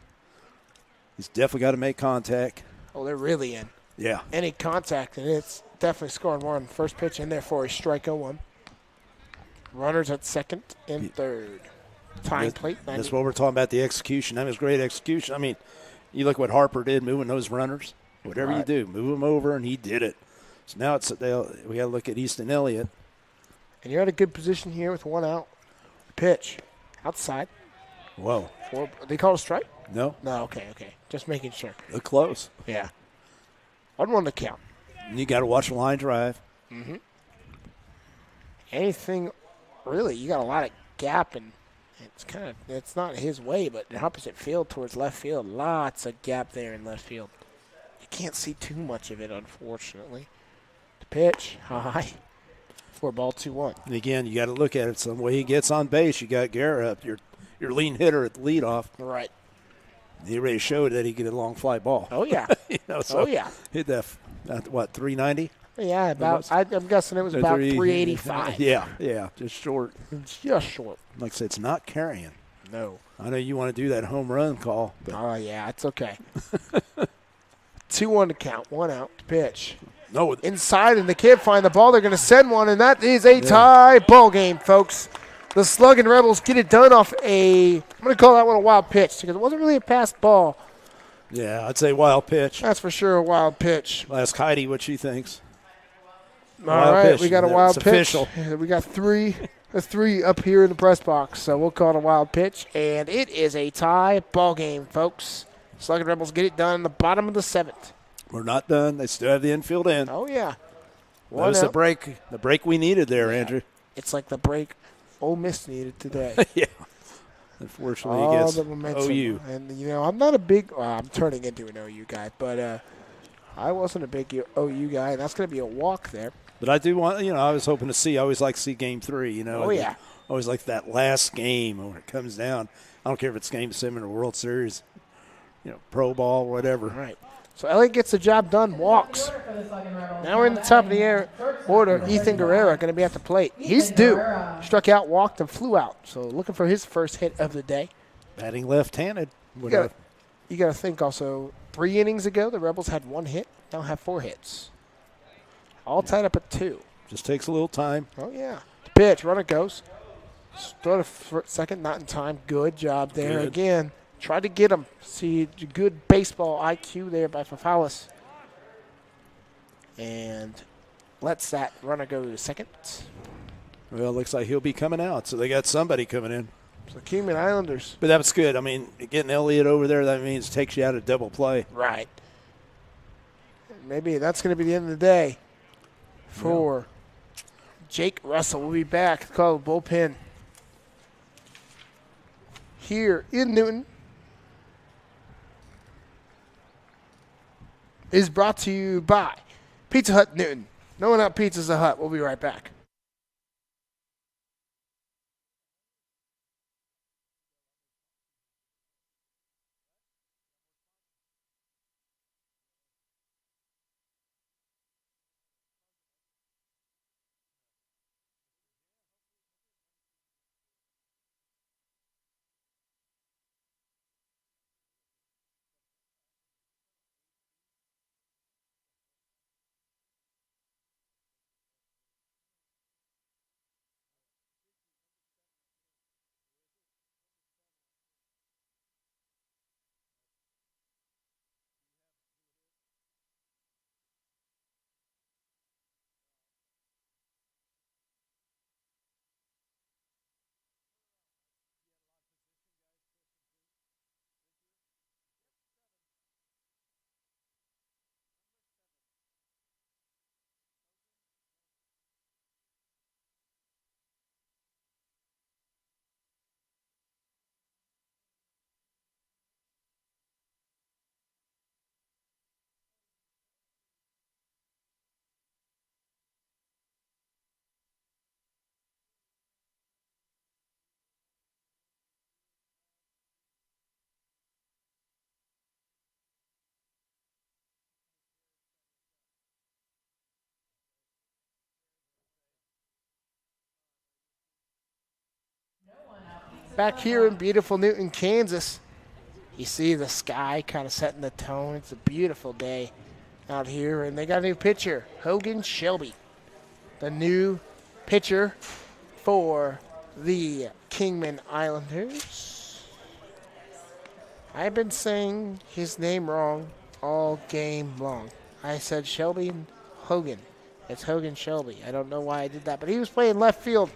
He's definitely got to make contact. Oh, they're really in. Yeah. Any contact, and it's definitely scoring 1. First pitch in there for a strike 0-1. Runners at second and third. Tying plate. That's what we're talking about, the execution. That was great execution. I mean, you look what Harper did moving those runners. Whatever you do, move them over, and he did it. So now we got to look at Easton Elliott. And you're at a good position here with 1 out. Pitch. Outside. Whoa. They call it a strike? No. No, okay. Just making sure. Look close. Yeah. 1-1 to count. You got to watch the line drive. Anything, really, you got a lot of gap, and it's not his way, but the opposite field towards left field. Lots of gap there in left field. You can't see too much of it, unfortunately. The pitch, high. 4-ball, 2-1. And again, you got to look at it some way he gets on base. You got Guerrero up, your lean hitter at the leadoff. Right. He already showed that he could hit a long fly ball. Oh, yeah. So yeah. Hit that, 390? Yeah, I'm guessing it was about 385. Yeah, just short. It's just short. Like I said, it's not carrying. No. I know you want to do that home run call. Oh, yeah, it's okay. 2-1 to count, 1 out to pitch. No, Inside, and they can't find the ball. They're going to send one, and that is a tie ball game, folks. The Sluggin Rebels get it done off I'm going to call that one a wild pitch because it wasn't really a passed ball. yeah, I'd say wild pitch. That's for sure a wild pitch. I'll ask Heidi what she thinks. All right, pitch. we got a wild It's pitch. official. We got three up here in the press box, so we'll call it a wild pitch, and it is a tie ball game, folks. Sluggin Rebels get it done in the bottom of the 7th. We're not done. They still have the infield in. Oh, yeah. That was the break we needed there, Andrew. It's like the break Ole Miss needed today. Yeah. Unfortunately, All it gets the momentum. OU. And, I'm not a big I'm turning into an OU guy, but I wasn't a big OU guy, and that's going to be a walk there. But I do want, I was hoping to see, I always like to see Game 3, Oh, yeah. I always like that last game when it comes down. I don't care if it's Game 7 or World Series, Pro Ball, whatever. Right. So Elliott gets the job done, walks. Now we're in the top of the order. Ethan Guerrero going to be at the plate. He's due. Struck out, walked, and flew out. So looking for his first hit of the day. Batting left-handed. You got to think also, 3 innings ago, the Rebels had 1 hit. Now have 4 hits. All tied up at 2. Just takes a little time. Oh, yeah. Pitch, runner goes. Start a second, not in time. Good job there again. Tried to get him. See, good baseball IQ there by Fafalis. And lets that runner go to second. Well, it looks like he'll be coming out, so they got somebody coming in. So Kingman Islanders. But that was good. I mean, getting Elliott over there, that means takes you out of double play. Right. Maybe that's going to be the end of the day for Jake Russell. We'll be back. Call the bullpen here in Newton. Is brought to you by Pizza Hut Newton. No One Out Pizza's the Hut. We'll be right back. Back here in beautiful Newton, Kansas, you see the sky kind of setting the tone. It's a beautiful day out here, and they got a new pitcher, Hogan Shelby, the new pitcher for the Kingman Islanders. I've been saying his name wrong all game long. I said Shelby Hogan. It's Hogan Shelby. I don't know why I did that, but he was playing left field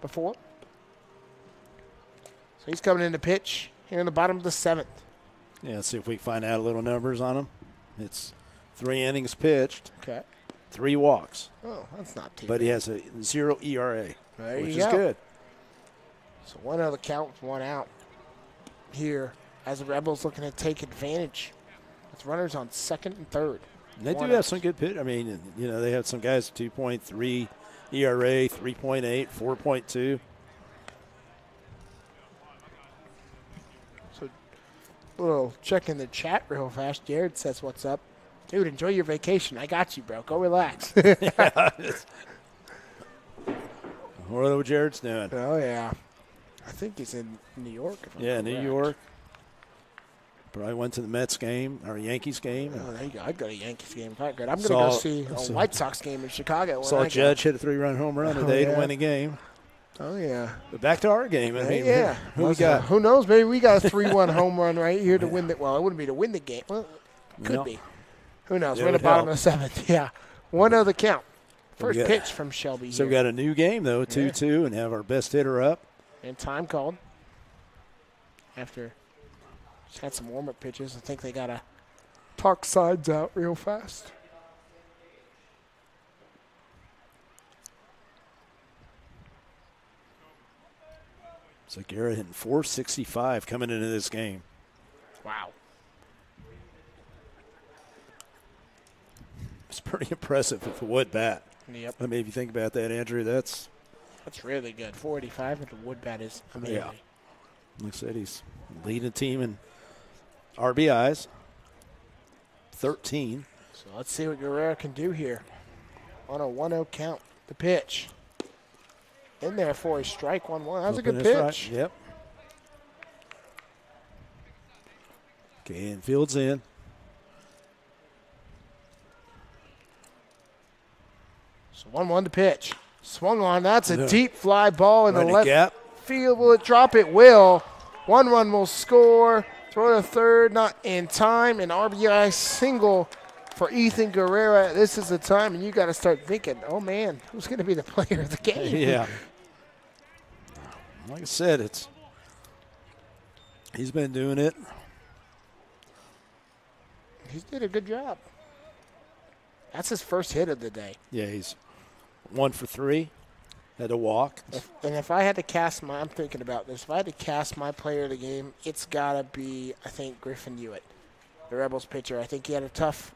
before. So he's coming in to pitch here in the bottom of the 7th. Yeah, let's see if we can find out a little numbers on him. It's 3 innings pitched, Okay. 3 walks, Oh, that's not too but bad. he has a 0 ERA, There which you is go. good. So one out of the count with 1 out here as the Rebels looking to take advantage with runners on second and third. And they do 1 have out. some good pitch. I mean, they have some guys 2.3 ERA, 3.8, 4.2. So we'll check in the chat real fast. Jared says, what's up? Dude, enjoy your vacation. I got you, bro. Go relax. What Jared's doing? Oh, yeah. I think he's in New York. If I'm Yeah, New correct. York. Probably went to the Mets game or Yankees game. Oh, there you go. I'd go to Yankees game. If I could. I'm going to Saw- go see a saw- White Sox game in Chicago. when Saw I go. Judge hit a 3-run home run Oh, today to yeah. win a game. Oh, yeah. But back to our game. I mean, yeah. who we got? Who knows? Maybe we got a 3-1 home run right here to win the. Well, it wouldn't be to win the game. Well, it could No. be. Who knows? It We're in the would bottom help. of the 7th. Yeah. 1-0 the count. First got- pitch from Shelby So we here. got a new game, though, 2-2, and have our best hitter up. And time called. After just had some warm-up pitches. I think they got to talk sides out real fast. So Guerrero hitting 465 coming into this game. Wow. It's pretty impressive with a wood bat. Yep. I mean, if you think about that, Andrew, that's, That's really good. 485 with the wood bat is amazing. Yeah. like I said, he's leading the team in RBIs, 13. So let's see what Guerrero can do here on a 1-0 count. The pitch. In there for a strike 1-1. That was a good Open his right. pitch. Yep. Okay, and Fields in. So 1-1 to pitch. Swung on. That's a Yeah. deep fly ball in the Right in left gap. field. Will it drop? It will. 1 run will score. Throw to third, not in time. An RBI single for Ethan Guerrero. This is the time, and you got to start thinking, oh, man, who's going to be the player of the game? Yeah. Like I said, he's been doing it. He did a good job. That's his first hit of the day. Yeah, he's 1 for 3. Had to walk. If I had to cast I'm thinking about this. If I had to cast my player of the game, it's got to be, I think, Griffin Hewitt, the Rebels pitcher. I think he had a tough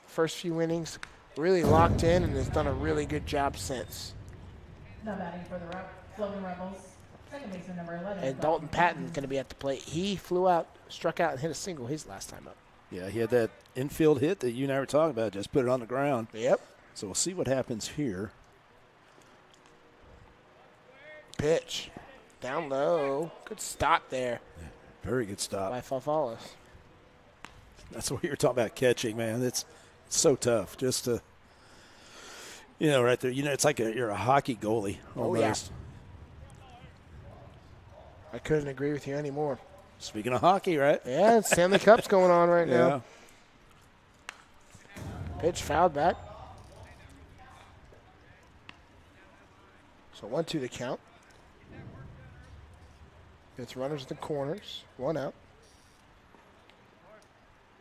first few innings, really locked in, and has done a really good job since. Now batting for the Sluggin Rebels, second baseman number 11. And Dalton Patton going to be at the plate. He struck out and hit a single his last time up. Yeah, he had that infield hit that you and I were talking about. Just put it on the ground. Yep. So we'll see what happens here. Pitch. Down low. Good stop there Very good stop. by Fafalis. That's what you're talking about catching, man. It's so tough just to, right there. It's like you're a hockey goalie almost. I couldn't agree with you anymore. Speaking of hockey, right? Yeah, Stanley Cup's going on right Yeah. now. Pitch fouled back. So 1-2 to count. It's runners at the corners. 1 out.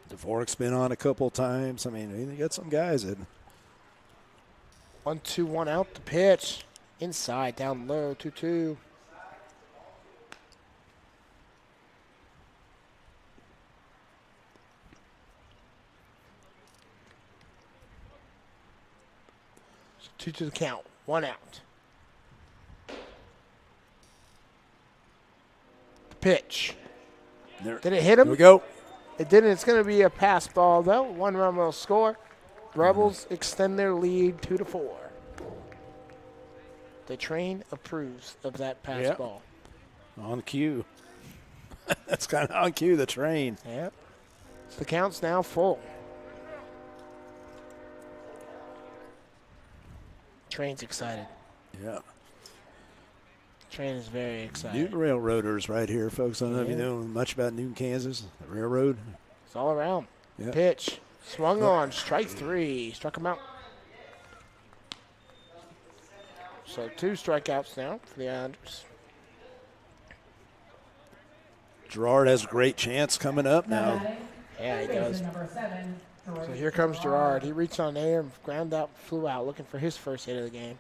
Dvorak's been on a couple times. I mean, they got some guys that 1-2, 1 out. The pitch. Inside, down low, 2-2. So 2 to the count. 1 out. The pitch. there. Did it hit Here him? we go. It didn't. It's going to be a pass ball, though. 1 run will score. Rebels extend their lead 2-4. The train approves of that pass Yep. ball. On cue. That's kind of on cue, the train. Yep. So the count's now full. Train's excited. Yeah. Train is very excited. Newton Railroaders right here, folks. I don't know if you Yeah. know much about Newton, Kansas. The railroad. It's all around. Yeah. Pitch. Swung on. Strike 3. Struck him out. So 2 strikeouts now for the Islanders. Gerard has a great chance coming up now. Yeah, he does. Number 7, So here comes Gerard. He reached on there and ground out, flew out, looking for his first hit of the game.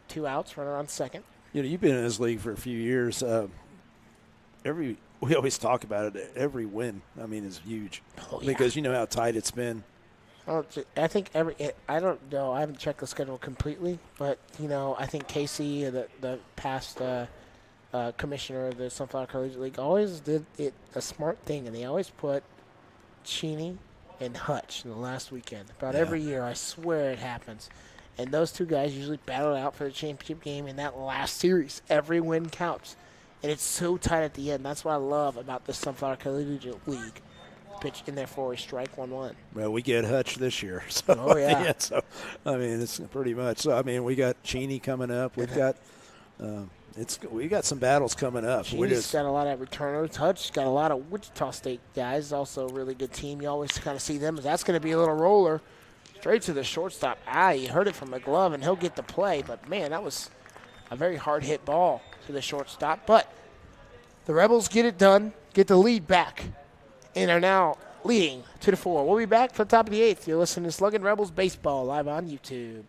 2 outs, runner on second. You know, you've been in this league for a few years. We always talk about it. Every win, I mean, is huge because you know how tight it's been. Well, I think I don't know. I haven't checked the schedule completely, but you know, I think Casey, the past commissioner of the Sunflower Collegiate League, always did it a smart thing, and they always put Cheney and Hutch in the last weekend. About every year, I swear it happens. And those two guys usually battle it out for the championship game in that last series. Every win counts. And it's so tight at the end. That's what I love about the Sunflower Collegiate League. Pitch in there for a strike 1-1. Well, we get Hutch this year. So, oh, yeah. So, I mean, it's pretty much. So, I mean, we got Cheney coming up. We've got we got some battles coming up. Cheney's got a lot of returners. Hutch's got a lot of Wichita State guys. Also a really good team. You always kind of see them. That's going to be a little roller. Straight to the shortstop. He heard it from the glove, and he'll get the play. But, man, that was a very hard-hit ball to the shortstop. But the Rebels get it done, get the lead back, and are now leading 2-4. We'll be back for the top of the 8th. You're listening to Sluggin Rebels Baseball live on YouTube.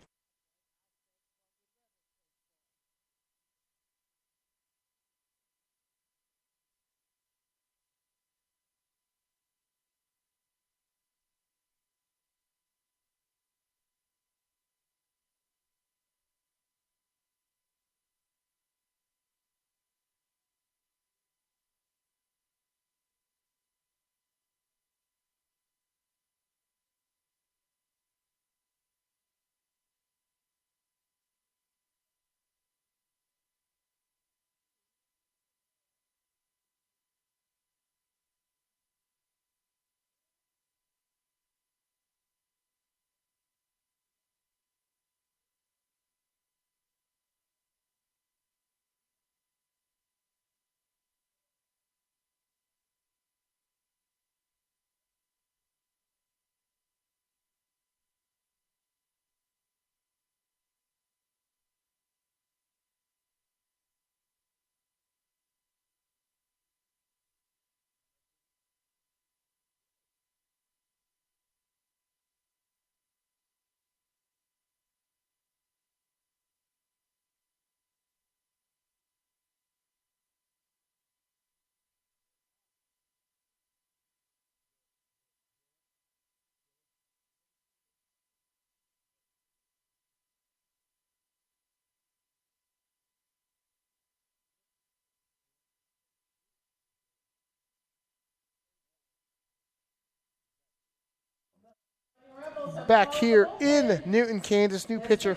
Back here in Newton, Kansas, new pitcher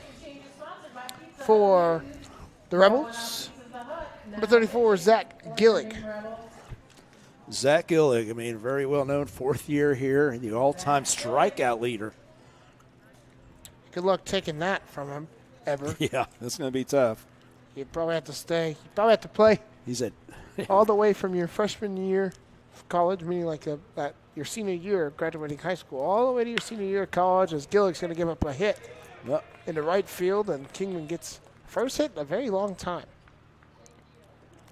for the Rebels. Number 34, Zach Gillick. Zach Gillick, I mean, very well known, 4th year here, and the all-time strikeout leader. Good luck taking that from him, ever. Yeah, that's going to be tough. You probably have to stay. You probably have to play He's at all the way from your freshman year of college, meaning like your senior year of graduating high school, all the way to your senior year of college, as Gillick's going to give up a hit in the right field, and Kingman gets first hit in a very long time.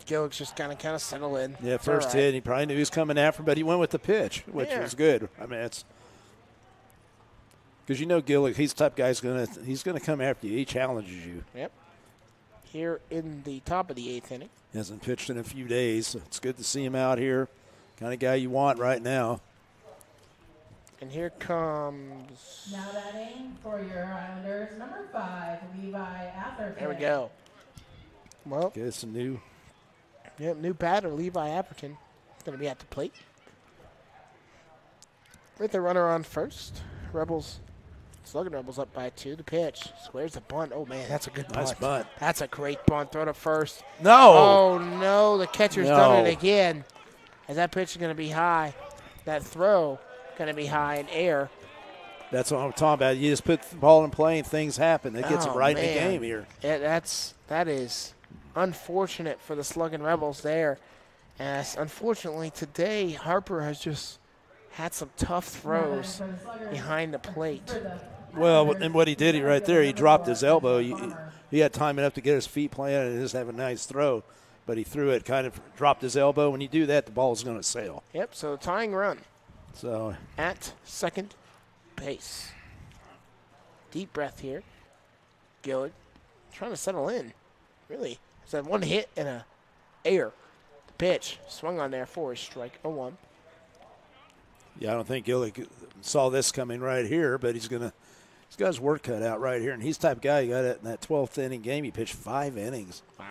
Gillick's just kind of settle in. Yeah, first hit. He probably knew he was coming after, but he went with the pitch, which was good. I mean, it's because you know Gillick, he's the type of guy he's gonna come after you. He challenges you. Yep. Here in the top of the 8th inning. He hasn't pitched in a few days, so it's good to see him out here. Kind of guy you want right now. And here comes. Now batting for your Islanders, number 5, Levi Atherton. There we go. Well, get some new batter, Levi Atherton, going to be at the plate. With the runner on first. Sluggin Rebels up by 2. The pitch. Squares the bunt. Oh, man, that's a good bunt. Nice bunt. That's a great bunt. Throw to first. No. Oh, no. The catcher's done it again. As that pitch is going to be high. That throw going to be high in air. That's what I'm talking about. You just put the ball in play and things happen. That gets it right in the game here. That is unfortunate for the Sluggin Rebels there. As unfortunately today, Harper has just had some tough throws behind the plate. Well, and what he did right there, he dropped his elbow. He had time enough to get his feet planted and just have a nice throw. but he threw it, kind of dropped his elbow. When you do that, the ball is going to sail. Yep, so tying run So at second base. Deep breath here. Gillig trying to settle in. Really. It's that one hit and a air. The pitch swung on there for a strike. 0-1. yeah, I don't think Gillick saw this coming right here, but he's got his work cut out right here. And he's the type of guy, he got it in that 12th inning game. He pitched 5 innings. Wow.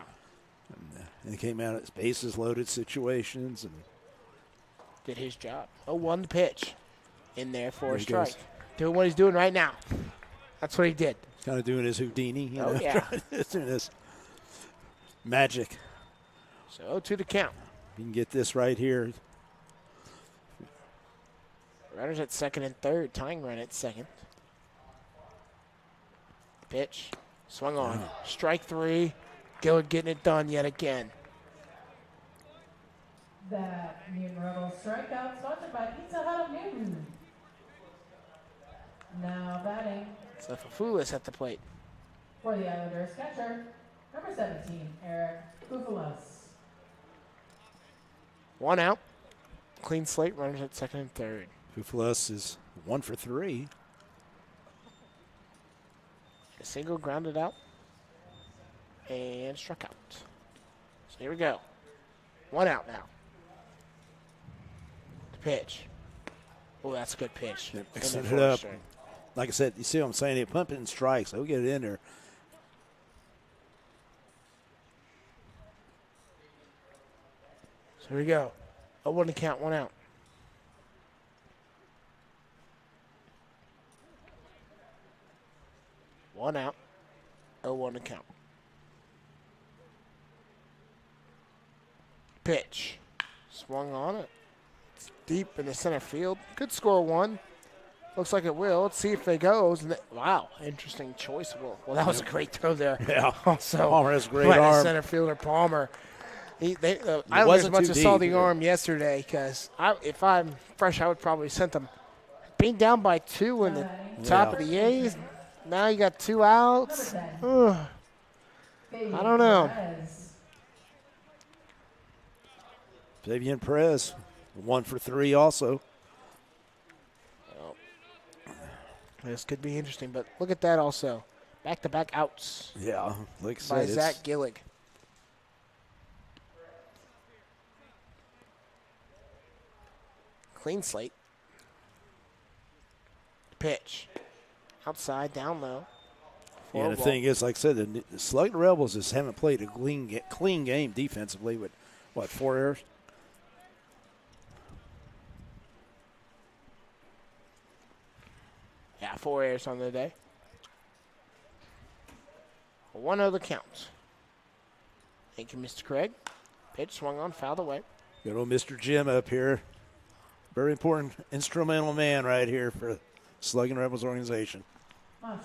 And he came out at bases loaded situations. And Did his job. 0-1 the pitch. In there for There a he strike. goes. Doing what he's doing right now. That's what he did. kind of doing his Houdini. You Oh, know, yeah. doing this magic. So 0-2 the count. You can get this right here. Runners at second and third. Tying run at second. Pitch. Swung on. Strike 3. Gillig getting it done yet again. That Newton Rebel strikeout sponsored by Pizza Hut of Newton. Now batting So Fafoulis at the plate. for the Islanders catcher, number 17, Eric Bufalos. 1 out. Clean slate. Runners at second and third. Bufalos is 1 for 3. A single grounded out. And struck out. So here we go. 1 out now. The pitch. Oh, that's a good pitch. Yep, In set there it for a up. strike. Like I said, you see what I'm saying? He pump it in strikes. He'll get it in there. So here we go. 0-1 to count. 1 out. One out. 0-1 to count. Pitch. Swung on it. It's deep in the center field. Could score 1. Looks like it will. Let's see if it goes. Wow, interesting choice. Well, that was a great throw there. Yeah. Also, Palmer has a great by the arm. center fielder Palmer. Islanders wasn't must too have saw deep the either. arm yesterday because if I'm fresh, I would probably sent them being down by 2 in the top of the A's. Now you got 2 outs. Ugh. I don't know. Fabian Perez, 1 for 3 also. This could be interesting, but look at that also. Back-to-back outs Yeah, like I by said, Zach it's, Gillig. Clean slate. Pitch. Outside, down low. yeah, the Four thing is, like I said, the Sluggin Rebels just haven't played a clean game defensively with, 4 errors? Yeah, 4 errors on the day. 1-0 the count. Thank you, Mr. Craig. Pitch swung on, fouled away. Good old Mr. Jim up here. Very important instrumental man right here for Sluggin Rebels organization.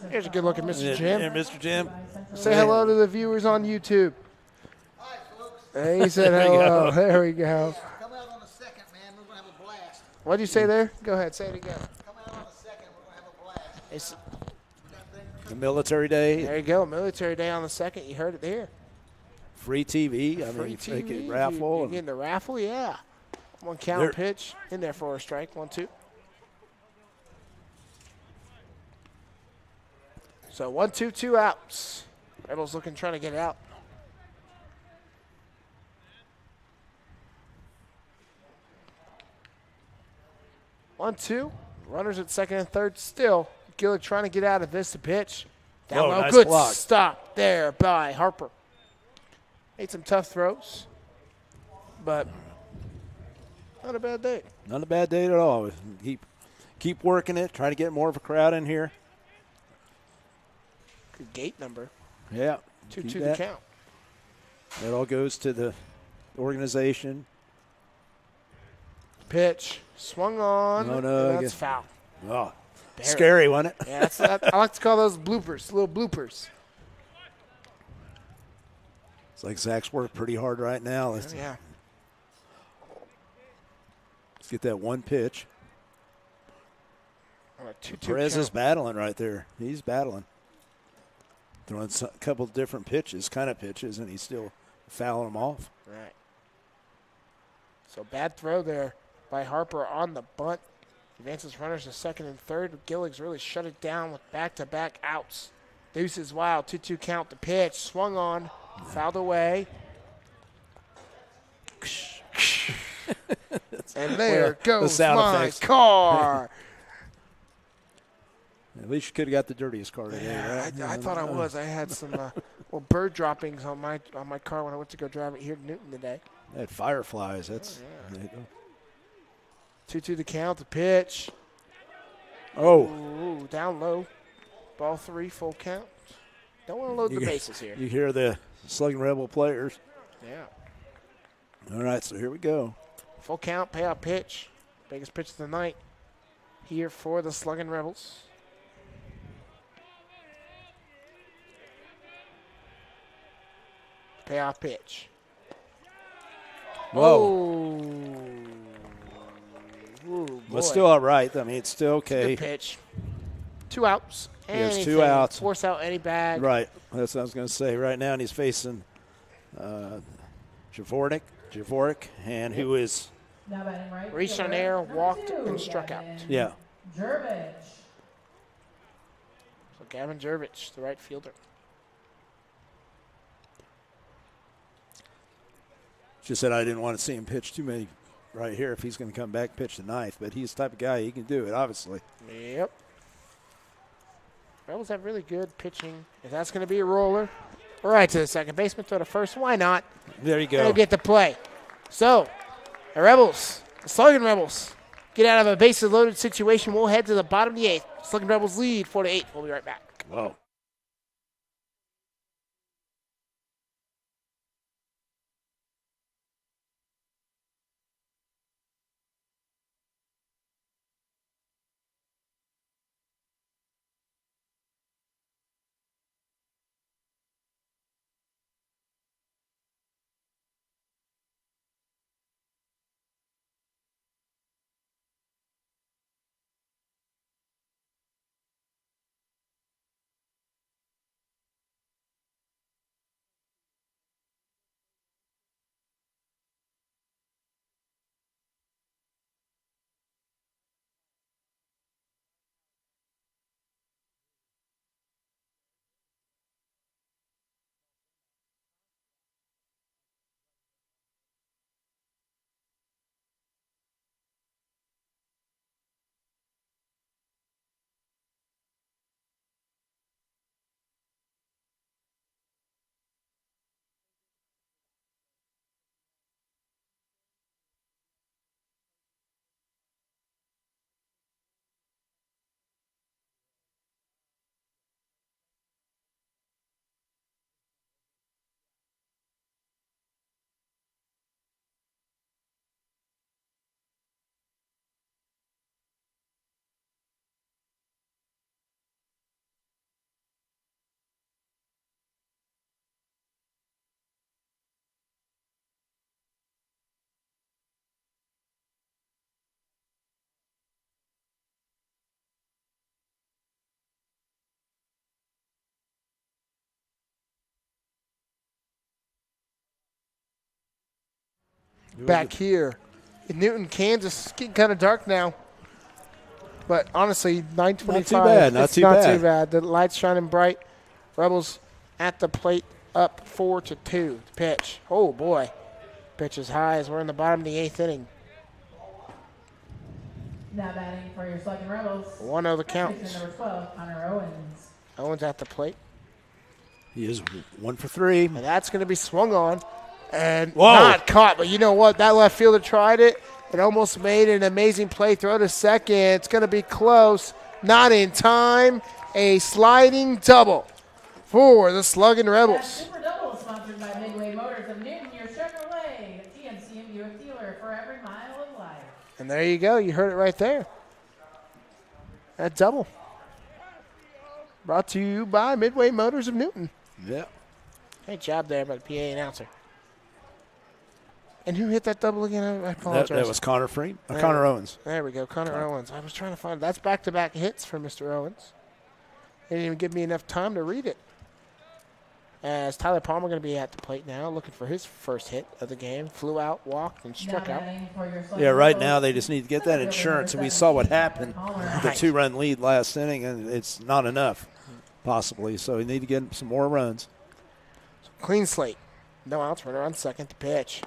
Here's a good look at Mr. Jim. And Mr. Jim. Say hello to the viewers on YouTube. Hi, folks. He said There you hello. go. There we go. Come out on the second, man. We're going to have a blast. What'd you say there? Go ahead, say it again. Come out on the second. We're going to have a blast. It's, The military day, there you go. Military Day on the 2nd. You heard it there. free TV. I Free mean, TV. make it raffle. You and getting the raffle? Yeah. 1 count There- pitch. In there for a strike. 1-2. So 1-2, 2 outs. Rebels looking, trying to get it out. One, two. Runners at second and third still. Gillig trying to get out of this. The pitch. Down Whoa, low. nice Good block. stop there by Harper. Made some tough throws, but not a bad day. Not a bad day at all. Keep working it. Try to get more of a crowd in here. Good gate number. Yeah. 2-2 keep the that. count. That all goes to the organization. Pitch. Swung on. No, and I that's guess- foul. Oh, Barely. scary, wasn't it? Yeah, I like to call those bloopers, little bloopers. It's like Zach's worked pretty hard right now. Let's Yeah. get that one pitch. On a 2-2 Perez is count. battling right there. He's battling. Throwing a couple different pitches, and he's still fouling them off. Right. So bad throw there by Harper on the bunt. Advances runners to second and third. Gilligs really shut it down with back-to-back outs. Deuces wild, 2-2 count. The pitch swung on, fouled away. And there goes the sound my effects. car. At least you could have got the dirtiest car today, Yeah, right? I thought I was. I had some bird droppings on my car when I went to go drive it here to Newton today. They had fireflies. That's 2-2 the count. The pitch. Oh. Ooh, down low. Ball 3, full count. Don't want to load the bases here. You hear the Sluggin Rebel players. Yeah. All right, so here we go. Full count, payout pitch. Biggest pitch of the night here for the Sluggin Rebels. Payoff pitch. Whoa. Ooh, boy. But still all right. I mean, it's still okay. Good pitch. 2 outs. Yes, 2 Anything. outs. Force out any bag. Right. That's what I was going to say. Right now, and he's facing Javornik, and who is, Now batting right. Reached on fielder, air, number walked, 2, and struck out. Gavin yeah. Jervich. So Gavin Jervich, the right fielder. Just said I didn't want to see him pitch too many right here if he's going to come back pitch the ninth, but he's the type of guy, he can do it, obviously. Yep. Rebels have really good pitching. If that's going to be a roller, right to the second baseman, throw to first. Why not? There you go. They'll get the play. So, the Rebels, the Sluggin Rebels, get out of a bases loaded situation. We'll head to the bottom of the 8th. Sluggin Rebels lead 4-8. We'll be right back. Whoa. Back here in Newton, Kansas. It's getting kind of dark now. But honestly, 9:25. Not too bad, not it's too not bad. too bad. The light's shining bright. Rebels at the plate up 4-2. The pitch. Oh, boy. Pitch is high as we're in the bottom of the 8th inning. Now batting for your Sluggin Rebels. 1-0 the count. Baseman number 12, Connor Owens. Owens at the plate. He is 1 for 3. And that's going to be swung on. And Whoa. not caught. But you know what? That left fielder tried it. It almost made an amazing play. Throw to second. It's going to be close. Not in time. A sliding double for the Sluggin That Rebels. Super Double is sponsored by Midway Motors of Newton, your Chevrolet, GMC and Buick dealer for every mile of life. And there you go. You heard it right there. That double. Brought to you by Midway Motors of Newton. Yeah. Great job there by the PA announcer. And who hit that double again? I apologize. That was Connor Freeman. There- Connor Owens. There we go, Connor Owens. I was trying to find that's back-to-back hits for Mr. Owens. They didn't even give me enough time to read it. As Tyler Palmer going to be at the plate now, looking for his first hit of the game. Flew out, walked, and struck out. Yeah, right now they just need to get that insurance, and we saw what happened. The 2-run lead last inning, and it's not enough, possibly. So we need to get some more runs. Clean slate. No outs, runner on second. The pitch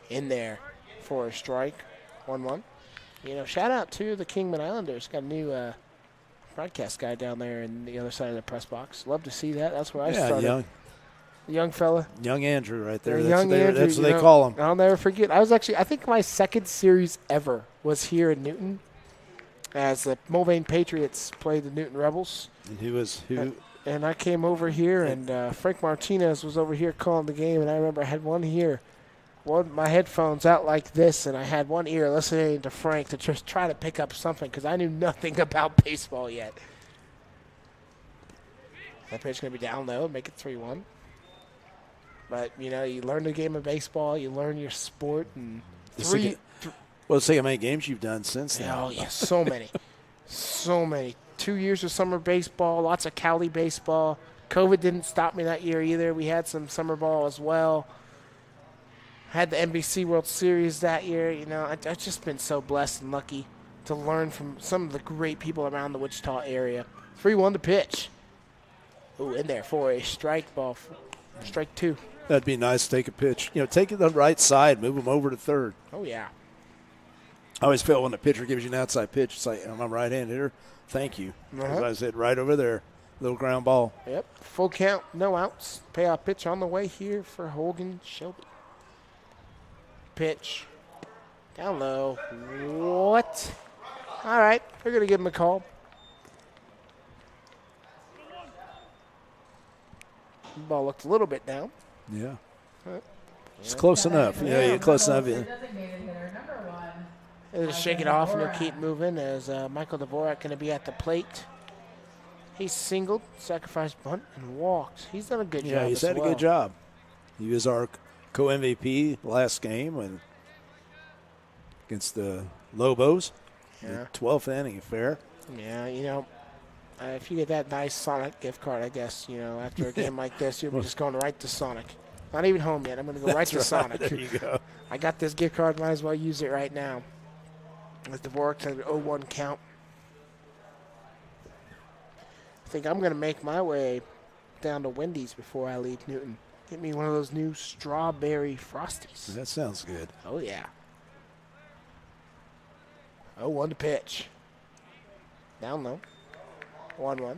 in there for a strike. 1-1. You know, shout out to the Kingman Islanders. Got a new broadcast guy down there in the other side of the press box. Love to see that. That's where I started. Young fella. Young Andrew right there. That's what they call him. I'll never forget. I think my second series ever was here in Newton as the Mulvane Patriots played the Newton Rebels. And who? And I came over here, and Frank Martinez was over here calling the game, and I remember I had my headphones out like this, and I had one ear listening to Frank to just try to pick up something because I knew nothing about baseball yet. That pitch going to be down low, make it 3-1. But, you know, you learn the game of baseball, you learn your sport, and see how many games you've done since then. Oh, yeah, so many. So many. 2 years of summer baseball, lots of Cali baseball. COVID didn't stop me that year either. We had some summer ball as well. Had the NBC World Series that year. You know, I've just been so blessed and lucky to learn from some of the great people around the Wichita area. 3-1 to pitch. Ooh, in there for a strike ball. Strike 2. That'd be nice to take a pitch. You know, take it to the right side, move them over to third. Oh, yeah. I always felt when the pitcher gives you an outside pitch, it's like, I'm a right-handed hitter. Thank you. As I said, right over there, little ground ball. Yep. Full count, no outs. Payoff pitch on the way here for Hogan Shelby. Pitch. Down low. What? All right. They're going to give him a call. Ball looked a little bit down. Yeah. It's close enough. Yeah, you're close enough. Yeah. They'll just shake it off and they'll keep moving as Michael Dvorak going to be at the plate. He singled, sacrificed bunt, and walked. He's done a good job. Yeah, he's had a good job. He was our co-MVP last game against the Lobos. Yeah. The 12th inning affair. Yeah, you know, if you get that nice Sonic gift card, I guess, you know, after a game like this, you'll be just going right to Sonic. Not even home yet. I'm going to go right to Sonic. There you go. I got this gift card. Might as well use it right now. With Dvorak at an 0-1 count. I think I'm going to make my way down to Wendy's before I leave Newton. Get me one of those new strawberry Frosties. That sounds good. Oh, yeah. 0-1 to pitch. Down low. 1-1.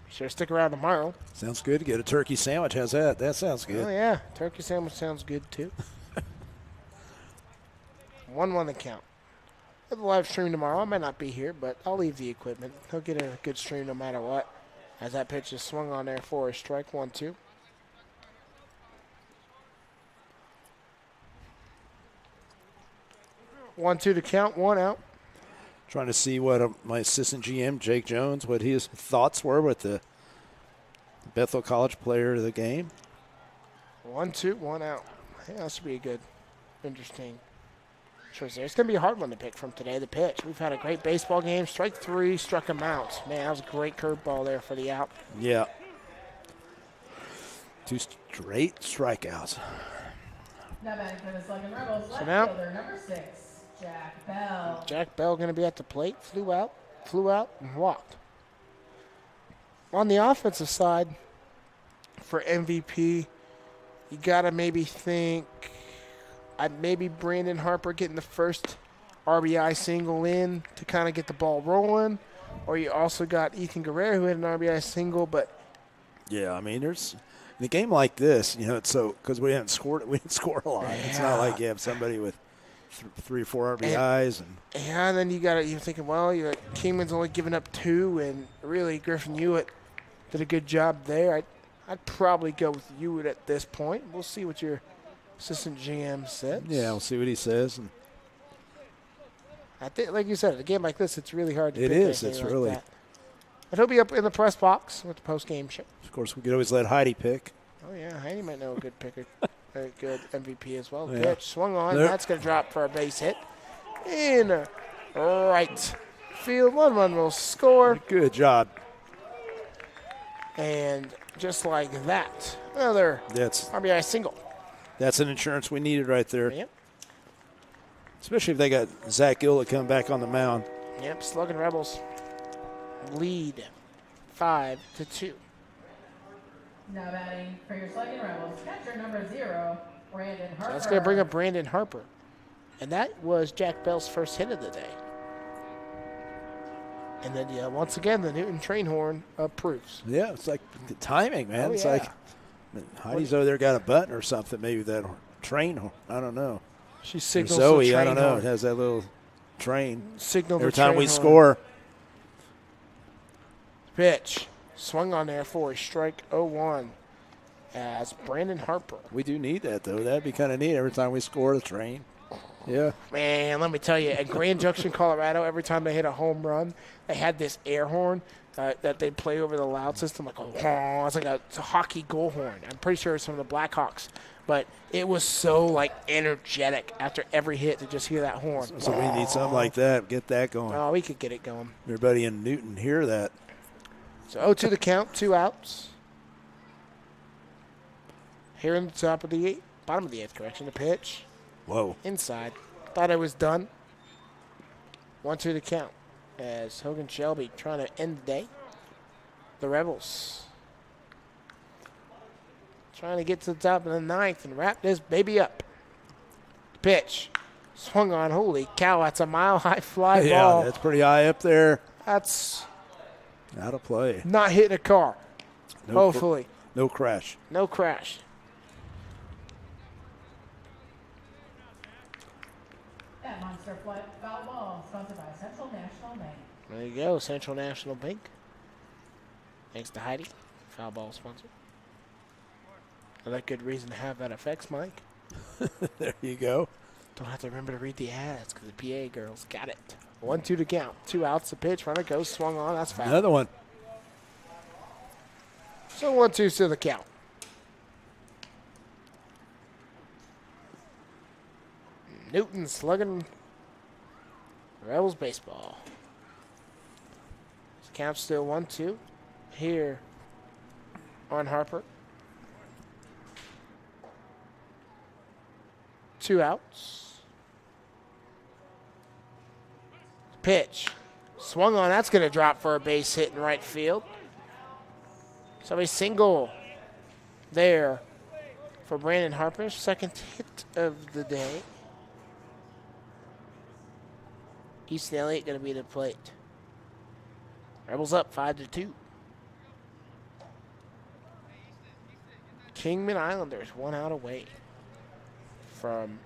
Sure, stick around tomorrow. Sounds good to get a turkey sandwich. How's that? That sounds good. Oh, yeah. Turkey sandwich sounds good, too. 1-1 the count. Have a live stream tomorrow. I might not be here, but I'll leave the equipment. He'll get a good stream no matter what. As that pitch is swung on there for a strike. 1-2. To count. 1 out. Trying to see what my assistant GM, Jake Jones, what his thoughts were with the Bethel College player of the game. 1-2, 1 out. Yeah, that should be a good, interesting choice there. It's going to be a hard one to pick from today, the pitch. We've had a great baseball game. Strike 3, struck him out. Man, that was a great curveball there for the out. Yeah. 2 straight strikeouts. Now batting for the Sluggin Rebels, left now- fielder number 6, Jack Bell. Jack Bell going to be at the plate. Flew out, and walked. On the offensive side, for MVP, you got to maybe think maybe Brandon Harper getting the first RBI single in to kind of get the ball rolling. Or you also got Ethan Guerrero who had an RBI single, but yeah, I mean, there's in a game like this, you know, it's so because we didn't score a lot. Yeah. It's not like you have somebody with 3 or 4 RBIs and then you're thinking, well, Kingman's only given up 2, and really Griffin Hewitt did a good job there. I'd probably go with Hewitt at this point. We'll see what your assistant GM says. Yeah, we'll see what he says. And I think, like you said, a game like this, it's really hard to pick. It is. It's It's like really. that. But he'll be up in the press box with the post-game show. Of course, we could always let Heidi pick. Oh, yeah, Heidi might know a good picker. A good MVP as well. Yeah. Pitch swung on. There. That's going to drop for a base hit. In right field. 1 run will score. Good job. And just like that, another That's RBI single. an insurance we needed right there. Yep. Especially if they got Zach Gillett coming back on the mound. Yep, Sluggin Rebels lead 5-2. Now batting for your Sluggin Rebels, catcher number 0, Brandon Harper. That's going to bring up Brandon Harper. And that was Jack Bell's first hit of the day. And then, once again, the Newton train horn approves. Yeah, it's like the timing, man. Oh, It's yeah. like Heidi's over there got a button or something. Maybe that train. I don't know. She Or signals Zoe, the I train don't know. horn. It has that little train. Signal Every the time train we horn. score. Pitch. Swung on there for a strike 0-1 as Brandon Harper. We do need that, though. That'd be kind of neat every time we score the train. Yeah. Man, let me tell you, at Grand Junction, Colorado, every time they hit a home run, they had this air horn that they'd play over the loud system, like it's like it's a hockey goal horn. I'm pretty sure it's from the Blackhawks, but it was so like energetic after every hit to just hear that horn. So we need something like that. Get that going. Oh, we could get it going. Everybody in Newton hear that. So 0-2 the count, 2 outs. Here in the top of the bottom of the 8th, correction, the pitch. Whoa. Inside. Thought I was done. 1-2 the count as Hogan Shelby trying to end the day. The Rebels trying to get to the top of the 9th and wrap this baby up. Pitch. Swung on. Holy cow, that's a mile-high fly Yeah, ball. that's pretty high up there. That's Out of play. not hitting a car. No Hopefully. No crash. No crash. That monster foul ball sponsored by Central National Bank. There you go, Central National Bank. Thanks to Heidi, foul ball sponsor. Another good reason to have that effects, Mike. There you go. Don't have to remember to read the ads because the PA girls got it. 1-2 to count. 2 outs the pitch. Runner goes, swung on. That's foul. Another one. So 1-2 to the count. Newton slugging Rebels baseball. Count still 1-2 here on Harper. 2 outs. Pitch. Swung on. That's going to drop for a base hit in right field. So a single there for Brandon Harper. Second hit of the day. Easton Elliott going to be at the plate. Rebels up 5-2. Kingman Islanders 1 out away from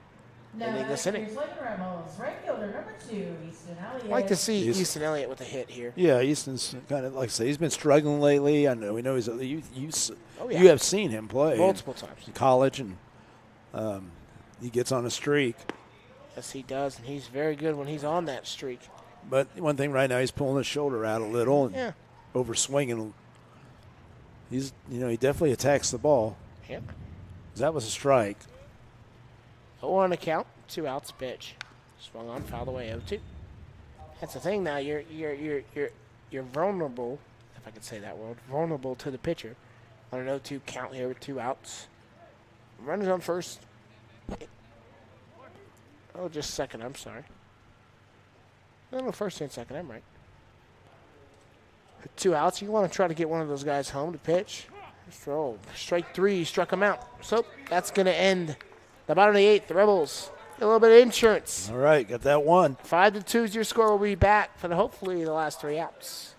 Now ending this batting inning. for your Sluggin Rebels, right fielder number 2, Easton Elliott. I'd like to see He's- Easton Elliott with a hit here. Yeah, Easton's kind of, like I say, he's been struggling lately. I know. We know you Oh, yeah. you have seen him play Multiple times. in college, and he gets on a streak. Yes, he does, and he's very good when he's on that streak. But one thing right now, he's pulling his shoulder out a little and Yeah. over swinging. He's, he definitely attacks the ball. Yep. That was a strike. 0 on the count, 2 outs pitch. Swung on, fouled away 0-2. That's the thing now. You're vulnerable, if I could say that word, vulnerable to the pitcher. On an 0-2 count here with 2 outs. Runners on first. Oh, just second. I'm sorry. No, first and second. I'm right. 2 outs. You want to try to get one of those guys home to pitch. Strike 3. Struck him out. So that's going to end the bottom of the 8th. The Rebels get a little bit of insurance. All right, got that one. 5-2 is your score. We'll be back for hopefully the last 3 outs.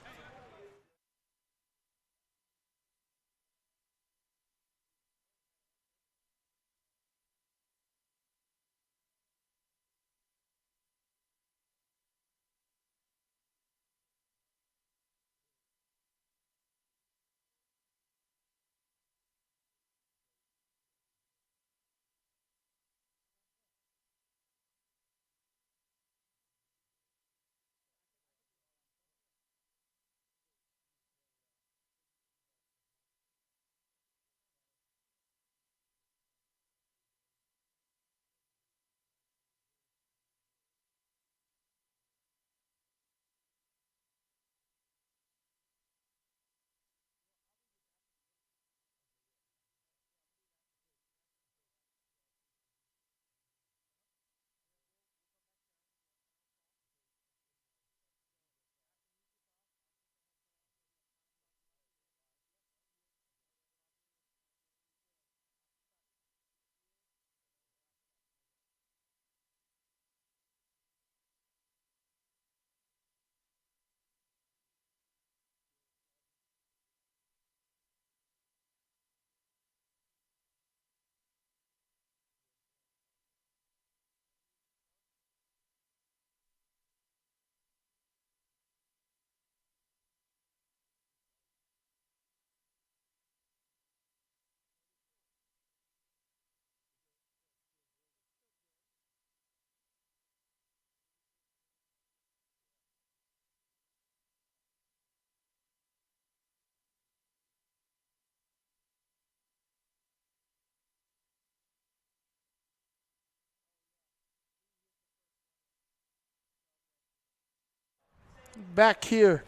back here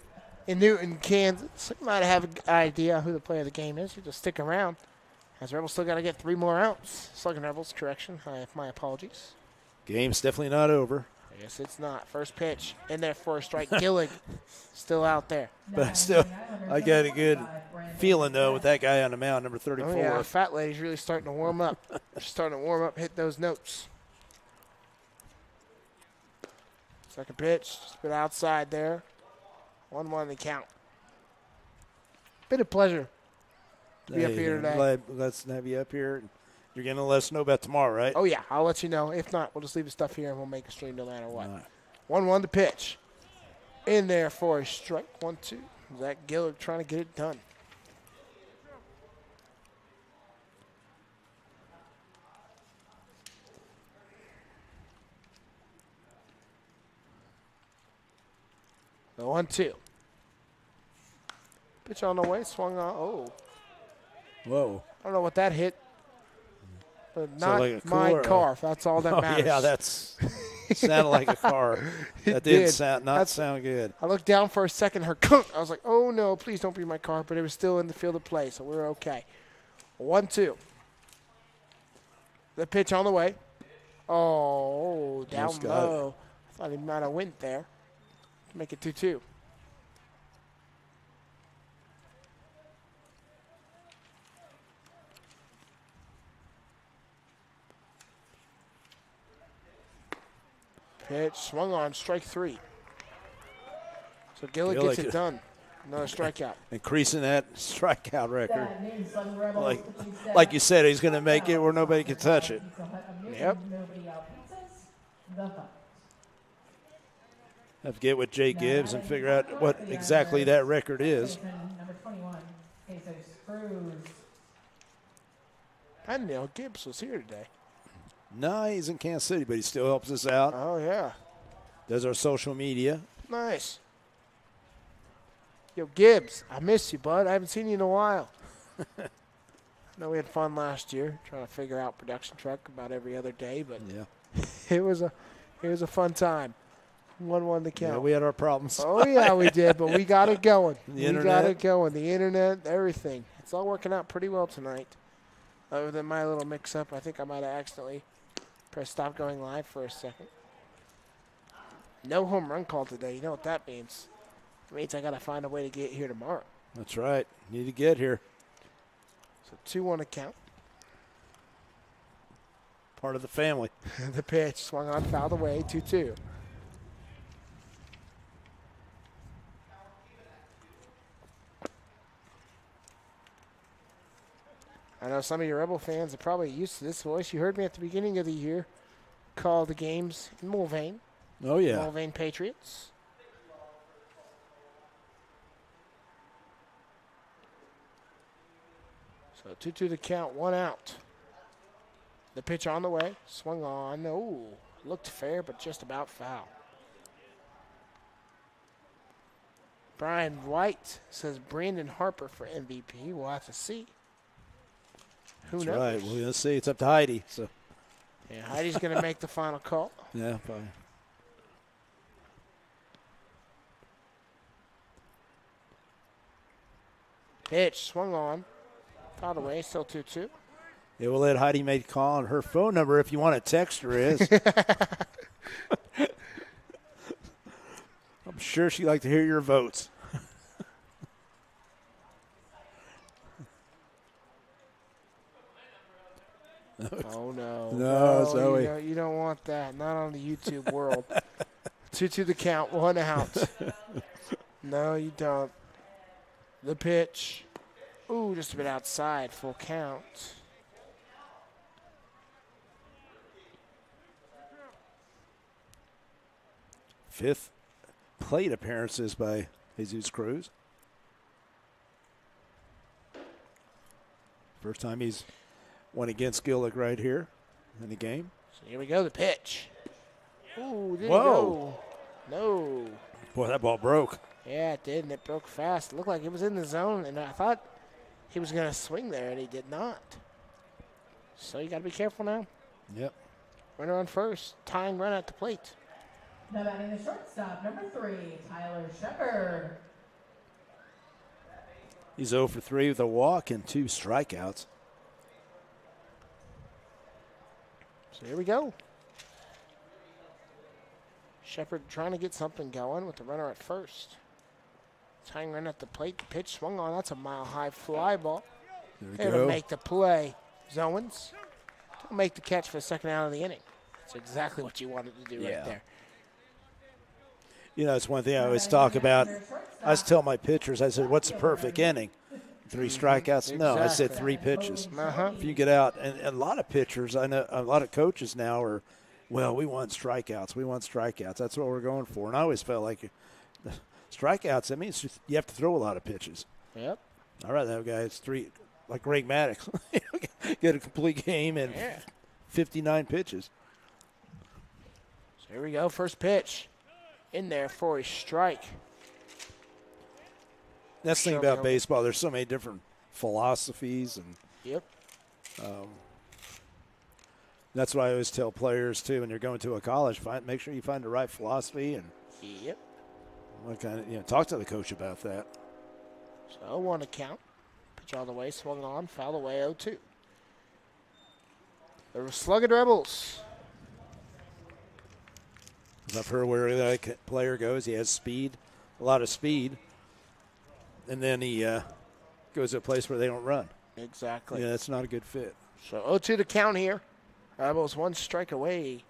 in Newton, Kansas. You might have an idea who the player of the game is. You just stick around. As Rebels still got to get 3 more outs. Sluggin Rebels, correction. My apologies. Game's definitely not over. I guess it's not. First pitch in there for a strike. Gillig still out there. But still, I got a good feeling, though, with that guy on the mound, number 34. Oh, yeah, the fat lady's really starting to warm up. She's starting to warm up, hit those notes. Second pitch, just a bit outside there. 1-1 the count. Bit of pleasure to be up here today. Glad let's have you up here. You're going to let us know about tomorrow, right? Oh, yeah, I'll let you know. If not, we'll just leave the stuff here and we'll make a stream no matter what. All right. 1-1 the pitch. In there for a strike. 1-2. Zach Gillard trying to get it done. The 1-2. Pitch on the way, swung on. Oh, Whoa. I don't know what that hit, but Sounded not like a my cooler. car. That's all that Oh, matters. yeah, that's sounded like a car. That It didn't did. sound good. I looked down for a second. Her cunk. I was like, oh no, please don't be my car. But it was still in the field of play, so we're okay. 1-2. The pitch on the way. Oh, down Almost got it. low. I thought he might have went there. Make it 2-2. Pitch swung on, strike 3. So Gillig gets it done. Another strikeout. Increasing that strikeout record. That means Sluggin Rebels, Like, the Pizza Hut, like you said, he's going to make it where nobody can touch it. Pizza Hut of Newton, Yep. Nobody out pizzas, the Hut. Have to get with Jay Gibbs and figure out what exactly that record is. Baseman, number 21, Jesus Cruz. I didn't know Gibbs was here today. No, he's in Kansas City, but he still helps us out. Oh, yeah. Does our social media. Nice. Yo, Gibbs, I miss you, bud. I haven't seen you in a while. I know we had fun last year trying to figure out production truck about every other day, but Yeah. it was a fun time. 1-1 to count. Yeah, we had our problems. Oh, yeah, we did, but we got it going. The we got internet. it going. The internet, everything. It's all working out pretty well tonight. Other than my little mix-up, I think I might have accidentally pressed stop going live for a second. No home run call today. You know what that means. It means I got to find a way to get here tomorrow. That's right. Need to get here. So 2-1 to count. Part of the family. The pitch swung on, fouled away, 2-2. I know some of your Rebel fans are probably used to this voice. You heard me at the beginning of the year call the games in Mulvane. Oh, yeah. Mulvane Patriots. So 2-2 to count, 1 out. The pitch on the way, swung on. Oh, looked fair, but just about foul. Brian White says Brandon Harper for MVP. We'll have to see. Who That's knows? right. Well, let's see. It's up to Heidi. So, Yeah, Heidi's going to make the final call. yeah, fine. Pitch swung on, fouled away, still 2-2. Yeah, we'll let Heidi make a call, and her phone number, if you want to text her, is. I'm sure she'd like to hear your votes. Oh, no. No, Zoe. You don't want that. Not on the YouTube world. 2-2 the count, 1 out. No, you don't. The pitch. Ooh, just a bit outside. Full count. Fifth plate appearances by Jesus Cruz. First time he's went against Gillick right here in the game. So here we go, the pitch. Ooh, didn't Whoa. go. No. Boy, that ball broke. Yeah, it did, and it broke fast. It looked like it was in the zone, and I thought he was going to swing there, and he did not. So you got to be careful now. Yep. Runner on first, tying run at the plate. Now batting the shortstop, number 3, Tyler Shepard. He's 0 for 3 with a walk and 2 strikeouts. So here we go. Shepard trying to get something going with the runner at first. Tying run at the plate. The pitch swung on. That's a mile-high fly ball. There we To go. make the play. Zowens. Don't make the catch for the second out of the inning. That's exactly what you wanted to do Yeah. right there. You know, it's one thing I always talk about. I always tell my pitchers, I said, what's the perfect inning? 3 strikeouts? No, I said 3 pitches. If you get out, and a lot of pitchers, I know a lot of coaches now are, well, we want strikeouts. We want strikeouts. That's what we're going for. And I always felt like strikeouts, that means you have to throw a lot of pitches. Yep. All right, that guy's 3, like Greg Maddox, get a complete game and 59 pitches. So here we go. First pitch. In there for a strike. That's the thing Shelby about Hogan. baseball. There's so many different philosophies, and Yep. that's what I always tell players too. When you're going to a college, make sure you find the right philosophy and Yep. what kind of, talk to the coach about that. So 1 to count. Pitch all the way, swung on, foul away, 0-2. The Sluggin Rebels. I've heard where that player goes, he has speed, a lot of speed, and then he goes to a place where they don't run. Exactly. Yeah, that's not a good fit. So 0-2 to count here. Rebels 1 strike away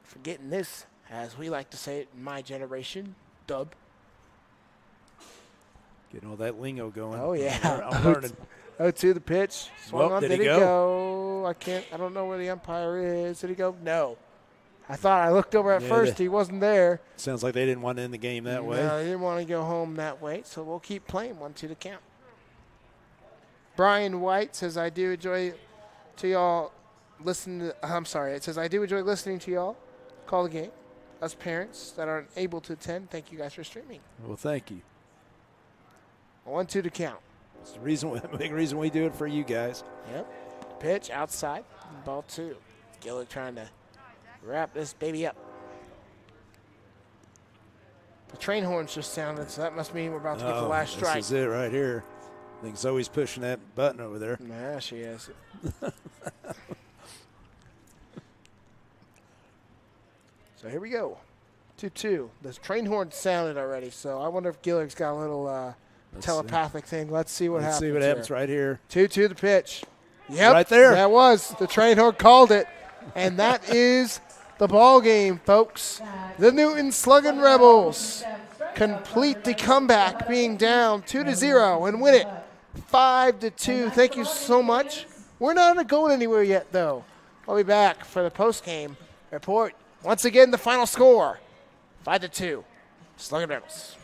for getting this, as we like to say it in my generation, dub. Getting all that lingo going. Oh, yeah. I'm learning. 0-2 the pitch. Swung Well, on. did Did he he go? go? I don't know where the umpire is. Did he go? No. I looked over at Yeah, first. He wasn't there. Sounds like they didn't want to end the game that way. No, they didn't want to go home that way, so we'll keep playing. 1-2 to count. Brian White says, I do enjoy to y'all listen. I'm sorry. It says, I do enjoy listening to y'all call the game. Us parents that aren't able to attend, thank you guys for streaming. Well, thank you. 1-2 to count. It's the reason, a big reason we do it for you guys. Yep. Pitch outside. Ball 2. Gillick trying to wrap this baby up. The train horns just sounded, so that must mean we're about to get the last strike. This is it right here. I think Zoe's pushing that button over there. Yeah, she is. So here we go. 2-2. The train horn sounded already, so I wonder if Gillick's got a little telepathic thing. Let's see what Let's happens. see what happens right here. 2-2 the pitch. Yep. Right there. That was. The train horn called it. And that is the ball game, folks. The Newton Sluggin Rebels complete the comeback, being down 2-0 and win it 5-2. Thank you so much. We're not going anywhere yet, though. I'll be back for the post-game report. Once again, the final score, 5-2. Sluggin Rebels.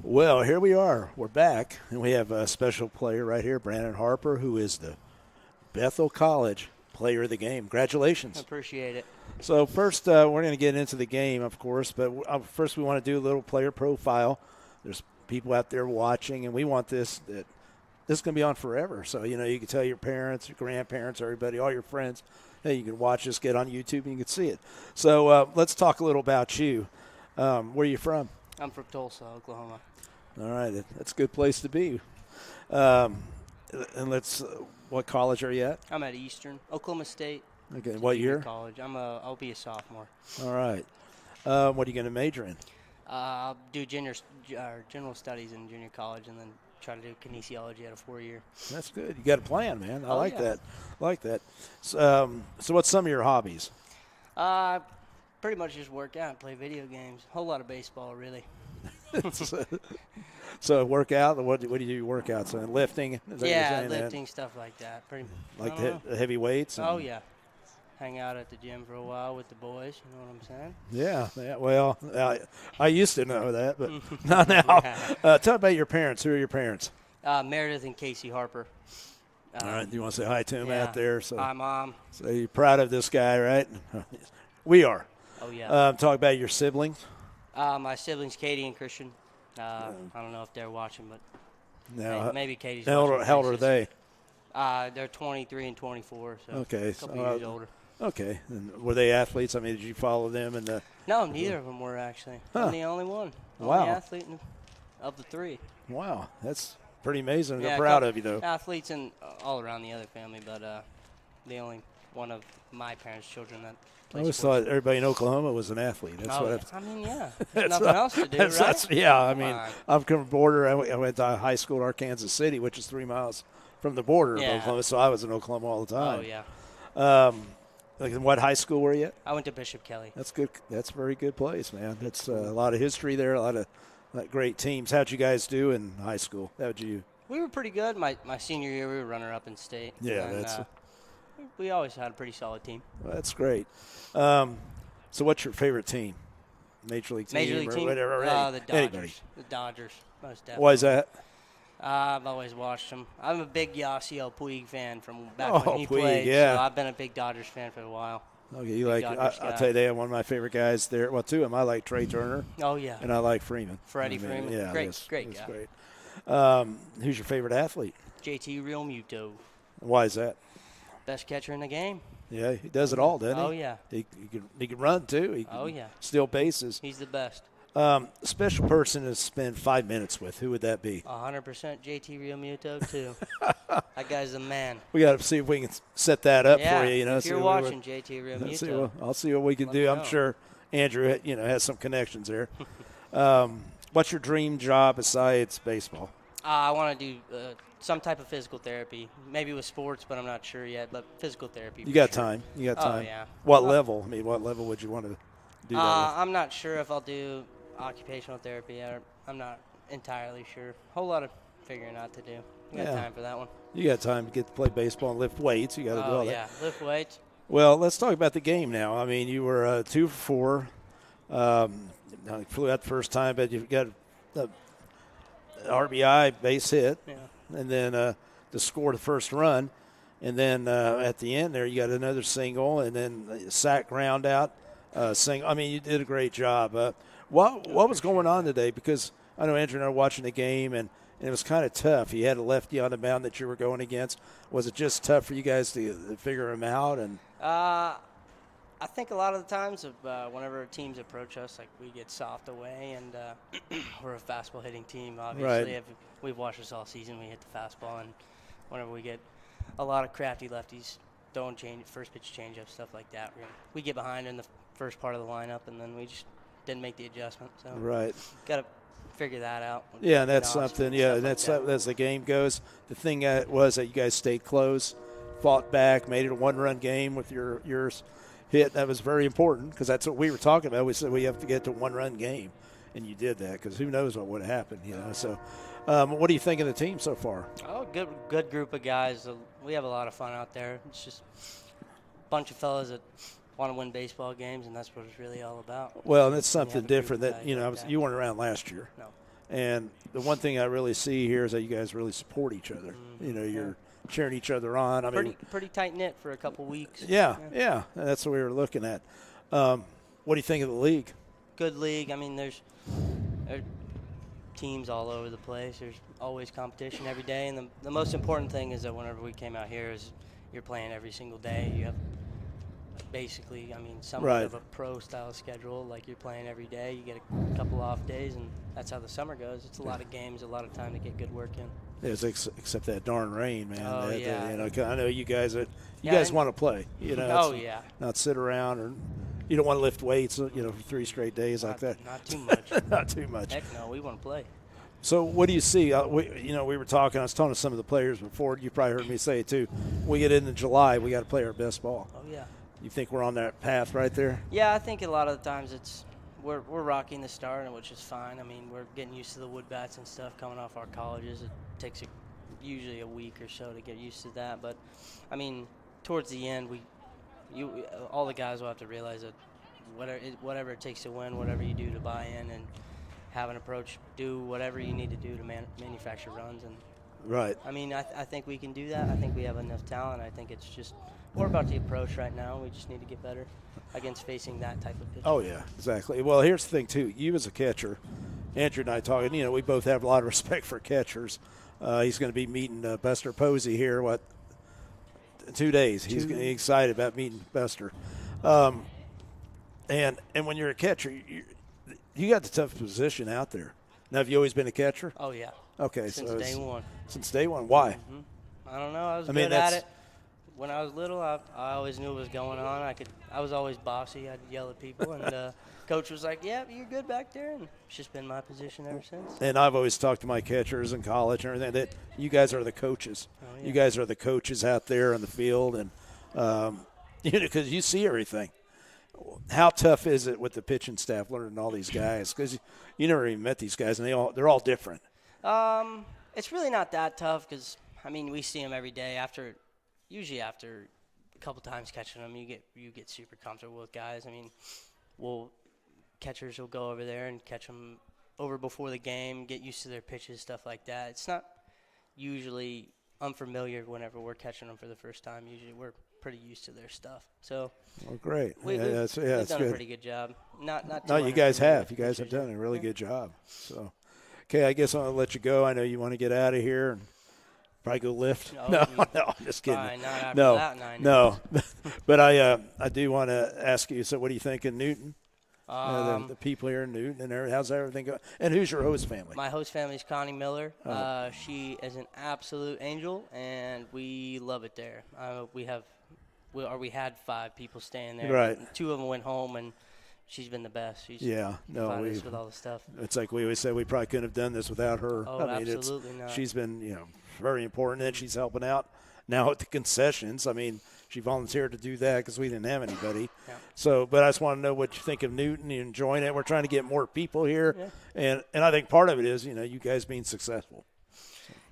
Well, here we are. We're back, and we have a special player right here, Brandon Harper, who is the Bethel College Player of the Game. Congratulations. Appreciate it. So first, we're going to get into the game, of course, but first we want to do a little player profile. There's people out there watching, and we want this is going to be on forever. So, you can tell your parents, your grandparents, everybody, all your friends, hey, you can watch this, get on YouTube, and you can see it. So let's talk a little about you. Where are you from? I'm from Tulsa, Oklahoma. All right, that's a good place to be. And what college are you at? I'm at Eastern, Oklahoma State. Okay, what year? College. I'll be a sophomore. All right. What are you going to major in? I'll do general studies in junior college and then try to do kinesiology at a 4-year. That's good. You got a plan, man. I like yeah. that. So what's some of your hobbies? Pretty much just work out and play video games. A whole lot of baseball, really. So work out. What do you do? Workouts and lifting? Is that what you're saying, lifting, stuff like that. Like the heavy weights. Oh yeah. Hang out at the gym for a while with the boys. You know what I'm saying? Yeah. Well, I used to know that, but not now. Tell me about your parents. Who are your parents? Meredith and Casey Harper. All right. Do you want to say hi to them out there? So, hi, Mom. So you're proud of this guy, right? We are. Oh yeah. Talk about your siblings. My siblings, Katie and Christian. I don't know if they're watching, but maybe Katie's watching. How old are they? They're 23 and 24, so okay, a couple years older. Okay. And were they athletes? I mean, did you follow them? No, neither of them were actually. Huh. I'm the only one. Wow. Only athlete of the 3. Wow, that's pretty amazing. Yeah, I'm proud of you, though. Athletes and all around the other family, but the only one of my parents' children that I always thought everybody in Oklahoma was an athlete. That's I mean, yeah. There's nothing else to do, right? Yeah, I mean, I'm from the border. I went to high school in Arkansas City, which is 3 miles from the border of Oklahoma, so I was in Oklahoma all the time. Oh, yeah. Like in what high school were you at? I went to Bishop Kelly. That's good. That's a very good place, man. That's a lot of history there, a lot of great teams. How'd you guys do in high school? We were pretty good. My senior year, we were runner-up in state. Yeah, and, we always had a pretty solid team. Well, that's great. So what's your favorite team? Major League team? Whatever. The Dodgers. Anybody. The Dodgers, most definitely. Why is that? I've always watched them. I'm a big Yasiel Puig fan from back when he Puig, played. yeah. So I've been a big Dodgers fan for a while. Okay, you like? I'll tell you, they have one of my favorite guys there. Well, two of them. I like Trey Turner. Oh yeah. And I like Freeman. Freeman. Yeah, great guy. Great. Who's your favorite athlete? JT Realmuto. Why is that? Best catcher in the game. Yeah, he does it all, doesn't he? Oh yeah. He can run too. He can steal bases. He's the best. Special person to spend 5 minutes with. Who would that be? 100% JT Realmuto too. That guy's the man. We got to see if we can set that up for you. If you're watching JT Realmuto, I'll see what we can do. I'm sure Andrew, has some connections there. What's your dream job besides baseball? I want to do some type of physical therapy, maybe with sports, but I'm not sure yet. But physical therapy. You got time. You got time. Oh yeah. What level? I mean, what level would you want to do that with? I'm not sure if I'll do occupational therapy. I'm not entirely sure. Whole lot of figuring out to do. You got time for that one. You got time to get to play baseball and lift weights. You got to do all that. Yeah, lift weights. Well, let's talk about the game now. I mean, you were 2 for 4. Flew out the first time, but you got a RBI base hit, and then to score the first run, and then at the end there you got another single, and then a sack ground out single. I mean, you did a great job. What was going on today? Because I know Andrew and I were watching the game, and it was kind of tough. He had a lefty on the mound that you were going against. Was it just tough for you guys to figure him out? And I think a lot of the times whenever teams approach us, like we get soft away, and we're a fastball hitting team. Obviously, if we've watched us all season. We hit the fastball, and whenever we get a lot of crafty lefties throwing first pitch changeup, stuff like that, we get behind in the first part of the lineup, and then we just didn't make the adjustment. So got to figure that out. Yeah, and that's something. Yeah, and that's as the game goes. The thing was that you guys stayed close, fought back, made it a 1-run game with yours hit. That was very important because that's what we were talking about. We said we have to get to 1-run game, and you did that because who knows what would happen, So, what do you think of the team so far? Oh, good group of guys. We have a lot of fun out there. It's just a bunch of fellas that want to win baseball games, and that's what it's really all about. Well, and it's something different that you weren't around last year. No. And the one thing I really see here is that you guys really support each other. You know, you're cheering each other on. I mean, pretty tight knit for a couple weeks. Yeah. That's what we were looking at. What do you think of the league? Good league. I mean, there's teams all over the place. There's always competition every day, and the most important thing is that whenever we came out here is you're playing every single day. You have basically, I mean, somewhat of a pro-style schedule. Like, you're playing every day. You get a couple off days, and that's how the summer goes. It's a lot of games, a lot of time to get good work in. Yes, except that darn rain, man. Oh, yeah. You know, I know you guys want to play. You know, not sit around, or you don't want to lift weights, you know, for 3 straight days like that. Not too much. Not too much. Heck no, we want to play. So what do you see? We were talking. I was talking to some of the players before. You probably heard me say it too. We get into July, we got to play our best ball. Oh yeah. You think we're on that path right there? Yeah, I think a lot of the times we're rocking the start, which is fine. I mean, we're getting used to the wood bats and stuff coming off our colleges. It takes usually a week or so to get used to that. But I mean, towards the end, all the guys will have to realize that whatever it takes to win, whatever you do to buy in and have an approach, do whatever you need to do to manufacture runs. And right. I mean, I think we can do that. I think we have enough talent. I think it's just more about the approach right now. We just need to get better against facing that type of pitch. Oh, yeah, exactly. Well, here's the thing, too. You as a catcher, Andrew and I talking, you know, we both have a lot of respect for catchers. He's going to be meeting Buster Posey here, 2 days. He's getting excited about meeting Buster. And when you're a catcher, you got the tough position out there. Now, have you always been a catcher? Oh, yeah. Okay. Since day one. Since day one. Why? Mm-hmm. I don't know. I was good at it. When I was little, I always knew what was going on. I was always bossy. I'd yell at people, and coach was like, "Yeah, you're good back there," and it's just been my position ever since. And I've always talked to my catchers in college and everything that you guys are the coaches. Oh, yeah. You guys are the coaches out there on the field, and you know, because you see everything. How tough is it with the pitching staff learning all these guys? Because you never even met these guys, and they're all different. It's really not that tough because I mean we see them every day. Usually after a couple times catching them, you get super comfortable with guys. I mean, catchers will go over there and catch them over before the game, get used to their pitches, stuff like that. It's not usually unfamiliar whenever we're catching them for the first time. Usually we're pretty used to their stuff. So, well, great. We've done a pretty good job. No, you guys have. You guys have done a really good job. So, okay, I guess I'll let you go. I know you want to get out of here and probably go lift. No, I'm just kidding. Fine, not after that 9 no. But I do want to ask you. So, what do you think of Newton? The people here in Newton and everything. How's everything going? And who's your host family? My host family is Connie Miller. She is an absolute angel, and we love it there. We had 5 people staying there. Right. 2 of them went home, and she's been the best. She's provided us with all the stuff. It's like we always said, we probably couldn't have done this without her. Oh, I mean, absolutely not. She's been, very important, and she's helping out now at the concessions. I mean, she volunteered to do that because we didn't have anybody. Yeah. So, but I just want to know what you think of Newton. You enjoying it? We're trying to get more people here, and I think part of it is, you guys being successful.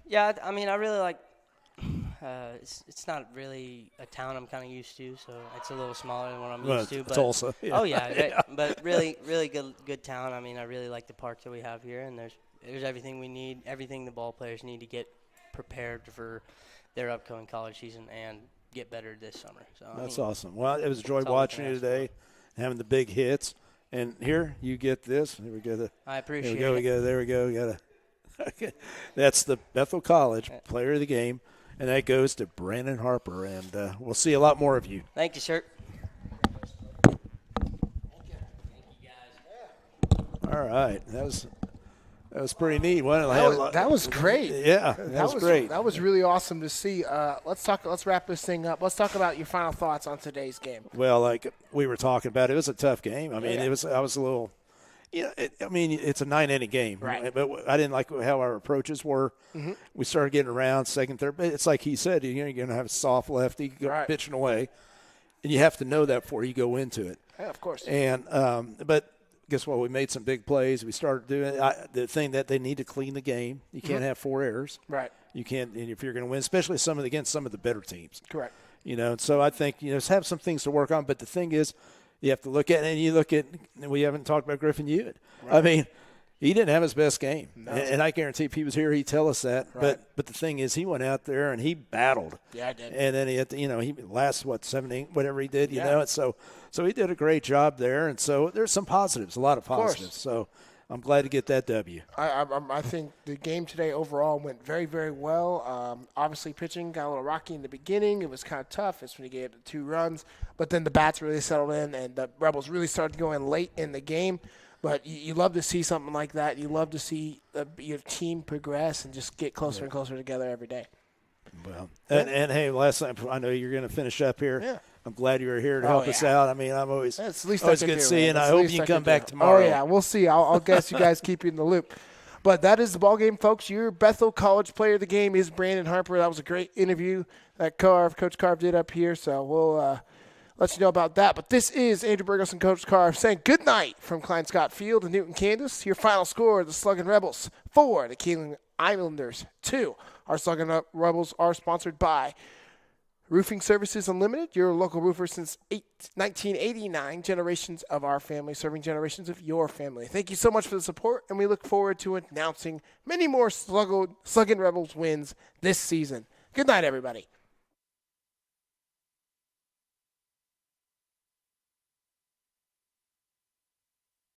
Yeah, I mean, I really like. It's not really a town I'm kind of used to, so it's a little smaller than what I'm used to. But Tulsa. Yeah. Oh yeah, but really good town. I mean, I really like the park that we have here, and there's everything we need, everything the ball players need to get prepared for their upcoming college season and get better this summer. So that's awesome. Well, it was a joy watching you today, having the big hits, and here you get this. Here we go. I appreciate it. There we go. We got that's the Bethel College Player of the Game. And that goes to Brandon Harper, and we'll see a lot more of you. Thank you, sir. All right, that was pretty neat. That was great. Yeah, that was great. That was really awesome to see. Let's wrap this thing up. Let's talk about your final thoughts on today's game. Well, like we were talking about, it was a tough game. I mean, I was a little. It's a 9-inning game, right? But I didn't like how our approaches were. Mm-hmm. We started getting around second, third. But it's like he said, you're going to have a soft lefty pitching away, and you have to know that before you go into it. Yeah, of course. And but guess what? We made some big plays. We started doing the thing that they need to clean the game. You can't have 4 errors. Right. You can't, and if you're going to win, especially against some of the better teams. Correct. So I think have some things to work on. But the thing is, you have to look at it, and we haven't talked about Griffin Hewitt. Right. I mean, He didn't have his best game, No. and I guarantee if he was here, he'd tell us that. Right. But the thing is, he went out there and he battled. Yeah, I did. And then he had to, he last 7, 8, whatever he did, you Yeah. know. And so he did a great job there. And so there's some positives, a lot of course. positives. So I'm glad to get that W. I think the game today overall went very, very well. Obviously, pitching got a little rocky in the beginning. It was kind of tough. It's when you gave it 2 runs. But then the bats really settled in, and the Rebels really started going late in the game. But you love to see something like that. You love to see your team progress and just get closer and closer together every day. Well, and hey, last time, I know you're going to finish up here. Yeah. I'm glad you were here to help us out. I mean, I'm always, That's the least always I can good do, seeing. man. I That's the hope least you I can come can back do. tomorrow. Oh, yeah, we'll see. I'll guess you guys keep you in the loop. But that is the ball game, folks. Your Bethel College player of the game is Brandon Harper. That was a great interview that Coach Carve did up here. So we'll let you know about that. But this is Andrew Burgos and Coach Carve saying good night from Klein Scott Field in Newton, Kansas. Your final score, the Sluggin Rebels 4, the Kingman Islanders 2. Our Sluggin Rebels are sponsored by Roofing Services Unlimited, your local roofer since 1989. Generations of our family, serving generations of your family. Thank you so much for the support, and we look forward to announcing many more Sluggin Rebels wins this season. Good night, everybody.